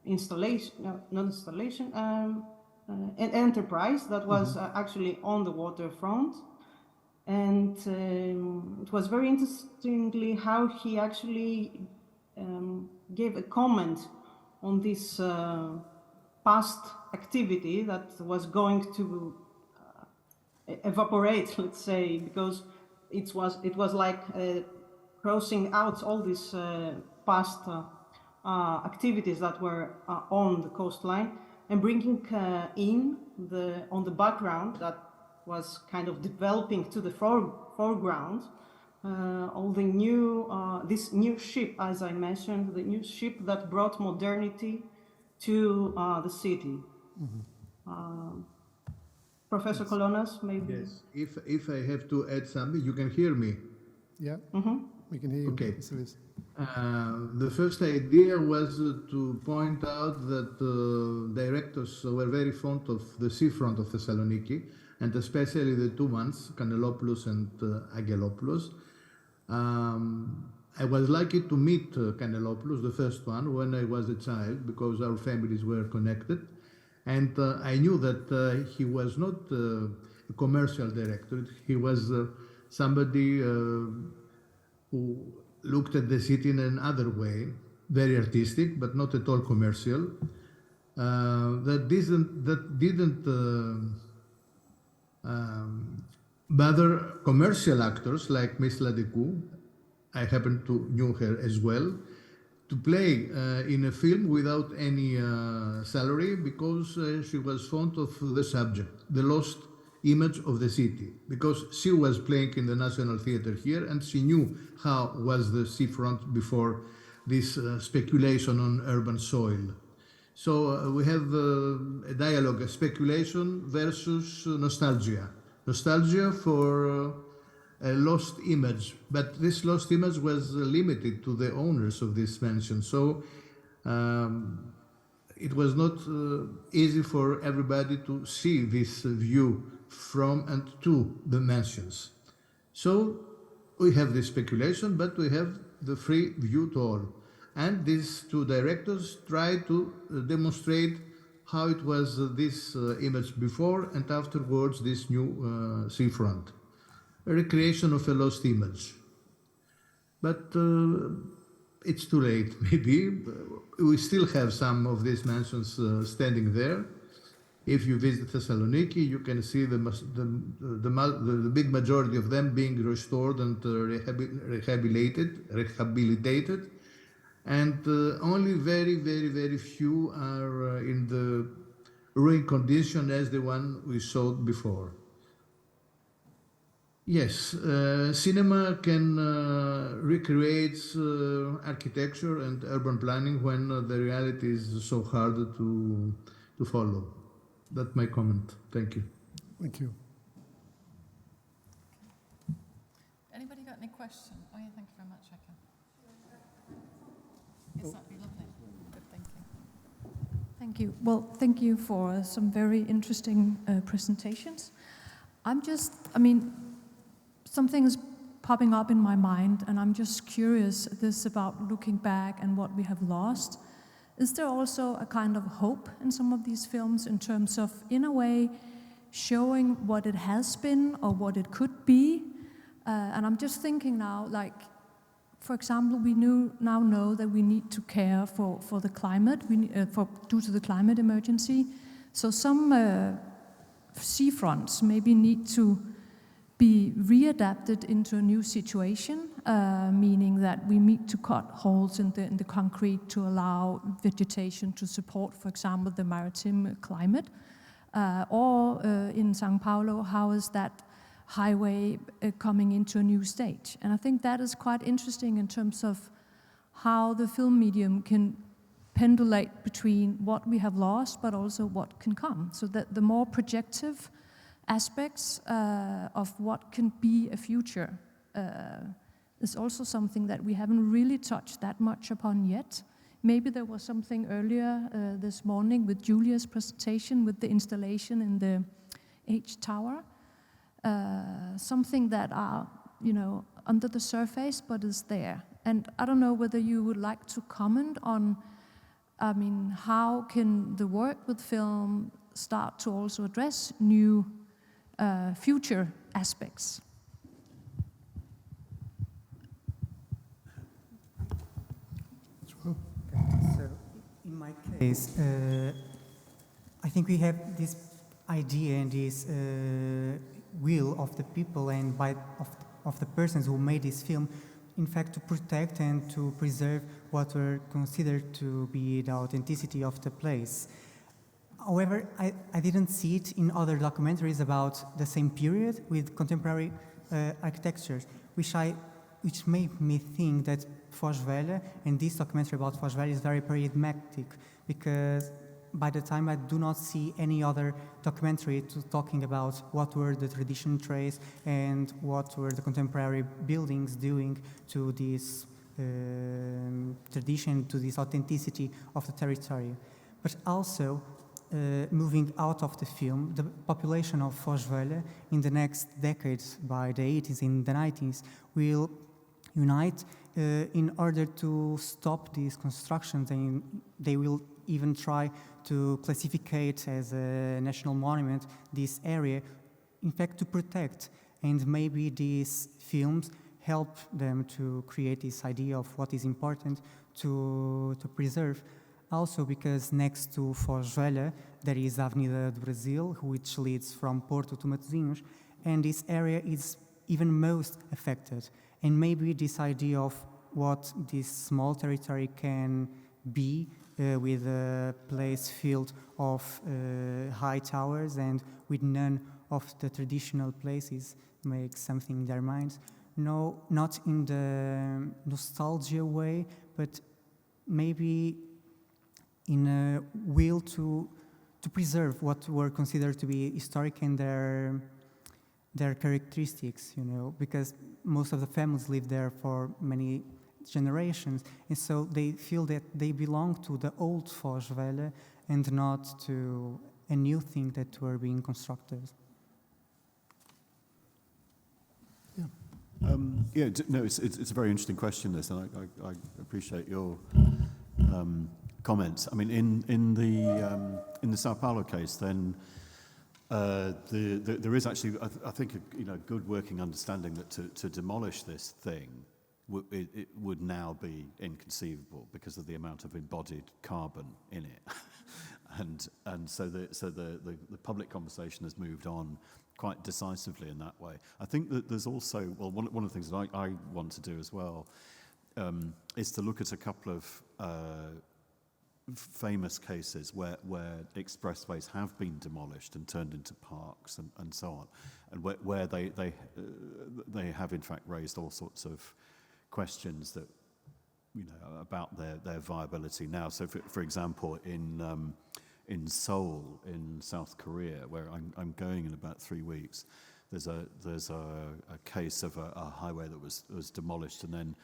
installation, not installation, an enterprise that was actually on the waterfront. And it was very interestingly how he actually gave a comment on this past activity that was going to evaporate, let's say, because it was like crossing out all these past activities that were on the coastline and bringing in on the background that was kind of developing to the foreground all the new, this new ship, as I mentioned, the new ship that brought modernity to the city. Professor Kolonas, maybe? Yes, if I have to add something, you can hear me? Yeah, we can hear you. Okay. The first idea was to point out that directors were very fond of the seafront of Thessaloniki, and especially the two ones, Kanellopoulos and Angelopoulos. I was lucky to meet Kanellopoulos, the first one, when I was a child, because our families were connected. And I knew that he was not a commercial director. He was somebody who looked at the city in another way, very artistic, but not at all commercial. That didn't bother commercial actors like Miss Ladecou. I happen to knew her as well, to play in a film without any salary, because she was fond of the subject, the lost image of the city, because she was playing in the National Theatre here and she knew how was the seafront before this speculation on urban soil. So we have a dialogue, a speculation versus nostalgia. Nostalgia for a lost image, but this lost image was limited to the owners of this mansion. So it was not easy for everybody to see this view from and to the mansions. So we have this speculation, but we have the free view to all. And these two directors try to demonstrate how it was this image before and afterwards this new seafront. A recreation of a lost image. But it's too late, maybe. We still have some of these mansions standing there. If you visit Thessaloniki, you can see the big majority of them being restored and rehabilitated, and only very, very, very few are in the ruined condition as the one we saw before. Yes, cinema can recreate architecture and urban planning when the reality is so hard to follow. That's my comment. Thank you. Thank you. Anybody got any questions? Oh, yeah, thank you very much, Eka. Yes, that'd be lovely. Good, thank you. Thank you. Well, thank you for some very interesting presentations. Something's popping up in my mind, and I'm just curious this about looking back and what we have lost. Is there also a kind of hope in some of these films in terms of, in a way, showing what it has been or what it could be? And I'm just thinking now, like, for example, we now know that we need to care for the climate, due to the climate emergency. So some seafronts maybe need to be readapted into a new situation, meaning that we need to cut holes in the concrete to allow vegetation to support, for example, the maritime climate. Or in São Paulo, how is that highway coming into a new stage? And I think that is quite interesting in terms of how the film medium can pendulate between what we have lost, but also what can come. So that the more projective aspects of what can be a future is also something that we haven't really touched that much upon yet. Maybe there was something earlier this morning with Julia's presentation with the installation in the H Tower. Something that are, under the surface, but is there. And I don't know whether you would like to comment on, how can the work with film start to also address new future aspects? So, in my case, I think we have this idea and this will of the people and of the persons who made this film, in fact, to protect and to preserve what were considered to be the authenticity of the place. However, I didn't see it in other documentaries about the same period with contemporary architectures, which made me think that Foz Velha and this documentary about Foz Velha is very paradigmatic, because by the time I do not see any other documentary talking about what were the tradition trace and what were the contemporary buildings doing to this tradition, to this authenticity of the territory. But also, moving out of the film, the population of Foz Velha in the next decades, by the 80s and the 90s, will unite in order to stop these constructions, and they will even try to classificate as a national monument this area, in fact, to protect. And maybe these films help them to create this idea of what is important to preserve. Also because next to Foz Velha, there is Avenida do Brasil, which leads from Porto to Matosinhos, and this area is even most affected. And maybe this idea of what this small territory can be with a place filled of high towers and with none of the traditional places makes something in their minds. No, not in the nostalgia way, but maybe in a will to preserve what were considered to be historic and their characteristics, because most of the families live there for many generations, and so they feel that they belong to the old Foz Velha and not to a new thing that were being constructed. It's a very interesting question, this, and I appreciate your comments. I mean, in the Sao Paulo case, then there is actually, I think, a good working understanding that to demolish this thing, it would now be inconceivable because of the amount of embodied carbon in it, and so the public conversation has moved on quite decisively in that way. I think that there's also, one of the things that I want to do as well is to look at a couple of famous cases where expressways have been demolished and turned into parks and so on, and where they have in fact raised all sorts of questions that about their viability now. So for example, in Seoul in South Korea, where I'm going in about 3 weeks, there's a case of a highway that was demolished, and then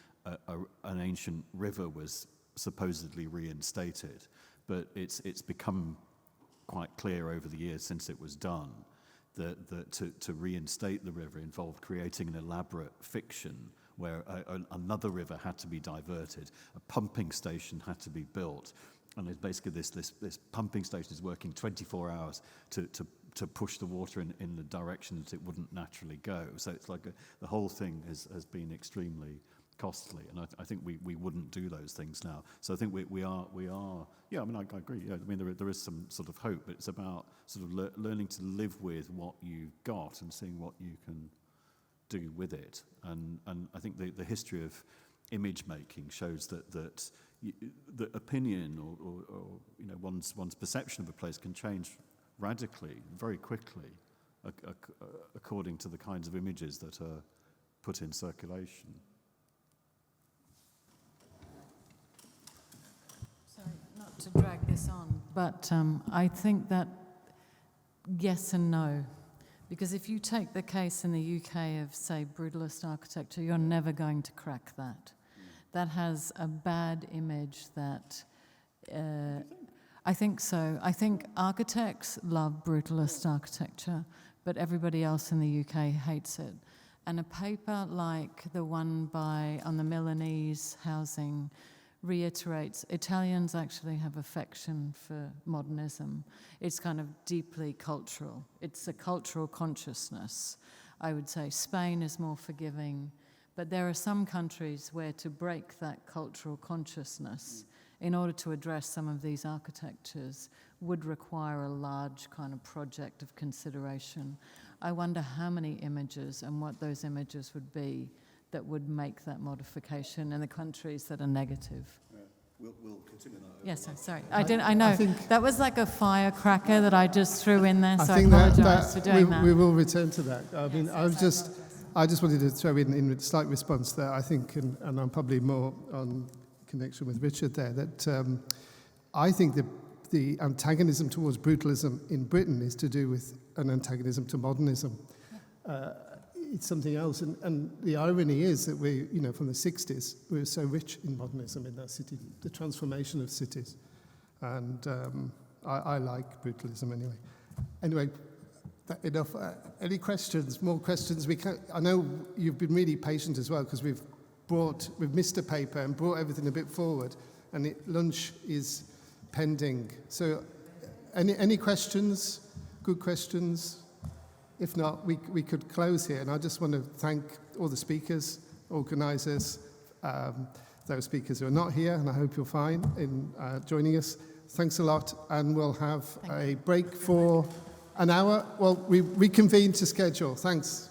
an ancient river was supposedly reinstated. But it's become quite clear over the years since it was done that to reinstate the river involved creating an elaborate fiction where another river had to be diverted, a pumping station had to be built, and it's basically this pumping station is working 24 hours to push the water in the direction that it wouldn't naturally go. So it's like the whole thing has been extremely costly, and I think we wouldn't do those things now. So I think we are. Yeah, I mean, I agree. Yeah, I mean, there is some sort of hope, but it's about sort of learning to live with what you've got and seeing what you can do with it. And I think the history of image making shows that the opinion or you know one's perception of a place can change radically, very quickly, according to the kinds of images that are put in circulation. To drag this on, but I think that yes and no, because if you take the case in the UK of, say, brutalist architecture, you're never going to crack that. That has a bad image that I think so. I think architects love brutalist architecture, but everybody else in the UK hates it. And a paper like the one on the Milanese housing reiterates Italians actually have affection for modernism. It's kind of deeply cultural. It's a cultural consciousness. I would say Spain is more forgiving, but there are some countries where to break that cultural consciousness in order to address some of these architectures would require a large kind of project of consideration. I wonder how many images and what those images would be that would make that modification in the countries that are negative. We'll continue that. Yes, sorry. I know. That was like a firecracker that I just threw in there, so I apologise for doing that. We will return to that. I mean, I just wanted to throw in a slight response there, I think, and I'm probably more on connection with Richard there, that I think the antagonism towards brutalism in Britain is to do with an antagonism to modernism. It's something else, and the irony is that we, you know, from the 60s, we were so rich in modernism in that city, the transformation of cities, and I like brutalism anyway. Anyway, enough. Any questions? More questions? I know you've been really patient as well, because we've missed a paper and brought everything a bit forward, and lunch is pending. So, any questions? Good questions? If not, we could close here. And I just want to thank all the speakers, organisers, those speakers who are not here, and I hope you're fine in joining us. Thanks a lot, and we'll have a break for an hour. Well, we reconvene to schedule. Thanks.